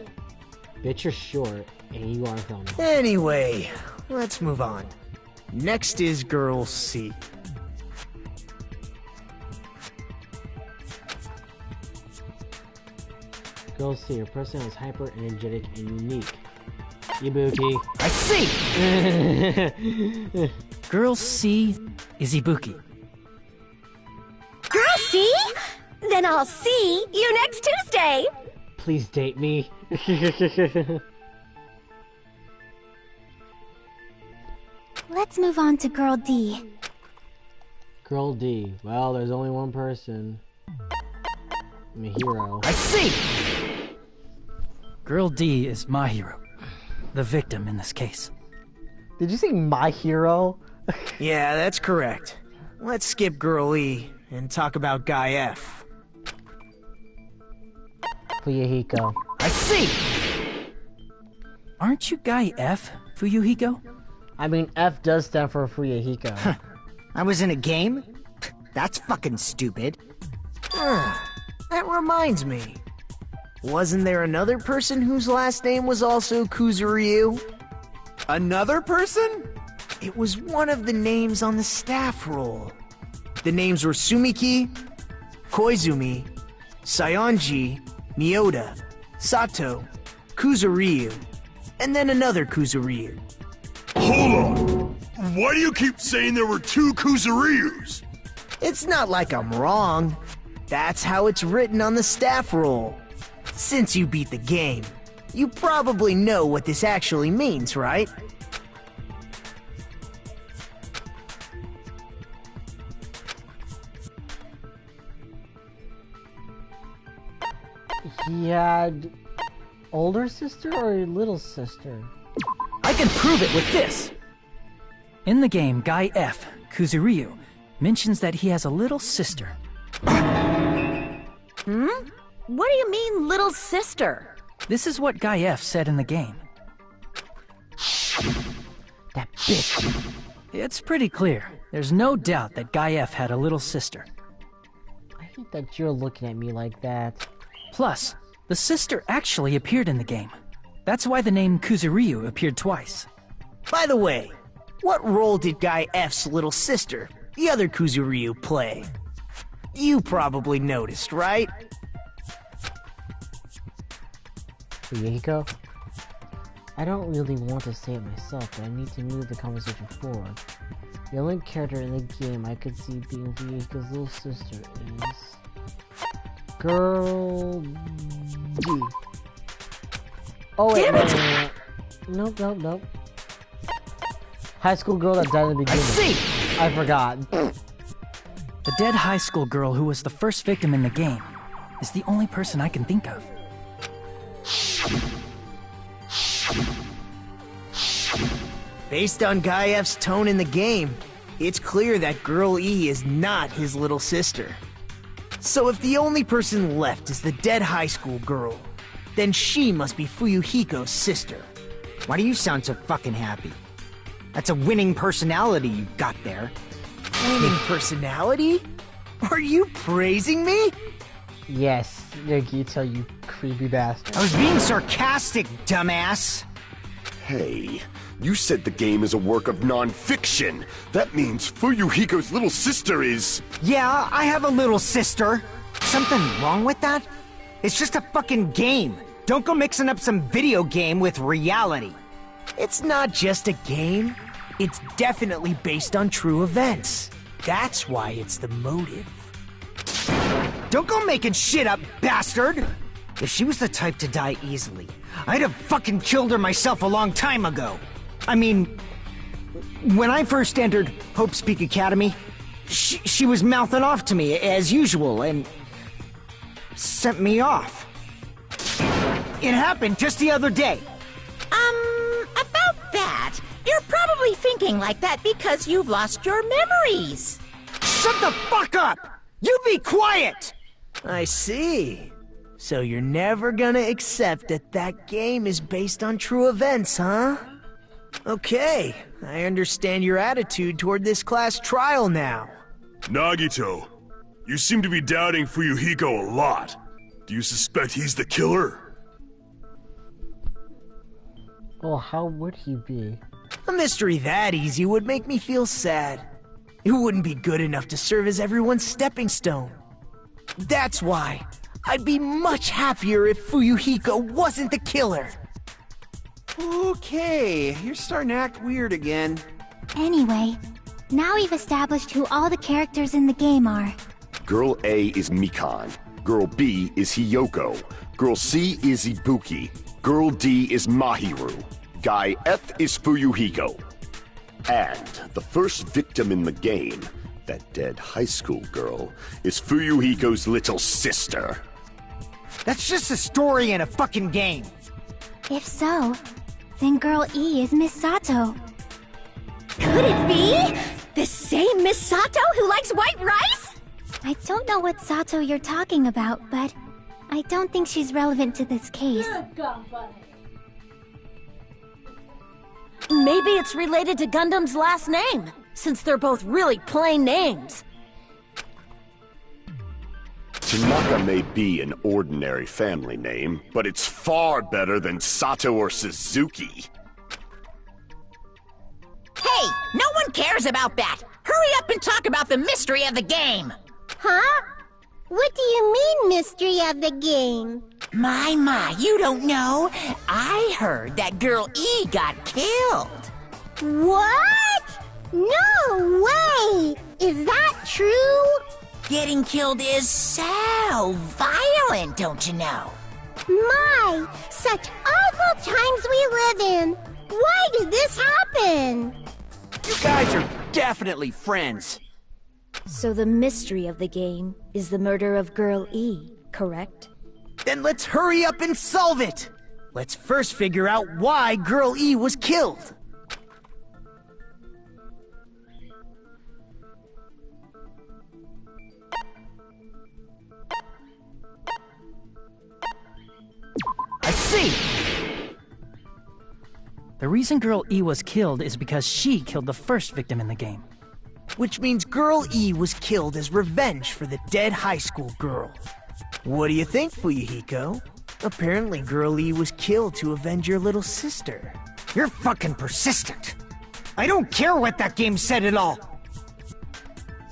Speaker 2: Bitch, you're short, and you are filming.
Speaker 9: Anyway, let's move on. Next is Girl C.
Speaker 2: Girl C, her person is hyper energetic and unique. Ibuki.
Speaker 4: I see! Girl C is Ibuki.
Speaker 3: Girl C? Then I'll see you next Tuesday!
Speaker 2: Please date me.
Speaker 3: Let's move on to Girl D.
Speaker 2: Girl D. Well, there's only one person. I'm a hero.
Speaker 4: I see! Girl D is my hero. The victim in this case.
Speaker 2: Did you say my hero?
Speaker 9: Yeah, that's correct. Let's skip Girl E and talk about Guy F.
Speaker 2: Fuyuhiko.
Speaker 4: I see! Aren't you Guy F, Fuyuhiko?
Speaker 2: I mean, F does stand for Fuyuhiko.
Speaker 11: I was in a game? That's fucking stupid.
Speaker 9: That reminds me. Wasn't there another person whose last name was also Kuzuryu?
Speaker 12: Another person?
Speaker 9: It was one of the names on the staff roll. The names were Sumiki, Koizumi, Sayonji, Miyota, Sato, Kuzuryu, and then another Kuzuryu.
Speaker 6: Hold on! Why do you keep saying there were two Kuzuryus?
Speaker 9: It's not like I'm wrong. That's how it's written on the staff roll. Since you beat the game, you probably know what this actually means, right?
Speaker 2: He had older sister or little sister?
Speaker 4: I can prove it with this! In the game, Guy F, Kuzuryu, mentions that he has a little sister.
Speaker 8: What do you mean, little sister?
Speaker 4: This is what Guy F said in the game.
Speaker 2: That bitch.
Speaker 4: It's pretty clear. There's no doubt that Guy F had a little sister.
Speaker 2: I hate that you're looking at me like that.
Speaker 4: Plus, the sister actually appeared in the game. That's why the name Kuzuryu appeared twice.
Speaker 9: By the way, what role did Guy F's little sister, the other Kuzuryu, play? You probably noticed, right?
Speaker 2: Fuyuhiko? I don't really want to say it myself, but I need to move the conversation forward. The only character in the game I could see being Fuyuhiko's little sister is... Girl... D. Oh wait,
Speaker 8: Damn it!
Speaker 2: Nope. High school girl that died in the beginning.
Speaker 4: I see!
Speaker 2: I forgot.
Speaker 4: The dead high school girl who was the first victim in the game is the only person I can think of.
Speaker 9: Based on Guy F's tone in the game, it's clear that Girl E is not his little sister. So if the only person left is the dead high school girl, then she must be Fuyuhiko's sister.
Speaker 11: Why do you sound so fucking happy? That's a winning personality you got there.
Speaker 9: Winning personality? Are you praising me?
Speaker 2: Yes, Nagito, you creepy bastard.
Speaker 11: I was being sarcastic, dumbass.
Speaker 6: Hey, you said the game is a work of non-fiction. That means Fuyuhiko's little sister is...
Speaker 11: Yeah, I have a little sister. Something wrong with that? It's just a fucking game. Don't go mixing up some video game with reality.
Speaker 9: It's not just a game. It's definitely based on true events. That's why it's the motive.
Speaker 11: Don't go making shit up, bastard! If she was the type to die easily, I'd have fucking killed her myself a long time ago. I mean, when I first entered Hope Speak Academy, she was mouthing off to me as usual and sent me off. It happened just the other day.
Speaker 8: About that, you're probably thinking like that because you've lost your memories.
Speaker 11: Shut the fuck up! You be quiet!
Speaker 9: I see. So you're never gonna accept that that game is based on true events, huh? Okay, I understand your attitude toward this class trial now.
Speaker 6: Nagito, you seem to be doubting Fuyuhiko a lot. Do you suspect he's the killer?
Speaker 2: Well, how would he be?
Speaker 9: A mystery that easy would make me feel sad. It wouldn't be good enough to serve as everyone's stepping stone. That's why I'd be much happier if Fuyuhiko wasn't the killer.
Speaker 12: Okay, you're starting to act weird again.
Speaker 3: Anyway, now we've established who all the characters in the game are.
Speaker 6: Girl A is Mikan. Girl B is Hiyoko. Girl C is Ibuki. Girl D is Mahiru. Guy F is Fuyuhiko. And the first victim in the game, that dead high school girl, is Fuyuhiko's little sister.
Speaker 11: That's just a story in a fucking game.
Speaker 3: If so, then Girl E is Miss Sato. Could it be? The same Miss Sato who likes white rice? I don't know what Sato you're talking about, but I don't think she's relevant to this case.
Speaker 13: Maybe it's related to Gundam's last name, since they're both really plain names.
Speaker 6: Tanaka may be an ordinary family name, but it's far better than Sato or Suzuki.
Speaker 8: Hey, no one cares about that. Hurry up and talk about the mystery of the game.
Speaker 14: Huh? What do you mean, mystery of the game?
Speaker 8: My, you don't know. I heard that Girl E got killed.
Speaker 14: What? No way! Is that true?
Speaker 8: Getting killed is so violent, don't you know?
Speaker 14: My, such awful times we live in. Why did this happen?
Speaker 12: You guys are definitely friends.
Speaker 10: So the mystery of the game is the murder of Girl E, correct?
Speaker 9: Then let's hurry up and solve it! Let's first figure out why Girl E was killed.
Speaker 4: I see! The reason Girl E was killed is because she killed the first victim in the game.
Speaker 9: Which means Girl E was killed as revenge for the dead high school girl. What do you think, Fuyuhiko? Apparently Girl E was killed to avenge your little sister.
Speaker 11: You're fucking persistent. I don't care what that game said at all.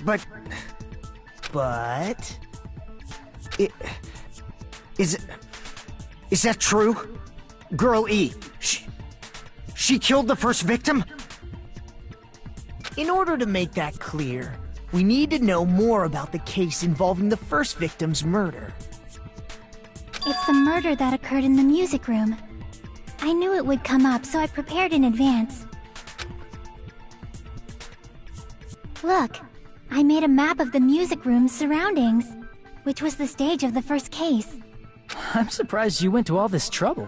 Speaker 11: But... Is that true? Girl E, she killed the first victim?
Speaker 9: In order to make that clear, we need to know more about the case involving the first victim's murder.
Speaker 3: It's the murder that occurred in the music room. I knew it would come up, so I prepared in advance. Look, I made a map of the music room's surroundings, which was the stage of the first case.
Speaker 4: I'm surprised you went to all this trouble.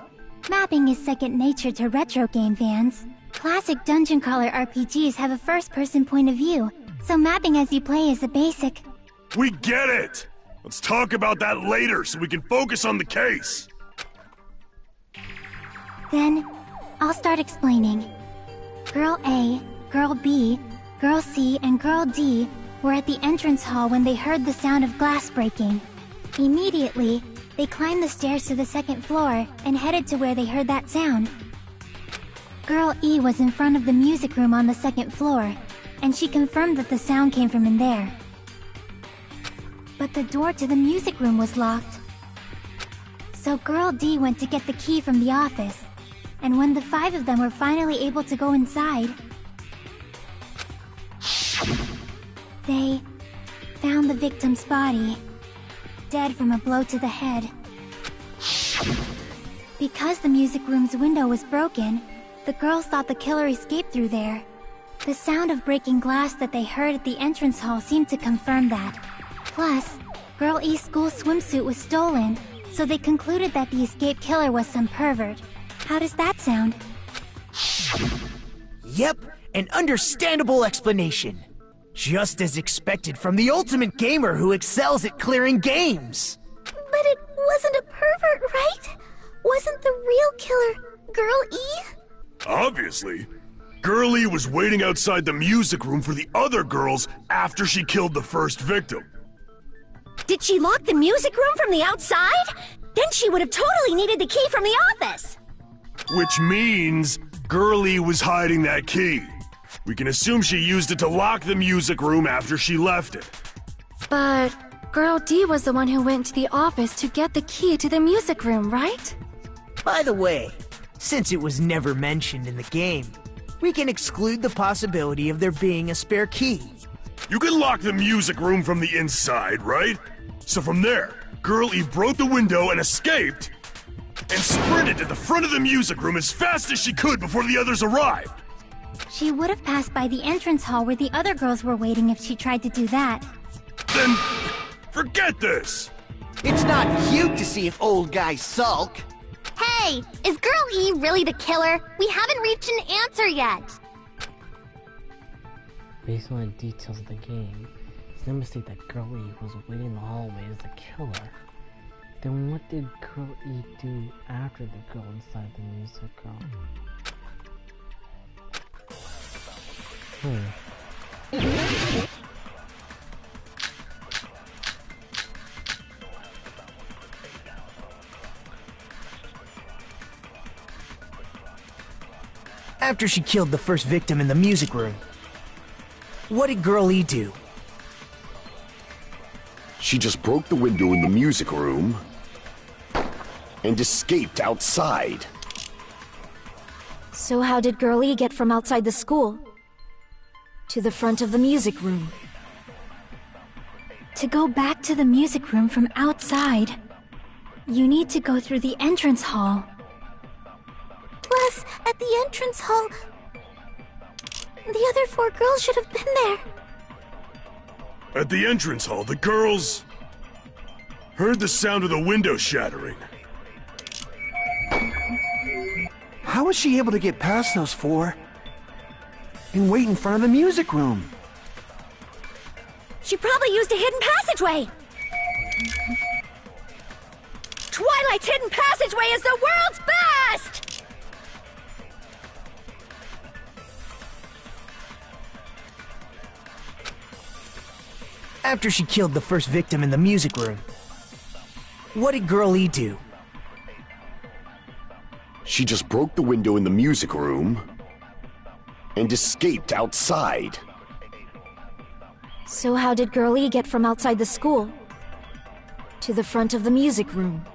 Speaker 3: Mapping is second nature to retro game fans. Classic dungeon crawler RPGs have a first-person point of view, so mapping as you play is a basic.
Speaker 6: We get it! Let's talk about that later so we can focus on the case.
Speaker 3: Then, I'll start explaining. Girl A, Girl B, Girl C, and Girl D were at the entrance hall when they heard the sound of glass breaking. Immediately, they climbed the stairs to the second floor and headed to where they heard that sound. Girl E was in front of the music room on the second floor, and she confirmed that the sound came from in there. But the door to the music room was locked.
Speaker 15: So Girl D went to get the key from the office. And when the 5 of them were finally able to go inside, they found the victim's body, dead from a blow to the head. Because the music room's window was broken, the girls thought the killer escaped through there. The sound of breaking glass that they heard at the entrance hall seemed to confirm that. Plus, Girl E's school swimsuit was stolen, so they concluded that the escaped killer was some pervert. How does that sound?
Speaker 9: Yep, an understandable explanation. Just as expected from the ultimate gamer who excels at clearing games.
Speaker 14: But it wasn't a pervert, right? Wasn't the real killer Girl E?
Speaker 16: Obviously. Girl E was waiting outside the music room for the other girls after she killed the first victim.
Speaker 13: Did she lock the music room from the outside? Then she would have totally needed the key from the office.
Speaker 16: Which means Girl E was hiding that key. We can assume she used it to lock the music room after she left it.
Speaker 17: But Girl D was the one who went to the office to get the key to the music room, right?
Speaker 9: By the way, since it was never mentioned in the game, we can exclude the possibility of there being a spare key.
Speaker 16: You can lock the music room from the inside, right? So from there, Girl E broke the window and escaped, and sprinted to the front of the music room as fast as she could before the others arrived.
Speaker 15: She would have passed by the entrance hall where the other girls were waiting if she tried to do that.
Speaker 16: Then, forget this!
Speaker 12: It's not cute to see if old guys sulk.
Speaker 14: Hey, is Girl E really the killer? We haven't reached an answer yet.
Speaker 2: Based on the details of the game, it's no mistake that Girl E was waiting in the hallway as the killer. Then what did Girl E do after the girl inside the music room?
Speaker 9: After she killed the first victim in the music room, what did Girl E do?
Speaker 6: She just broke the window in the music room and escaped outside.
Speaker 10: So how did Girl E get from outside the school to the front of the music room?
Speaker 15: To go back to the music room from outside, you need to go through the entrance hall.
Speaker 14: Plus, at the entrance hall, the other 4 girls should have been there.
Speaker 16: At the entrance hall, the girls heard the sound of the window shattering.
Speaker 12: How was she able to get past those 4 and wait in front of the music room?
Speaker 13: She probably used a hidden passageway. Twilight's hidden passageway is the world's best!
Speaker 9: After she killed the first victim in the music room, what did Girl E do?
Speaker 6: She just broke the window in the music room and escaped outside.
Speaker 10: So how did Girl E get from outside the school to the front of the music room?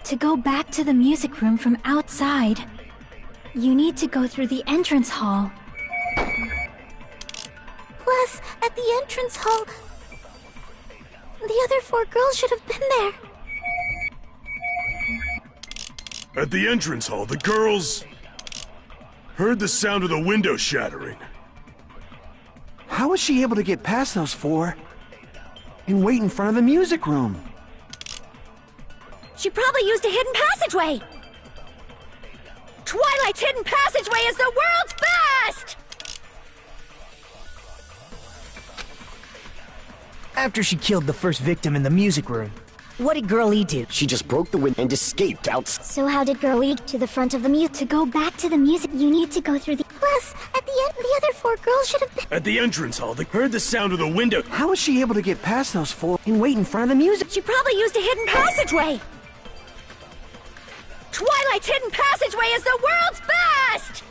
Speaker 15: To go back to the music room from outside, you need to go through the entrance hall.
Speaker 14: Plus, at the entrance hall, the other 4 girls should have been there.
Speaker 16: At the entrance hall, the girls heard the sound of the window shattering.
Speaker 12: How was she able to get past those 4 and wait in front of the music room?
Speaker 13: She probably used a hidden passageway. Twilight's hidden passageway is the world's best!
Speaker 9: After she killed the first victim in the music room, what did Girl E do?
Speaker 6: She just broke the window and escaped outside.
Speaker 14: So how did Girl E to the front of the music?
Speaker 15: To go back to the music, you need to go through the...
Speaker 14: Plus, at the end, the other 4 girls should have been...
Speaker 16: At the entrance hall, they heard the sound of the window.
Speaker 12: How was she able to get past those 4 and wait in front of the music?
Speaker 13: She probably used a hidden passageway. Twilight's hidden passageway is the world's best!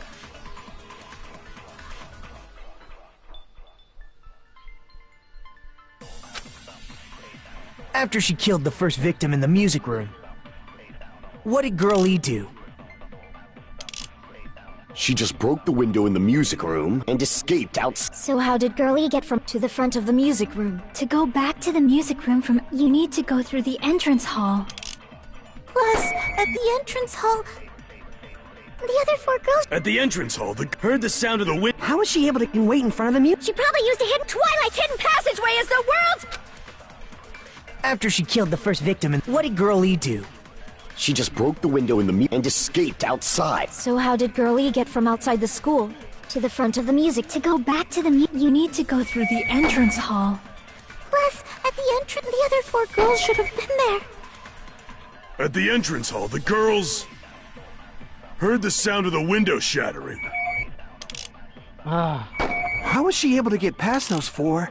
Speaker 9: After she killed the first victim in the music room, what did Girl E do?
Speaker 6: She just broke the window in the music room and escaped out.
Speaker 10: So how did Girl E get from to the front of the music room?
Speaker 15: To go back to the music room from, you need to go through the entrance hall.
Speaker 13: Plus, at the entrance hall, the other 4 girls...
Speaker 16: At the entrance hall, heard the sound of the wind.
Speaker 9: How was she able to wait in front of the music?
Speaker 13: She probably used a hidden Twilight's hidden passageway as the world's...
Speaker 9: After she killed the first victim, what did Girl E do?
Speaker 6: She just broke the window in the and escaped outside.
Speaker 10: So how did Girl E get from outside the school to the front of the music?
Speaker 15: To go back to the you need to go through the entrance hall.
Speaker 13: Plus, at the entrance, the other 4 girls should have been there.
Speaker 16: At the entrance hall, the girls heard the sound of the window shattering.
Speaker 12: How was she able to get past those 4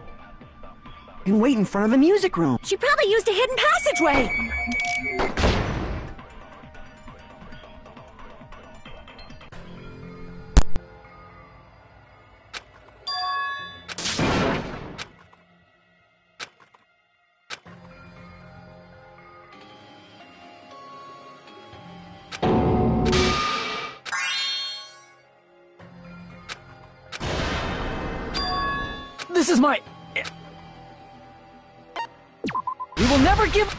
Speaker 12: and wait in front of the music room?
Speaker 13: She probably used a hidden passageway.
Speaker 4: This is my... We will never give...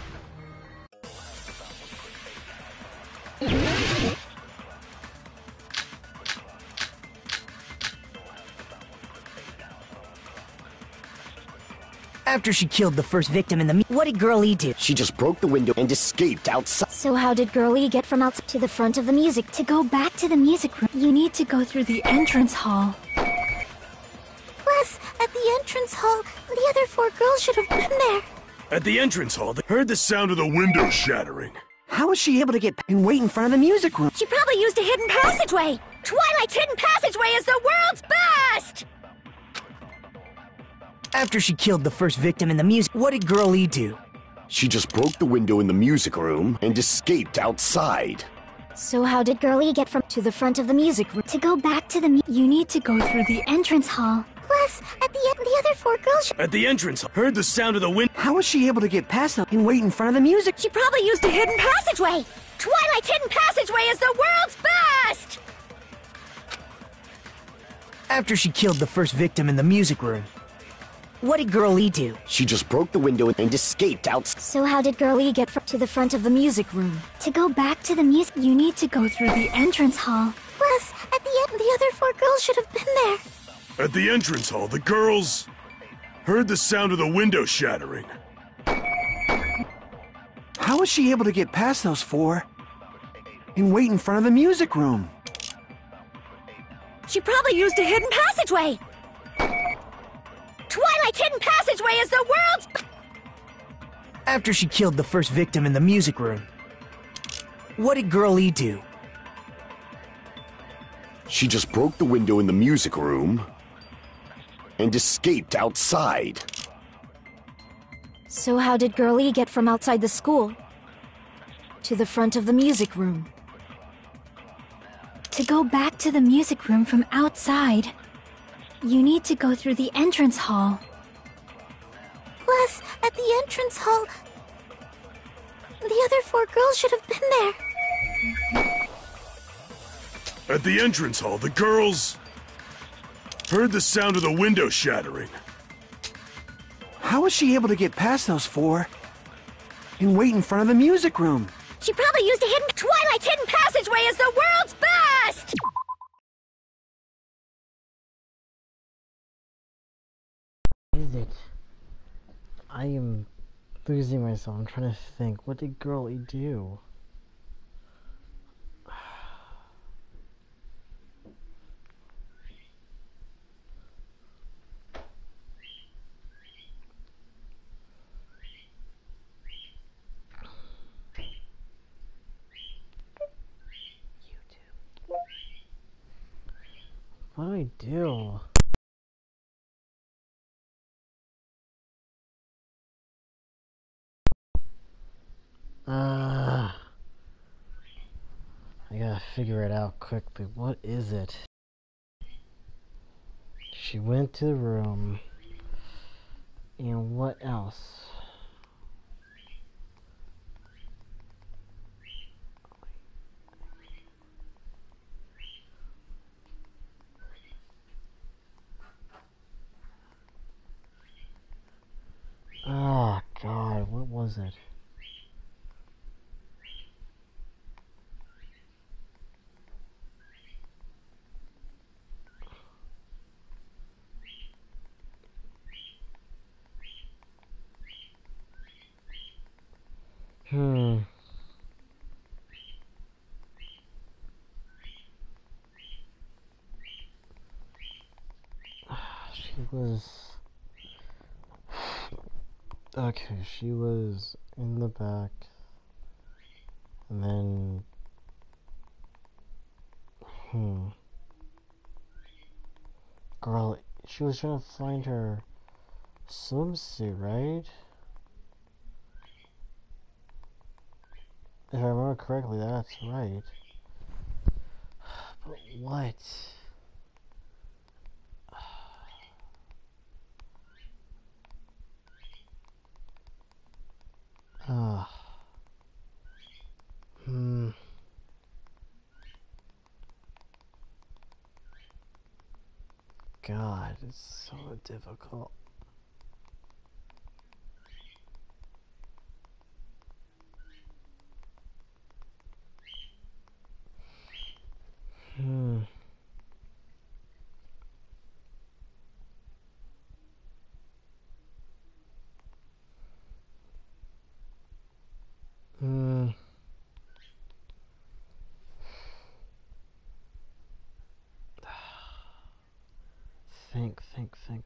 Speaker 9: After she killed the first victim in the what did Girl E do?
Speaker 6: She just broke the window and escaped outside.
Speaker 10: So how did Girl E get from outside to the front of the music?
Speaker 15: To go back to the music room, you need to go through the entrance hall.
Speaker 13: Plus, at the entrance hall, the other 4 girls should have been there.
Speaker 16: At the entrance hall, they heard the sound of the window shattering.
Speaker 12: How was she able to get and wait in front of the music room?
Speaker 13: She probably used a hidden passageway. Twilight's hidden passageway is the world's best!
Speaker 9: After she killed the first victim in the music, what did Girl E do?
Speaker 6: She just broke the window in the music room and escaped outside.
Speaker 10: So how did Girl E get from to the front of the music room?
Speaker 15: To go back to the you need to go through the entrance hall.
Speaker 13: Plus, at the other 4 girls...
Speaker 16: At the entrance, heard the sound of the wind.
Speaker 12: How was she able to get past them and wait in front of the music?
Speaker 13: She probably used a hidden passageway. Twilight's hidden passageway is the world's best!
Speaker 9: After she killed the first victim in the music room, what did Girl E do?
Speaker 6: She just broke the window and escaped outside.
Speaker 10: So how did Girl E get to the front of the music room?
Speaker 15: To go back to the music, you need to go through the entrance hall.
Speaker 13: Plus, at the other 4 girls should have been there.
Speaker 16: At the entrance hall, the girls heard the sound of the window shattering.
Speaker 12: How was she able to get past those 4 and wait in front of the music room?
Speaker 13: She probably used a hidden passageway. Twilight's hidden passageway is the world's...
Speaker 9: After she killed the first victim in the music room, what did Girl E do?
Speaker 6: She just broke the window in the music room and escaped outside.
Speaker 10: So how did Girl E get from outside the school to the front of the music room?
Speaker 15: To go back to the music room from outside, you need to go through the entrance hall.
Speaker 13: Plus, at the entrance hall, the other 4 girls should have been there.
Speaker 16: At the entrance hall, the girls heard the sound of the window shattering.
Speaker 12: How was she able to get past those 4 and wait in front of the music room?
Speaker 13: She probably used a hidden... Twilight's hidden passageway is the world's best!
Speaker 2: Is it? I am losing myself. I'm trying to think. What did Girl E do? What do I do? I gotta figure it out quickly. What is it? She went to the room. And what else? was it? She was... Okay, she was in the back, and then... Girl, she was trying to find her swimsuit, right? If I remember correctly, that's right. But what? God, it's so difficult.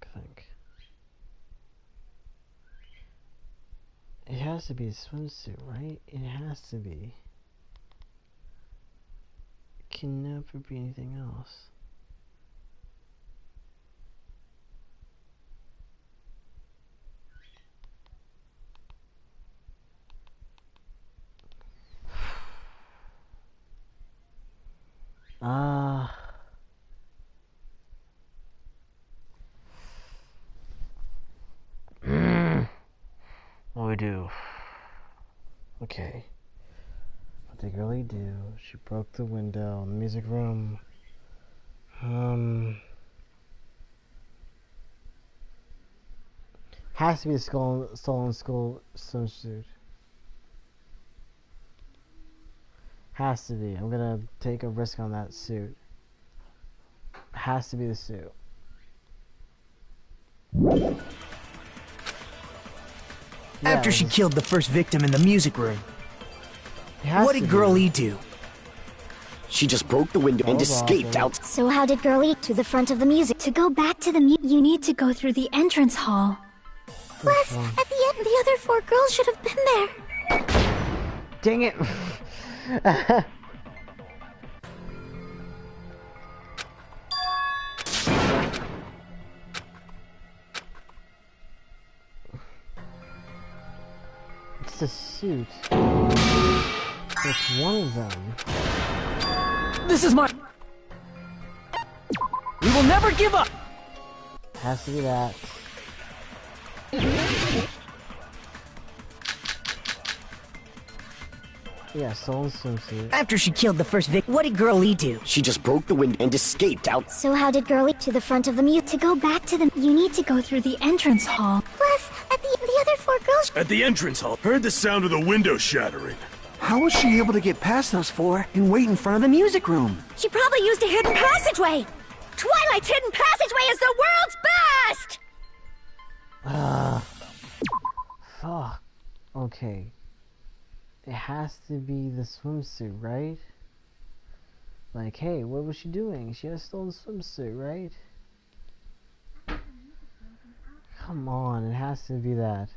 Speaker 2: Think. It has to be a swimsuit, right? It has to be. It can never be anything else. What do we do? Okay. What did Girlie do? She broke the window in the music room. Has to be a stolen school swimsuit. Has to be. I'm gonna take a risk on that suit. Has to be the suit.
Speaker 9: After she killed the first victim in the music room, what did Girlie do?
Speaker 6: She just broke the window and escaped out.
Speaker 15: So how did Girlie to the front of the music? To go back to the you need to go through the entrance hall.
Speaker 13: Plus, at the end, the other 4 girls should have been there.
Speaker 2: Dang it! It's the suit. It's one of them.
Speaker 4: This is my... We will never give up!
Speaker 2: Has to be that. Yeah, stolen swimsuit.
Speaker 9: After she killed the first victim, what did Girlie do?
Speaker 6: She just broke the window and escaped out.
Speaker 15: So how did Girlie to the front of the music? To go back to the you need to go through the entrance hall.
Speaker 13: Plus, at the other 4 girls...
Speaker 16: At the entrance hall, heard the sound of the window shattering.
Speaker 12: How was she able to get past those 4 and wait in front of the music room?
Speaker 3: She probably used a hidden passageway! Twilight's hidden passageway is the world's best!
Speaker 2: Fuck. Okay. It has to be the swimsuit, right? Like, hey, what was she doing? She had a stolen swimsuit, right? Come on, it has to be that.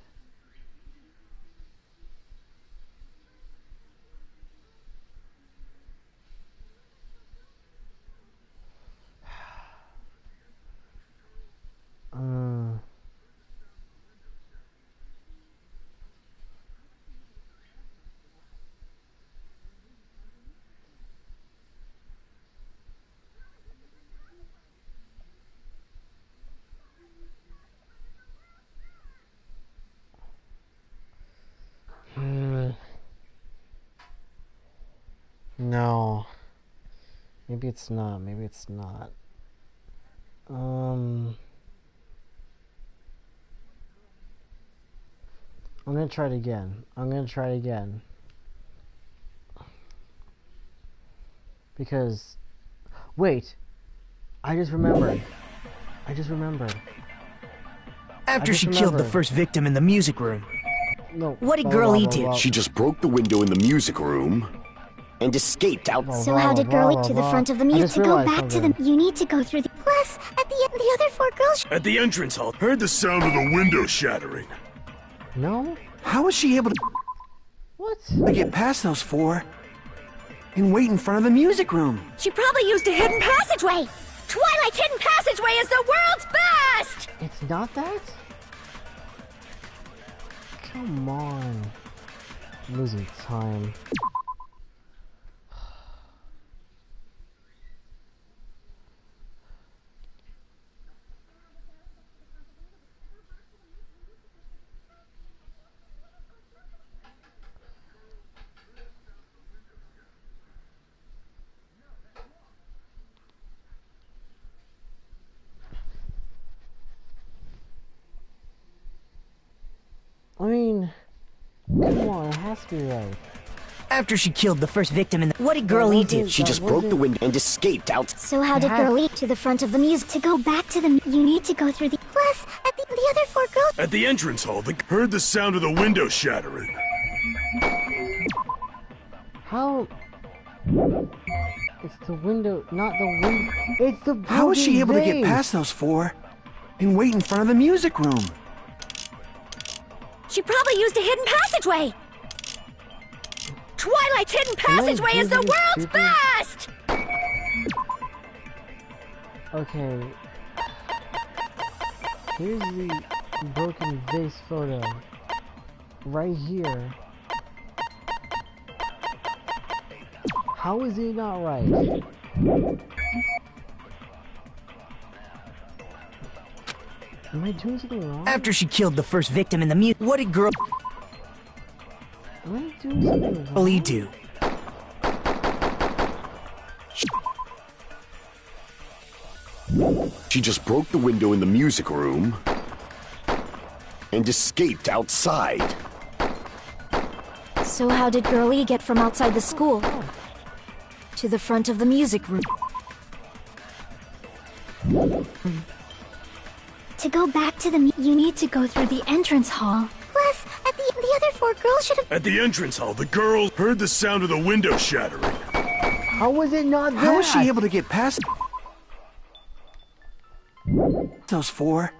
Speaker 2: No. Maybe it's not. Maybe it's not. I'm gonna try it again. Because, wait, I just remembered.
Speaker 9: After she killed the first victim in the music room.
Speaker 2: No.
Speaker 9: What did Girl E do?
Speaker 6: She just broke the window in the music room and escaped out.
Speaker 13: So how did Girl E to the front of the music? To go back to the... You need to go through the... Plus, at the end, the other 4 girls...
Speaker 16: At the entrance hall, heard the sound of the window shattering.
Speaker 2: No?
Speaker 12: How was she able to...
Speaker 2: What?
Speaker 12: To get past those 4 and wait in front of the music room?
Speaker 8: She probably used a hidden passageway. Twilight's hidden passageway is the world's best!
Speaker 2: It's not that? Come on. I'm losing time. I mean, come on, it has to be right.
Speaker 9: After she killed the first victim in the... What did Girl E do?
Speaker 6: She just broke the window and escaped out.
Speaker 13: So how did Girl E to the front of the music? To go back to the... You need to go through the... Plus, at the other 4 girls...
Speaker 16: At the entrance hall, heard the sound of the window shattering.
Speaker 2: How? It's the window, not the window. It's the
Speaker 12: How was she able to get
Speaker 2: vase.
Speaker 12: past those 4 and wait in front of the music room?
Speaker 8: She probably used a hidden passageway. Twilight's hidden passageway is the world's best!
Speaker 2: Okay. Here's the broken vase photo. Right here. How is it not right? Am I doing something wrong?
Speaker 9: After she killed the first victim in the music... What did Girl...
Speaker 2: Am I doing something wrong?
Speaker 9: E do?
Speaker 6: She just broke the window in the music room and escaped outside.
Speaker 10: So how did Girl E get from outside the school to the front of the music room?
Speaker 15: To go back to the... You need to go through the entrance hall.
Speaker 13: Plus, at the other 4 girls should have...
Speaker 16: At the entrance hall, the girl heard the sound of the window shattering.
Speaker 2: How was it not that?
Speaker 12: How was she able to get past those 4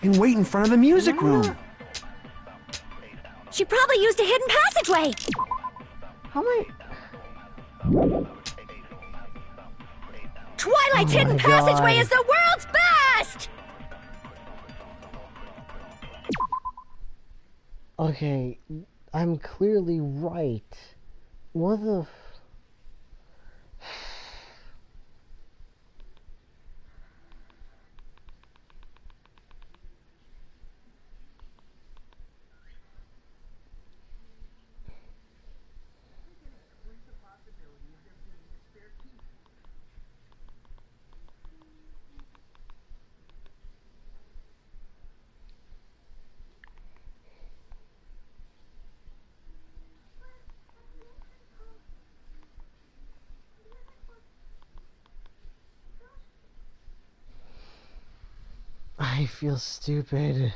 Speaker 12: and wait in front of the music room?
Speaker 8: She probably used a hidden passageway.
Speaker 2: How am I...
Speaker 8: Twilight's hidden passageway is the world's best!
Speaker 2: Okay, I'm clearly right. What the... I feel stupid.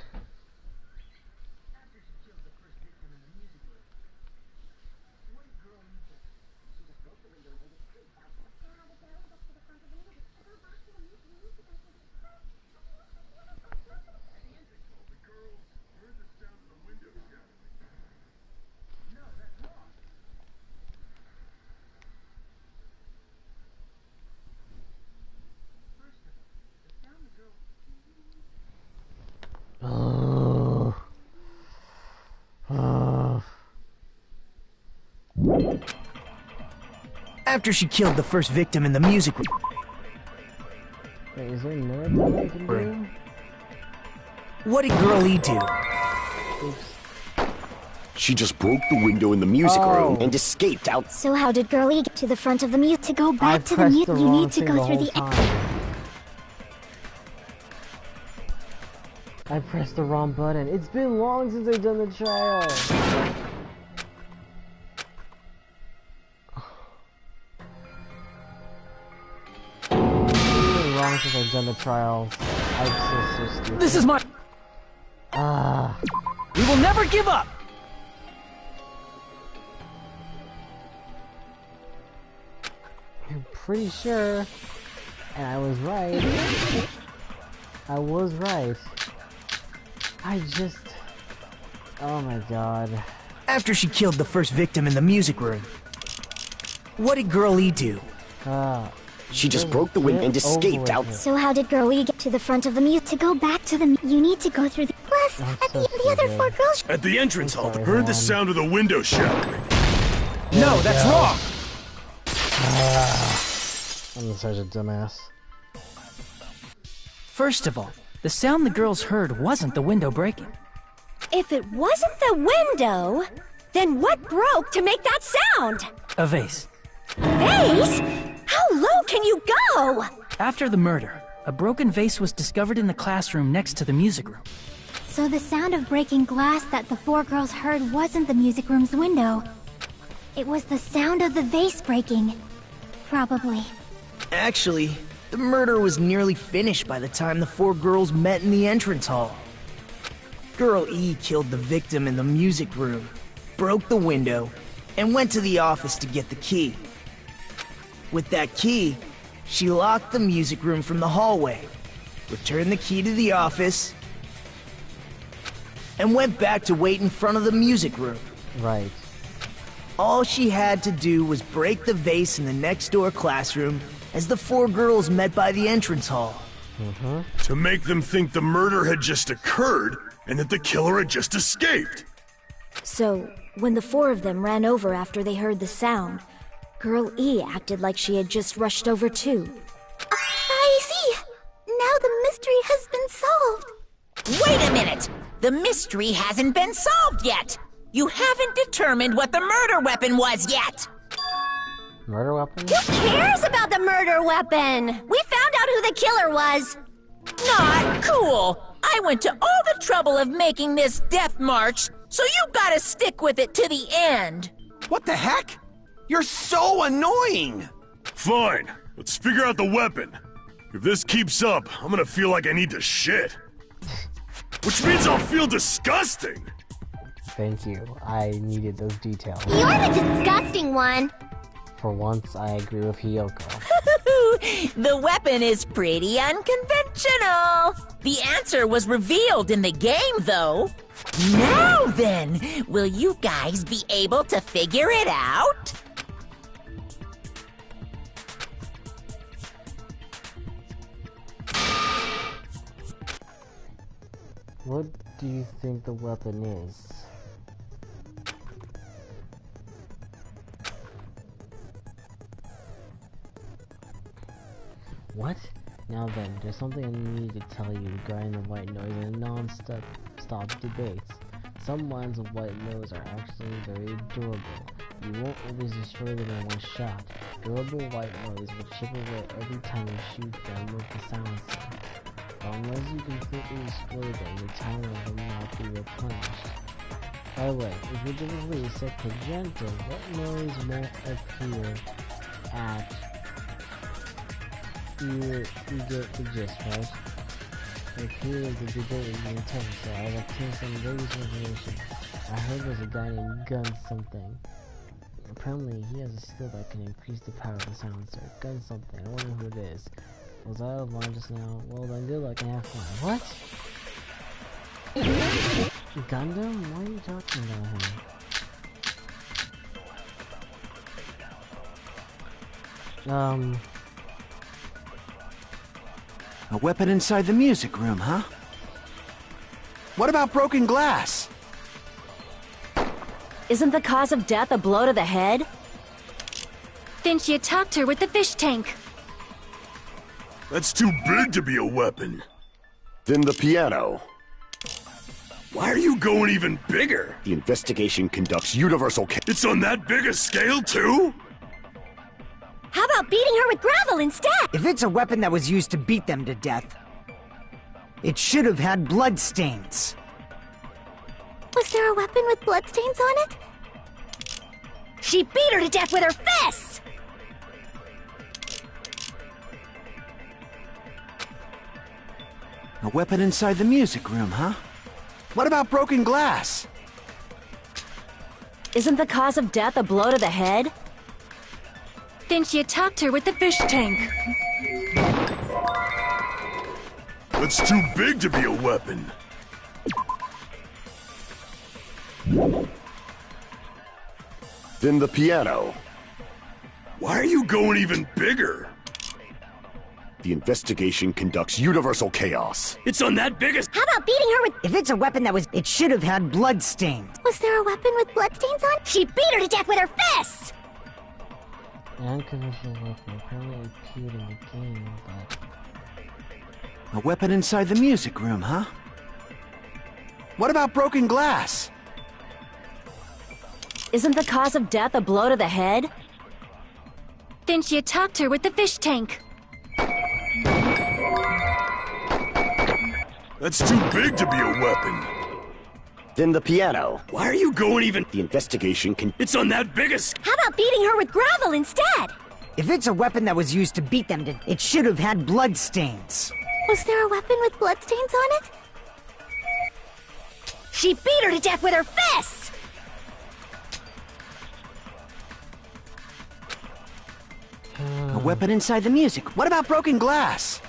Speaker 9: After she killed the first victim in the music room.
Speaker 2: Wait, is there more that I can do?
Speaker 9: What did Girl E do?
Speaker 2: Oops.
Speaker 6: She just broke the window in the music room and escaped out.
Speaker 13: So how did Girl E get to the front of the music? To go back to the music, you need to go through the...
Speaker 2: I pressed the wrong button. It's been long since I've done the trial. It's been long since I've done the trials. I'm so stupid.
Speaker 4: This is my... We will never give up!
Speaker 2: I'm pretty sure. And I was right. I was right. I just... Oh my god.
Speaker 9: After she killed the first victim in the music room, what did Girl E do?
Speaker 6: She just broke the window and escaped out.
Speaker 13: So how did Girl E get to the front of the mute? To go back to the you need to go through the... Plus, at the other 4 girls...
Speaker 16: At the entrance hall, heard the sound of the window shattering.
Speaker 9: No, that's wrong!
Speaker 2: I'm such a dumbass.
Speaker 4: First of all, the sound the girls heard wasn't the window breaking.
Speaker 3: If it wasn't the window, then what broke to make that sound?
Speaker 4: A vase.
Speaker 3: Vase? How low can you go?
Speaker 4: After the murder, a broken vase was discovered in the classroom next to the music room.
Speaker 15: So the sound of breaking glass that the 4 girls heard wasn't the music room's window. It was the sound of the vase breaking. Probably.
Speaker 9: Actually, the murder was nearly finished by the time the 4 girls met in the entrance hall. Girl E killed the victim in the music room, broke the window, and went to the office to get the key. With that key, she locked the music room from the hallway, returned the key to the office, and went back to wait in front of the music room.
Speaker 2: Right.
Speaker 9: All she had to do was break the vase in the next door classroom as the 4 girls met by the entrance hall.
Speaker 16: To make them think the murder had just occurred and that the killer had just escaped.
Speaker 10: So, when the 4 of them ran over after they heard the sound, Girl E acted like she had just rushed over too.
Speaker 13: I see! Now the mystery has been solved!
Speaker 8: Wait a minute! The mystery hasn't been solved yet! You haven't determined what the murder weapon was yet!
Speaker 2: Murder weapon?
Speaker 3: Who cares about the murder weapon? We found out who the killer was!
Speaker 8: Not cool! I went to all the trouble of making this death march, so you gotta stick with it to the end!
Speaker 12: What the heck? You're so annoying!
Speaker 16: Fine, let's figure out the weapon. If this keeps up, I'm gonna feel like I need to shit. Which means I'll feel disgusting!
Speaker 2: Thank you. I needed those details.
Speaker 13: You're the disgusting one!
Speaker 2: For once, I agree with Hiyoko.
Speaker 8: The weapon is pretty unconventional. The answer was revealed in the game, though. Now then, will you guys be able to figure it out?
Speaker 2: What do you think the weapon is? What? Now then, there's something I need to tell you regarding the white noise and non-stop debates. Some lines of white noise are actually very durable. You won't always destroy them in one shot. Durable white noise will chip away every time you shoot them with the silencer. Unless you completely destroy them, the timer will not be replenished. By the way, if your difficulty is set to gentle, what noise won't appear at... You get the gist, right? It appears the debate is being intense, so I've obtained some various information. I heard there's a guy named Gun something. Apparently, he has a skill that can increase the power of the silencer. Gun something, I wonder who it is. Was I out of line just now? Well then, good luck and have fun. What? Gundam? Why are you talking about him?
Speaker 12: A weapon inside the music room, huh? What about broken glass?
Speaker 10: Isn't the cause of death a blow to the head?
Speaker 17: Then she attacked her with the fish tank.
Speaker 16: That's too big to be a weapon.
Speaker 6: Then the piano.
Speaker 16: Why are you going even bigger?
Speaker 6: The investigation conducts universal
Speaker 16: It's on that big a scale, too?
Speaker 3: How about beating her with gravel instead?
Speaker 11: If it's a weapon that was used to beat them to death, It should have had bloodstains.
Speaker 13: Was there a weapon with bloodstains on it?
Speaker 3: She beat her to death with her fists!
Speaker 12: A weapon inside the music room, huh? What about broken glass?
Speaker 10: Isn't the cause of death a blow to the head?
Speaker 17: Then she attacked her with the fish tank.
Speaker 16: That's too big to be a weapon.
Speaker 6: Then the piano.
Speaker 16: Why are you going even bigger?
Speaker 6: The investigation conducts universal chaos.
Speaker 16: It's on that biggest.
Speaker 13: How about beating her with...
Speaker 11: If it's a weapon that was... It should have had bloodstains.
Speaker 13: Was there a weapon with bloodstains on?
Speaker 3: She beat her to death with her fists!
Speaker 2: The unconventional weapon apparently appeared in the game, but...
Speaker 12: A weapon inside the music room, huh? What about broken glass?
Speaker 10: Isn't the cause of death a blow to the head?
Speaker 17: Then she attacked her with the fish tank.
Speaker 16: That's too big to be a weapon.
Speaker 6: Then the piano.
Speaker 16: Why are you going even...
Speaker 6: The investigation can...
Speaker 16: It's on that biggest...
Speaker 3: How about beating her with gravel instead?
Speaker 11: If it's a weapon that was used to beat them, it should have had bloodstains.
Speaker 13: Was there a weapon with bloodstains on it?
Speaker 3: She beat her to death with her fists!
Speaker 12: A weapon inside the music. What about broken glass?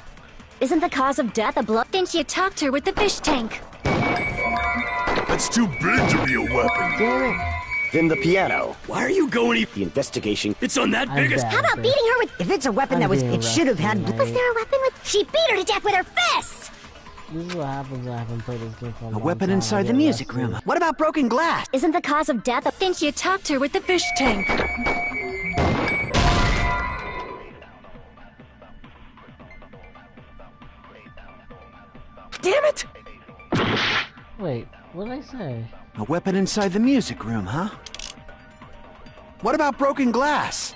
Speaker 10: Isn't the cause of death a blow?
Speaker 17: Then she attacked her with the fish tank.
Speaker 16: That's too big to be a weapon.
Speaker 2: Damn it!
Speaker 6: Then the piano.
Speaker 16: Why are you going even...
Speaker 6: The investigation...
Speaker 16: It's on that biggest...
Speaker 3: How about beating her with...
Speaker 11: If it's a weapon that was... It should have had...
Speaker 3: Was there a weapon with... She beat her to death with her fists!
Speaker 2: This is what happens when I haven't played this game for a long
Speaker 12: weapon
Speaker 2: time.
Speaker 12: inside the music room. What about broken glass?
Speaker 10: Isn't the cause of death a...
Speaker 17: Then she attacked her with the fish tank.
Speaker 12: Damn it!
Speaker 2: Wait, what did I say?
Speaker 12: A weapon inside the music room, huh? What about broken glass?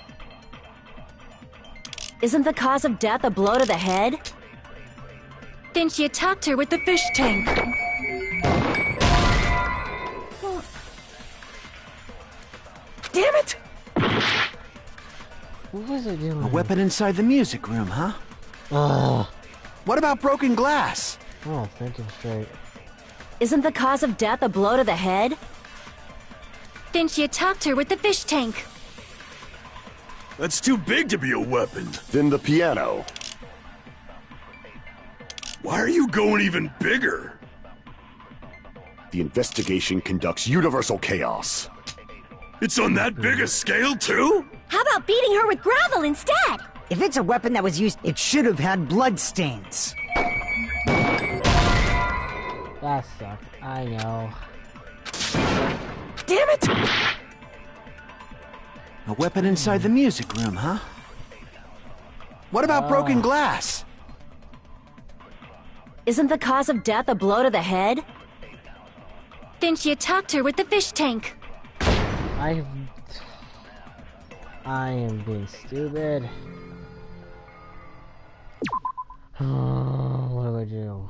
Speaker 10: Isn't the cause of death a blow to the head?
Speaker 17: Then she attacked her with the fish tank.
Speaker 12: Damn it!
Speaker 2: What was I doing?
Speaker 12: A weapon inside the music room, huh?
Speaker 2: Ugh.
Speaker 12: What about broken glass?
Speaker 2: Oh, thinking straight.
Speaker 10: Isn't the cause of death a blow to the head?
Speaker 17: Then she attacked her with the fish tank.
Speaker 16: That's too big to be a weapon.
Speaker 6: Then the piano.
Speaker 16: Why are you going even bigger?
Speaker 6: The investigation conducts universal chaos.
Speaker 16: It's on that big a scale, too?
Speaker 3: How about beating her with gravel instead?
Speaker 11: If it's a weapon that was used... It should have had bloodstains.
Speaker 2: That sucked. I know.
Speaker 12: Damn it! A weapon inside the music room, huh? What about broken glass?
Speaker 10: Isn't the cause of death a blow to the head?
Speaker 17: Then she attacked her with the fish tank.
Speaker 2: I am being stupid. What do I do?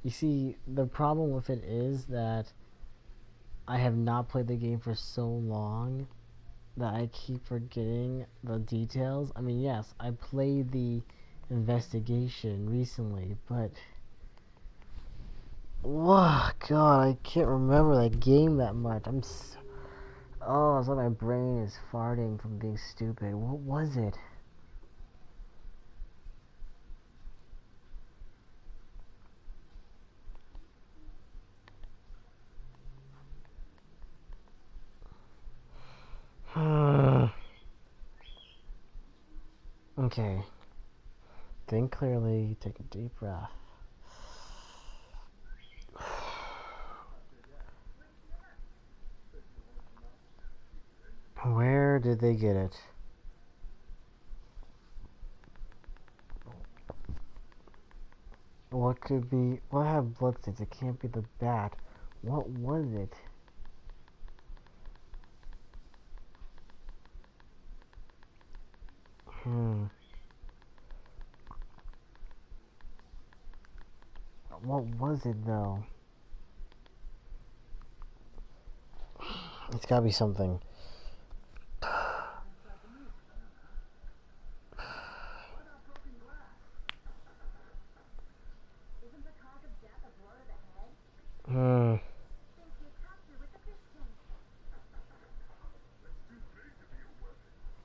Speaker 2: You see, the problem with it is that I have not played the game for so long that I keep forgetting the details. I mean, yes, I played the investigation recently, but... Oh, God, I can't remember that game that much. Oh, it's like my brain is farting from being stupid. What was it? Okay. Think clearly, take a deep breath. Where did they get it? What could be... What had bloodstains? It can't be the bat. What was it? What was it though? It's gotta be something.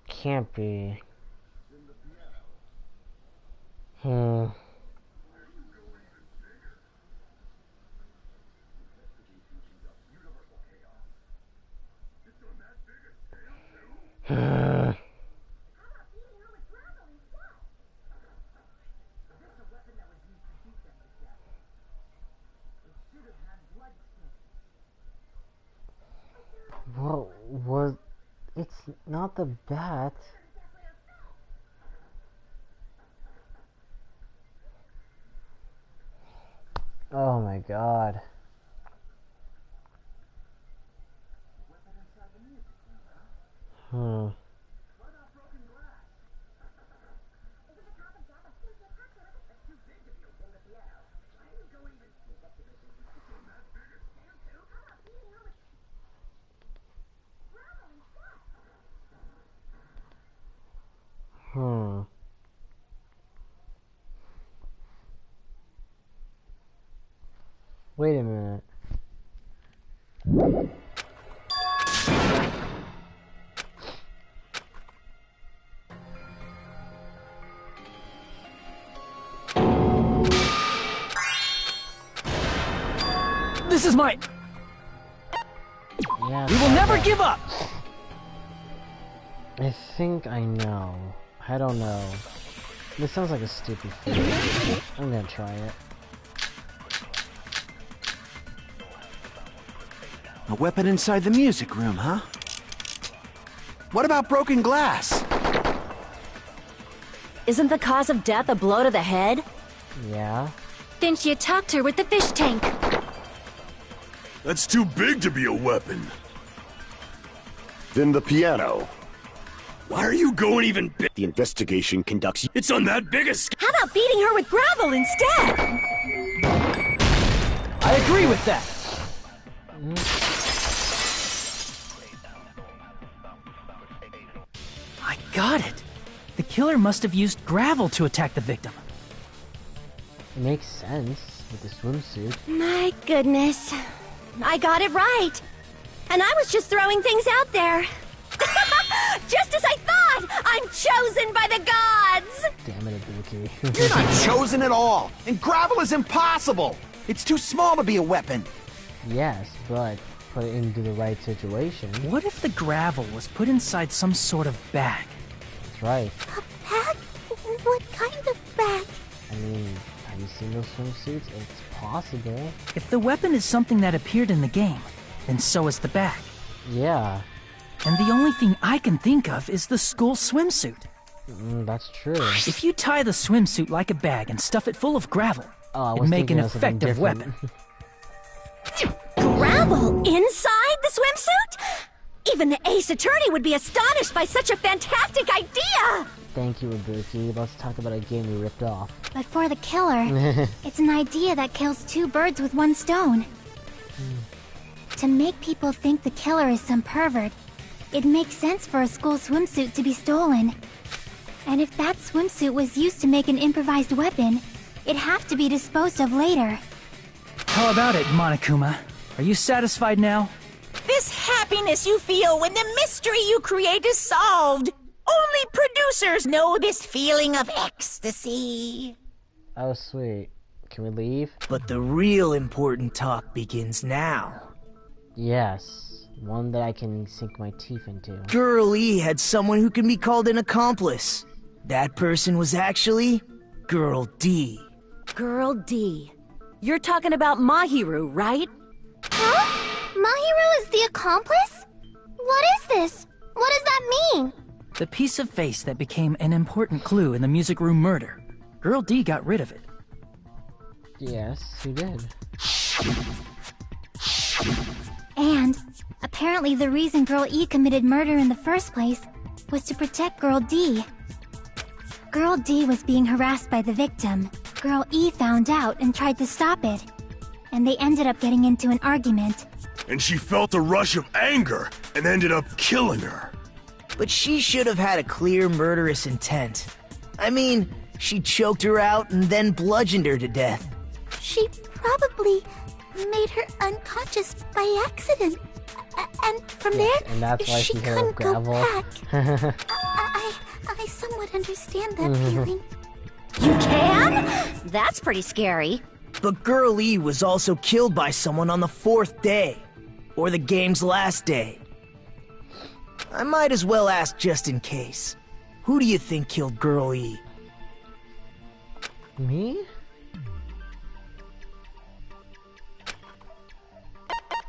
Speaker 2: Can't be. What was... It's not the bat. Oh my god. Wait a minute.
Speaker 4: This is my...
Speaker 2: Yeah,
Speaker 4: we will never give up!
Speaker 2: I think I know. I don't know. This sounds like a stupid thing. I'm gonna try it.
Speaker 12: A weapon inside the music room, huh? What about broken glass?
Speaker 10: Isn't the cause of death a blow to the head?
Speaker 2: Yeah.
Speaker 17: Then she attacked her with the fish tank.
Speaker 16: That's too big to be a weapon.
Speaker 6: Then the piano.
Speaker 16: Why are you going even big?
Speaker 6: The investigation conducts...
Speaker 16: It's on that big a scale.
Speaker 8: How about beating her with gravel instead?
Speaker 4: I agree with that. I got it. The killer must have used gravel to attack the victim.
Speaker 2: It makes sense with the swimsuit.
Speaker 3: My goodness. I got it right. And I was just throwing things out there. Just as I thought! I'm chosen by the gods!
Speaker 2: Damn it, Ibuki.
Speaker 12: You're not chosen at all! And gravel is impossible! It's too small to be a weapon!
Speaker 2: Yes, but put it into the right situation.
Speaker 4: What if the gravel was put inside some sort of bag?
Speaker 2: That's right.
Speaker 14: A bag? What kind of bag?
Speaker 2: I mean, have you seen those swimsuits? It's possible.
Speaker 4: If the weapon is something that appeared in the game, then so is the bag.
Speaker 2: Yeah.
Speaker 4: And the only thing I can think of is the school swimsuit.
Speaker 2: That's true.
Speaker 4: If you tie the swimsuit like a bag and stuff it full of gravel, it'd make an effective weapon.
Speaker 3: Gravel inside the swimsuit? Even the Ace Attorney would be astonished by such a fantastic idea!
Speaker 2: Thank you, Ibuki. Let's talk about a game we ripped off.
Speaker 15: But for the killer, it's an idea that kills two birds with one stone. To make people think the killer is some pervert, it makes sense for a school swimsuit to be stolen. And if that swimsuit was used to make an improvised weapon, it'd have to be disposed of later.
Speaker 4: How about it, Monokuma? Are you satisfied now?
Speaker 8: This happiness you feel when the mystery you create is solved. Only producers know this feeling of ecstasy.
Speaker 2: Oh, sweet. Can we leave?
Speaker 9: But the real important talk begins now.
Speaker 2: Yes. One that I can sink my teeth into.
Speaker 9: Girl E had someone who can be called an accomplice. That person was actually Girl D.
Speaker 10: Girl D. You're talking about Mahiru, right?
Speaker 13: Huh? Mahiru is the accomplice? What is this? What does that mean?
Speaker 4: The piece of face that became an important clue in the music room murder. Girl D got rid of it.
Speaker 2: Yes, he did.
Speaker 15: And apparently the reason Girl E committed murder in the first place was to protect Girl D. Girl D was being harassed by the victim. Girl E found out and tried to stop it. And they ended up getting into an argument.
Speaker 16: And she felt a rush of anger and ended up killing her.
Speaker 9: But she should have had a clear murderous intent. I mean, she choked her out and then bludgeoned her to death.
Speaker 13: She probably made her unconscious by accident. And from there,
Speaker 2: And that's why
Speaker 13: she
Speaker 2: she hit
Speaker 13: couldn't go
Speaker 2: gravel.
Speaker 13: back. I somewhat understand that feeling.
Speaker 8: You can? That's pretty scary.
Speaker 9: But Girl E was also killed by someone on the 4th day. Or the game's last day. I might as well ask just in case. Who do you think killed Girl E?
Speaker 2: Me?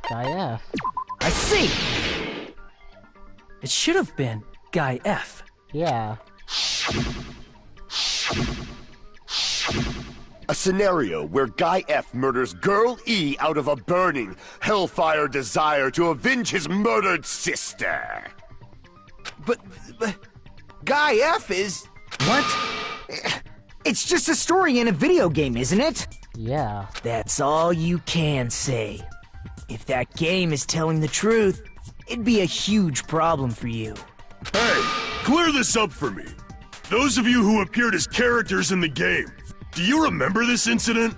Speaker 2: Guy F.
Speaker 9: I see!
Speaker 4: It should have been Guy F.
Speaker 2: Yeah.
Speaker 6: A scenario where Guy F murders Girl E out of a burning, hellfire desire to avenge his murdered sister.
Speaker 11: But Guy F is... What? It's just a story in a video game, isn't it?
Speaker 2: Yeah.
Speaker 9: That's all you can say. If that game is telling the truth, it'd be a huge problem for you.
Speaker 16: Hey, clear this up for me. Those of you who appeared as characters in the game, do you remember this incident?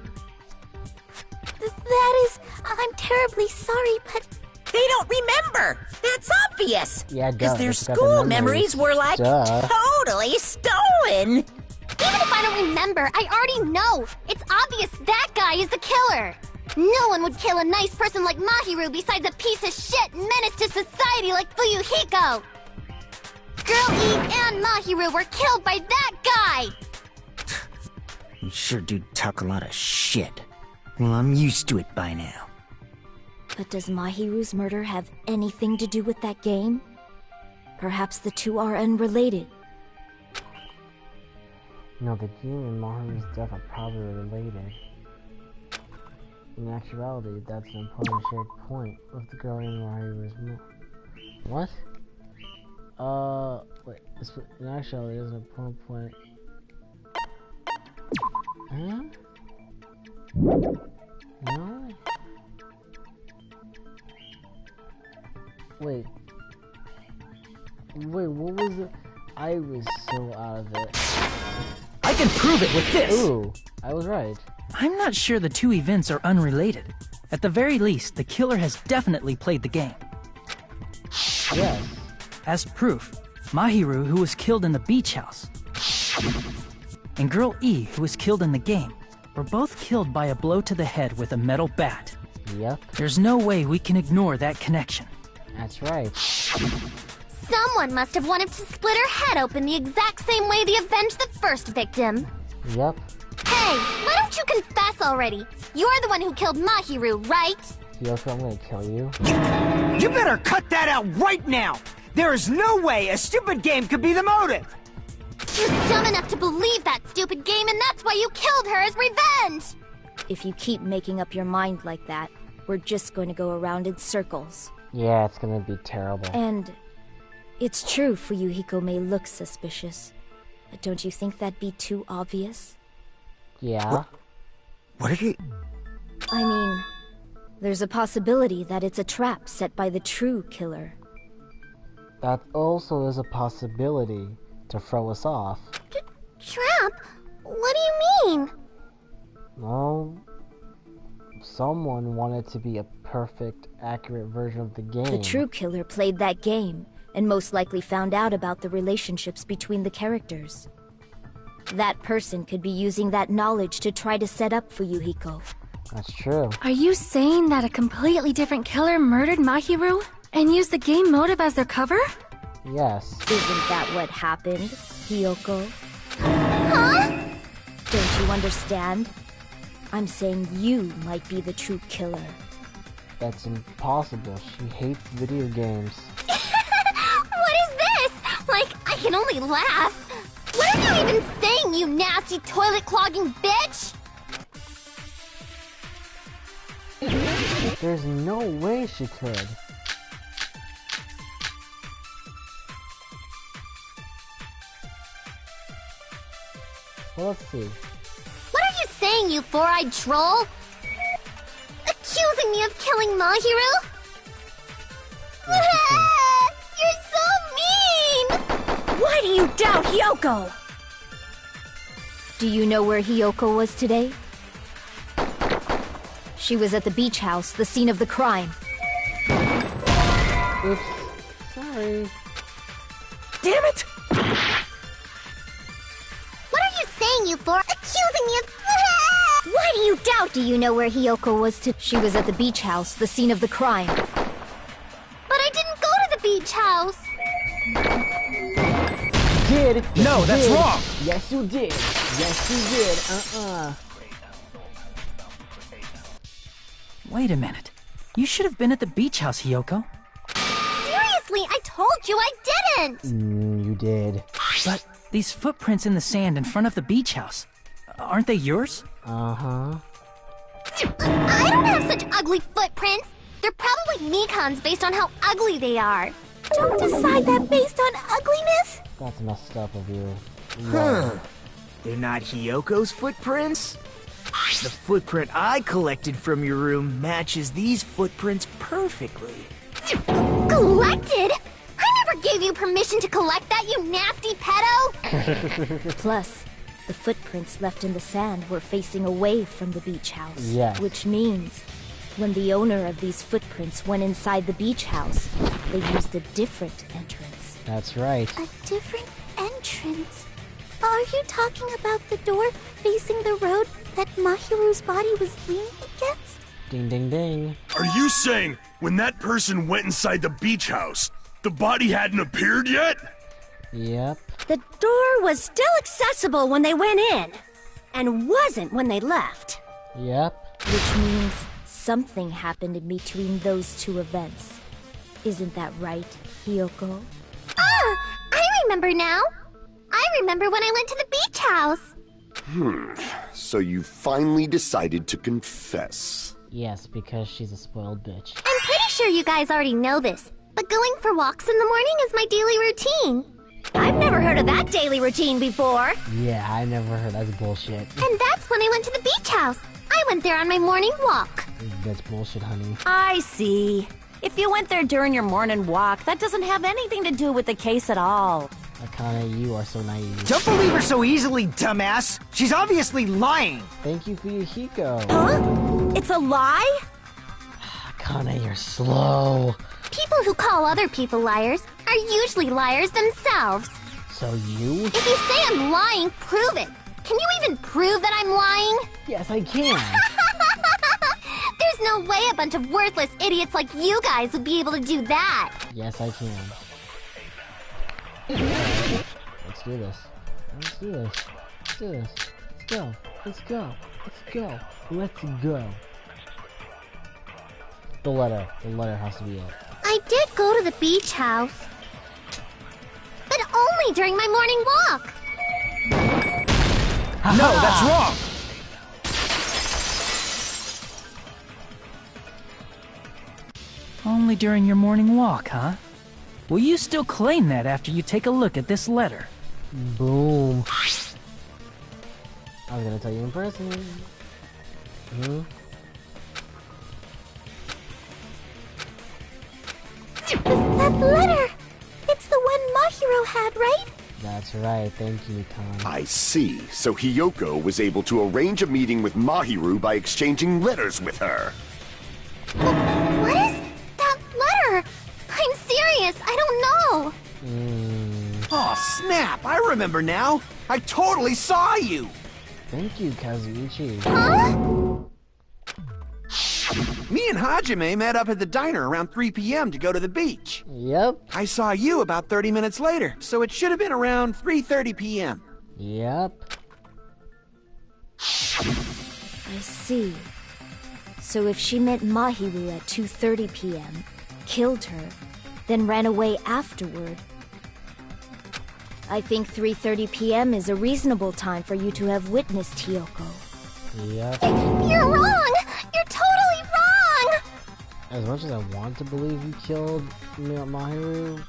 Speaker 13: That is... I'm terribly sorry, but...
Speaker 8: They don't remember! That's obvious!
Speaker 2: Yeah,
Speaker 8: Because
Speaker 2: duh,
Speaker 8: their
Speaker 2: they forgot
Speaker 8: school
Speaker 2: their
Speaker 8: memories
Speaker 2: memories.
Speaker 8: were like
Speaker 2: Duh.
Speaker 8: totally stolen!
Speaker 3: Even if I don't remember, I already know! It's obvious that guy is the killer! No one would kill a nice person like Mahiru besides a piece of shit menace to society like Fuyuhiko! Girl E and Mahiru were killed by that guy!
Speaker 11: You sure do talk a lot of shit. Well, I'm used to it by now.
Speaker 10: But does Mahiru's murder have anything to do with that game? Perhaps the two are unrelated.
Speaker 2: No, the game and Mahiru's death are probably related. In actuality, that's an important shared point of the girl in Mahiru's What? Wait, in actuality, there's an important point. Huh? No? Wait, what was it? I was so out of it.
Speaker 4: I can prove it with this!
Speaker 2: Ooh, I was right.
Speaker 4: I'm not sure the two events are unrelated. At the very least, the killer has definitely played the game.
Speaker 2: Yes.
Speaker 4: As proof, Mahiru, who was killed in the beach house, and Girl E, who was killed in the game, were both killed by a blow to the head with a metal bat.
Speaker 2: Yep.
Speaker 4: There's no way we can ignore that connection.
Speaker 2: That's right.
Speaker 3: Someone must have wanted to split her head open the exact same way they avenged the first victim.
Speaker 2: Yep.
Speaker 3: Hey, why don't you confess already? You're the one who killed Mahiru, right?
Speaker 2: Yoko, I'm gonna kill you.
Speaker 11: You better cut that out right now! There is no way a stupid game could be the motive!
Speaker 3: You're dumb enough to believe that stupid game, and that's why you killed her as revenge!
Speaker 10: If you keep making up your mind like that, we're just going to go around in circles.
Speaker 2: Yeah, it's gonna be terrible.
Speaker 10: And it's true Fuyuhiko may look suspicious, but don't you think that'd be too obvious?
Speaker 2: Yeah.
Speaker 11: What are you...
Speaker 10: I mean, there's a possibility that it's a trap set by the true killer.
Speaker 2: That also is a possibility to throw us off.
Speaker 3: Trap? What do you mean?
Speaker 2: Well, someone wanted to be a perfect, accurate version of the game.
Speaker 10: The true killer played that game, and most likely found out about the relationships between the characters. That person could be using that knowledge to try to set up Fuyuhiko.
Speaker 2: That's true.
Speaker 17: Are you saying that a completely different killer murdered Mahiru and used the game motive as their cover?
Speaker 2: Yes.
Speaker 10: Isn't that what happened, Hiyoko?
Speaker 3: Huh?
Speaker 10: Don't you understand? I'm saying you might be the true killer.
Speaker 2: That's impossible. She hates video games.
Speaker 3: What is this? Like, I can only laugh. What are you even saying, you nasty toilet-clogging bitch?
Speaker 2: There's no way she could. Well, let's see.
Speaker 3: What are you
Speaker 14: saying, you four-eyed troll? Accusing me of killing Mahiru? You're so mean!
Speaker 10: Why do you doubt Hiyoko? Do you know where Hiyoko was today? She was at the beach house, the scene of the crime.
Speaker 2: Oops. Sorry.
Speaker 9: Damn it!
Speaker 14: What are you saying, you four? Accusing me of...
Speaker 10: Why do you doubt? Do you know where Hiyoko was to... She was at the beach house, the scene of the crime.
Speaker 14: But I didn't go to the beach house.
Speaker 2: You did. Yes,
Speaker 9: No,
Speaker 2: you
Speaker 9: that's
Speaker 2: did.
Speaker 9: wrong.
Speaker 2: Yes, you did. Yes, you did.
Speaker 4: Wait a minute. You should have been at the beach house, Hiyoko.
Speaker 14: Seriously, I told you I didn't.
Speaker 2: You did.
Speaker 4: But these footprints in the sand in front of the beach house, aren't they yours?
Speaker 2: Uh-huh.
Speaker 14: I don't have such ugly footprints. They're probably Mikan's based on how ugly they are.
Speaker 13: Don't decide that based on ugliness.
Speaker 2: That's messed up of you.
Speaker 9: Huh. They're not Hiyoko's footprints? The footprint I collected from your room matches these footprints perfectly.
Speaker 14: Collected? I never gave you permission to collect that, you nasty pedo!
Speaker 10: Plus, the footprints left in the sand were facing away from the beach house.
Speaker 2: Yes.
Speaker 10: Which means, when the owner of these footprints went inside the beach house, they used a different entrance.
Speaker 2: That's right.
Speaker 13: A different entrance. Are you talking about the door facing the road that Mahiru's body was leaning against?
Speaker 2: Ding, ding, ding.
Speaker 16: Are you saying when that person went inside the beach house, the body hadn't appeared yet?
Speaker 2: Yep.
Speaker 10: The door was still accessible when they went in, and wasn't when they left.
Speaker 2: Yep.
Speaker 10: Which means something happened in between those two events. Isn't that right, Hiyoko?
Speaker 14: Ah! I remember now! I remember when I went to the beach house!
Speaker 6: So you finally decided to confess.
Speaker 2: Yes, because she's a spoiled bitch.
Speaker 14: I'm pretty sure you guys already know this, but going for walks in the morning is my daily routine.
Speaker 10: I've never heard of that daily routine before.
Speaker 2: Yeah, I never heard. That's bullshit.
Speaker 14: And that's when I went to the beach house. I went there on my morning walk.
Speaker 2: That's bullshit, honey.
Speaker 8: I see. If you went there during your morning walk, that doesn't have anything to do with the case at all.
Speaker 2: Akane, you are so naive.
Speaker 11: Don't believe her so easily, dumbass! She's obviously lying!
Speaker 2: Thank you for your Hiko.
Speaker 8: Huh? It's a lie?
Speaker 2: Akane, you're slow.
Speaker 14: People who call other people liars are usually liars themselves.
Speaker 2: So you?
Speaker 14: If you say I'm lying, prove it. Can you even prove that I'm lying?
Speaker 2: Yes, I can.
Speaker 14: There's no way a bunch of worthless idiots like you guys would be able to do that.
Speaker 2: Yes, I can. Let's do this. Let's do this. Let's do this. Let's go. Let's go. Let's go. Let's go. The letter. The letter has to be it.
Speaker 14: I did go to the beach house. But only during my morning walk.
Speaker 9: No, that's wrong!
Speaker 4: Only during your morning walk, huh? Will you still claim that after you take a look at this letter?
Speaker 2: Boom. I was gonna tell you in person.
Speaker 13: That letter! It's the one Mahiro had, right?
Speaker 2: That's right. Thank you, Tom.
Speaker 6: I see. So Hiyoko was able to arrange a meeting with Mahiru by exchanging letters with her.
Speaker 14: What is that letter? I'm serious. I don't know.
Speaker 12: Oh, snap! I remember now! I totally saw you!
Speaker 2: Thank you, Kazuichi.
Speaker 14: Huh?
Speaker 12: Me and Hajime met up at the diner around 3 p.m. to go to the beach.
Speaker 2: Yep.
Speaker 12: I saw you about 30 minutes later, so it should have been around 3:30 p.m.
Speaker 2: Yep.
Speaker 10: I see. So if she met Mahiru at 2:30 p.m., killed her, then ran away afterward, I think 3:30 p.m. is a reasonable time for you to have witnessed Hiyoko.
Speaker 2: Yep.
Speaker 14: You're wrong! You're totally wrong!
Speaker 2: As much as I want to believe you killed Mahiru,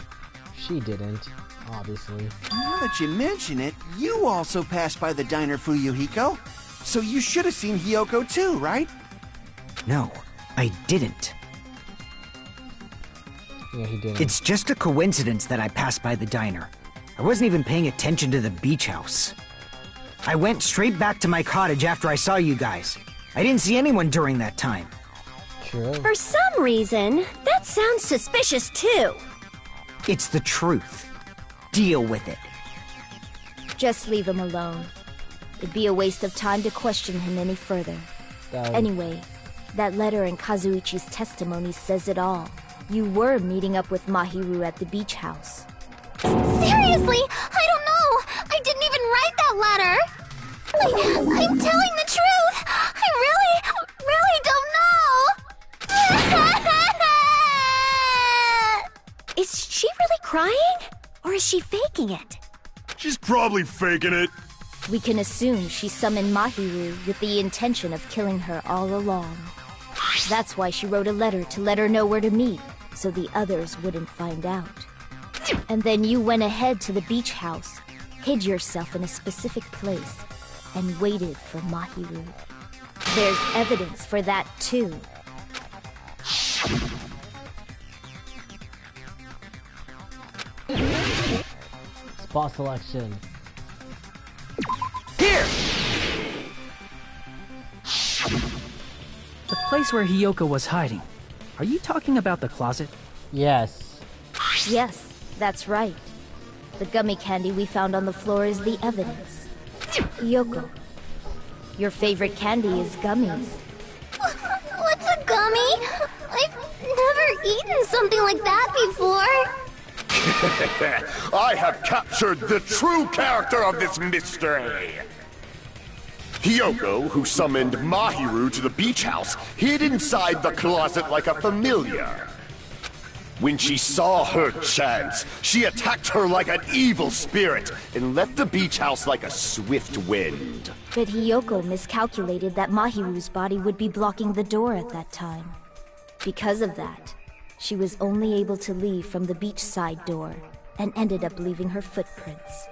Speaker 2: she didn't, obviously.
Speaker 12: Now that you mention it, you also passed by the diner, Fuyuhiko. So you should have seen Hiyoko too, right?
Speaker 11: No, I didn't.
Speaker 2: Yeah, he did.
Speaker 11: It's just a coincidence that I passed by the diner. I wasn't even paying attention to the beach house. I went straight back to my cottage after I saw you guys. I didn't see anyone during that time.
Speaker 2: True.
Speaker 10: For some reason, that sounds suspicious too.
Speaker 11: It's the truth. Deal with it.
Speaker 10: Just leave him alone. It'd be a waste of time to question him any further. Anyway, that letter in Kazuichi's testimony says it all. You were meeting up with Mahiru at the beach house.
Speaker 13: Seriously, I don't know. I didn't even write that letter. I'm telling the truth. I really don't know.
Speaker 10: Is she really crying? Or is she faking it?
Speaker 16: She's probably faking it.
Speaker 10: We can assume she summoned Mahiru with the intention of killing her all along. That's why she wrote a letter to let her know where to meet, so the others wouldn't find out. And then you went ahead to the beach house, hid yourself in a specific place, and waited for Mahiru. There's evidence for that too.
Speaker 2: Spot selection.
Speaker 11: Here!
Speaker 4: The place where Hiyoko was hiding. Are you talking about the closet?
Speaker 2: Yes.
Speaker 10: Yes, that's right. The gummy candy we found on the floor is the evidence. Hiyoko, your favorite candy is gummies.
Speaker 13: What's a gummy? I've never eaten something like that before.
Speaker 6: I have captured the true character of this mystery. Hiyoko, who summoned Mahiru to the beach house, hid inside the closet like a familiar. When she saw her chance, she attacked her like an evil spirit and left the beach house like a swift wind.
Speaker 10: But Hiyoko miscalculated that Mahiru's body would be blocking the door at that time. Because of that, she was only able to leave from the beachside door and ended up leaving her footprints.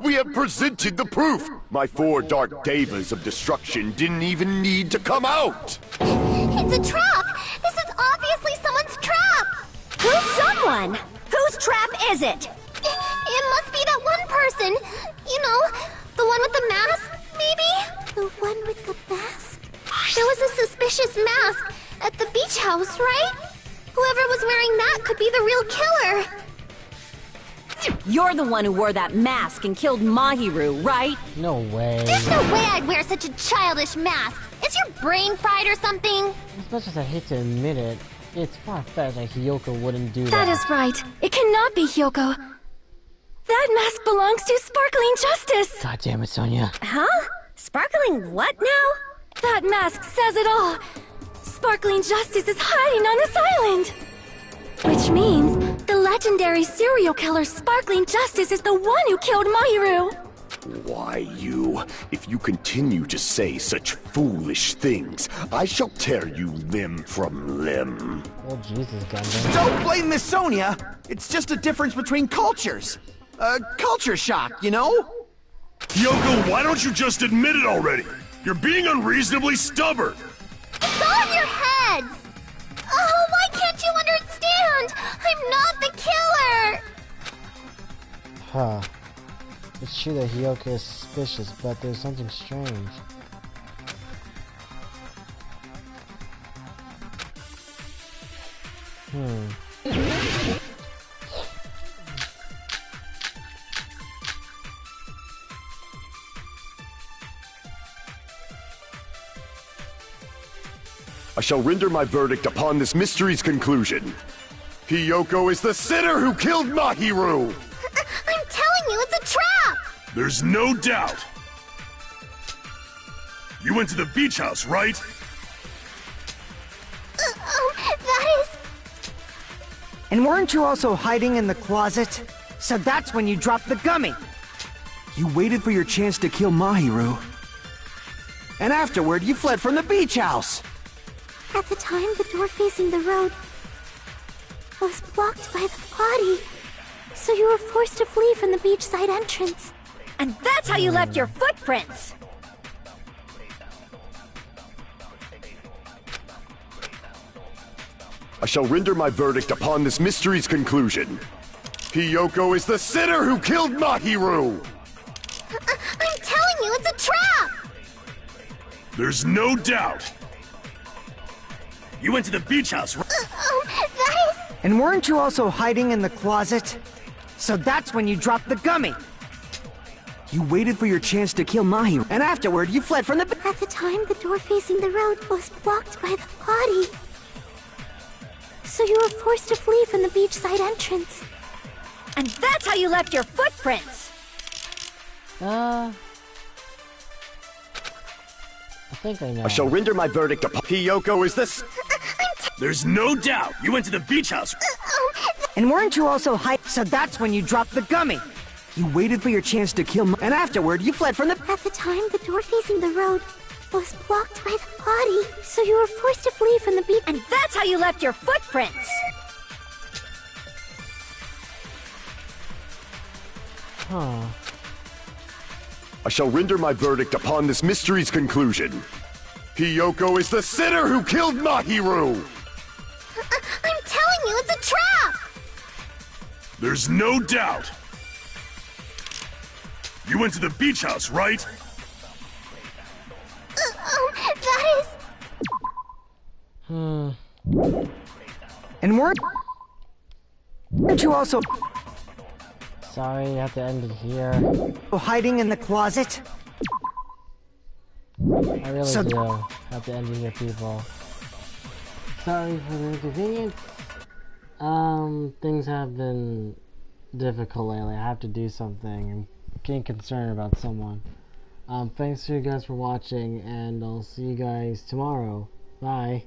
Speaker 6: We have presented the proof! My 4 dark devas of destruction didn't even need to come out!
Speaker 13: It's a trap! This is obviously someone's trap!
Speaker 10: Who's someone? Whose trap is it?
Speaker 13: It must be that one person! You know, the one with the mask, maybe? The one with the mask? There was a suspicious mask at the beach house, right? Whoever was wearing that could be the real killer!
Speaker 18: You're the one who wore that mask and killed Mahiru, right?
Speaker 2: No way.
Speaker 13: There's no way I'd wear such a childish mask! Is your brain fried or something?
Speaker 2: As much as I hate to admit it, it's far-fetched that Hiyoko wouldn't do that.
Speaker 17: That is right. It cannot be Hiyoko. That mask belongs to Sparkling Justice!
Speaker 2: God damn it, Sonia.
Speaker 10: Huh? Sparkling what now?
Speaker 17: That mask says it all. Sparkling Justice is hiding on this island! Which means the legendary serial killer Sparkling Justice is the one who killed Mahiru!
Speaker 6: Why, you? If you continue to say such foolish things, I shall tear you limb from limb.
Speaker 2: Oh, Jesus, Gundam.
Speaker 12: Don't blame Miss Sonia! It's just a difference between cultures. Culture shock, you know?
Speaker 16: Hiyoko, why don't you just admit it already? You're being unreasonably stubborn!
Speaker 13: It's all in your heads! Oh, why can't you understand? I'm not the killer!
Speaker 2: Huh. It's true that Hiyoko is suspicious, but there's something strange.
Speaker 6: I shall render my verdict upon this mystery's conclusion. Hiyoko is the sinner who killed Mahiru!
Speaker 13: I'm telling you, it's a trap!
Speaker 16: There's no doubt! You went to the beach house, right?
Speaker 13: That is...
Speaker 11: And weren't you also hiding in the closet? So that's when you dropped the gummy!
Speaker 12: You waited for your chance to kill Mahiru. And afterward, you fled from the beach house!
Speaker 13: At the time, the door facing the road was blocked by the body. So you were forced to flee from the beachside entrance.
Speaker 3: And that's how you left your footprints!
Speaker 6: I shall render my verdict upon this mystery's conclusion. Hiyoko is the sinner who killed Mahiru!
Speaker 13: I'm telling you, it's a trap!
Speaker 16: There's no doubt. You went to the beach house, right?
Speaker 13: That is...
Speaker 11: And weren't you also hiding in the closet? So that's when you dropped the gummy.
Speaker 12: You waited for your chance to kill Mahiru, and afterward you fled from the...
Speaker 14: At the time, the door facing the road was blocked by the body. So you were forced to flee from the beachside entrance.
Speaker 3: And that's how you left your footprints!
Speaker 2: I think I know.
Speaker 6: I shall render my verdict upon Hiyoko is the...
Speaker 16: There's no doubt. You went to the beach house.
Speaker 11: And weren't you also hiding? So that's when you dropped the gummy.
Speaker 12: You waited for your chance to kill and afterward you fled from the...
Speaker 14: At the time, the door facing the road was blocked by the body. So you were forced to flee from the beach.
Speaker 3: And that's how you left your footprints!
Speaker 2: Huh.
Speaker 6: I shall render my verdict upon this mystery's conclusion. Hiyoko is the sinner who killed Mahiru!
Speaker 13: I'm telling you, it's a trap!
Speaker 16: There's no doubt. You went to the beach house, right?
Speaker 13: That is...
Speaker 11: And weren't you also...
Speaker 2: Sorry, you have to end it here.
Speaker 11: Hiding in the closet?
Speaker 2: I really do have to end it here, people. Sorry for the inconvenience. Things have been difficult lately. I have to do something. I'm getting concerned about someone. Thanks to you guys for watching, and I'll see you guys tomorrow. Bye.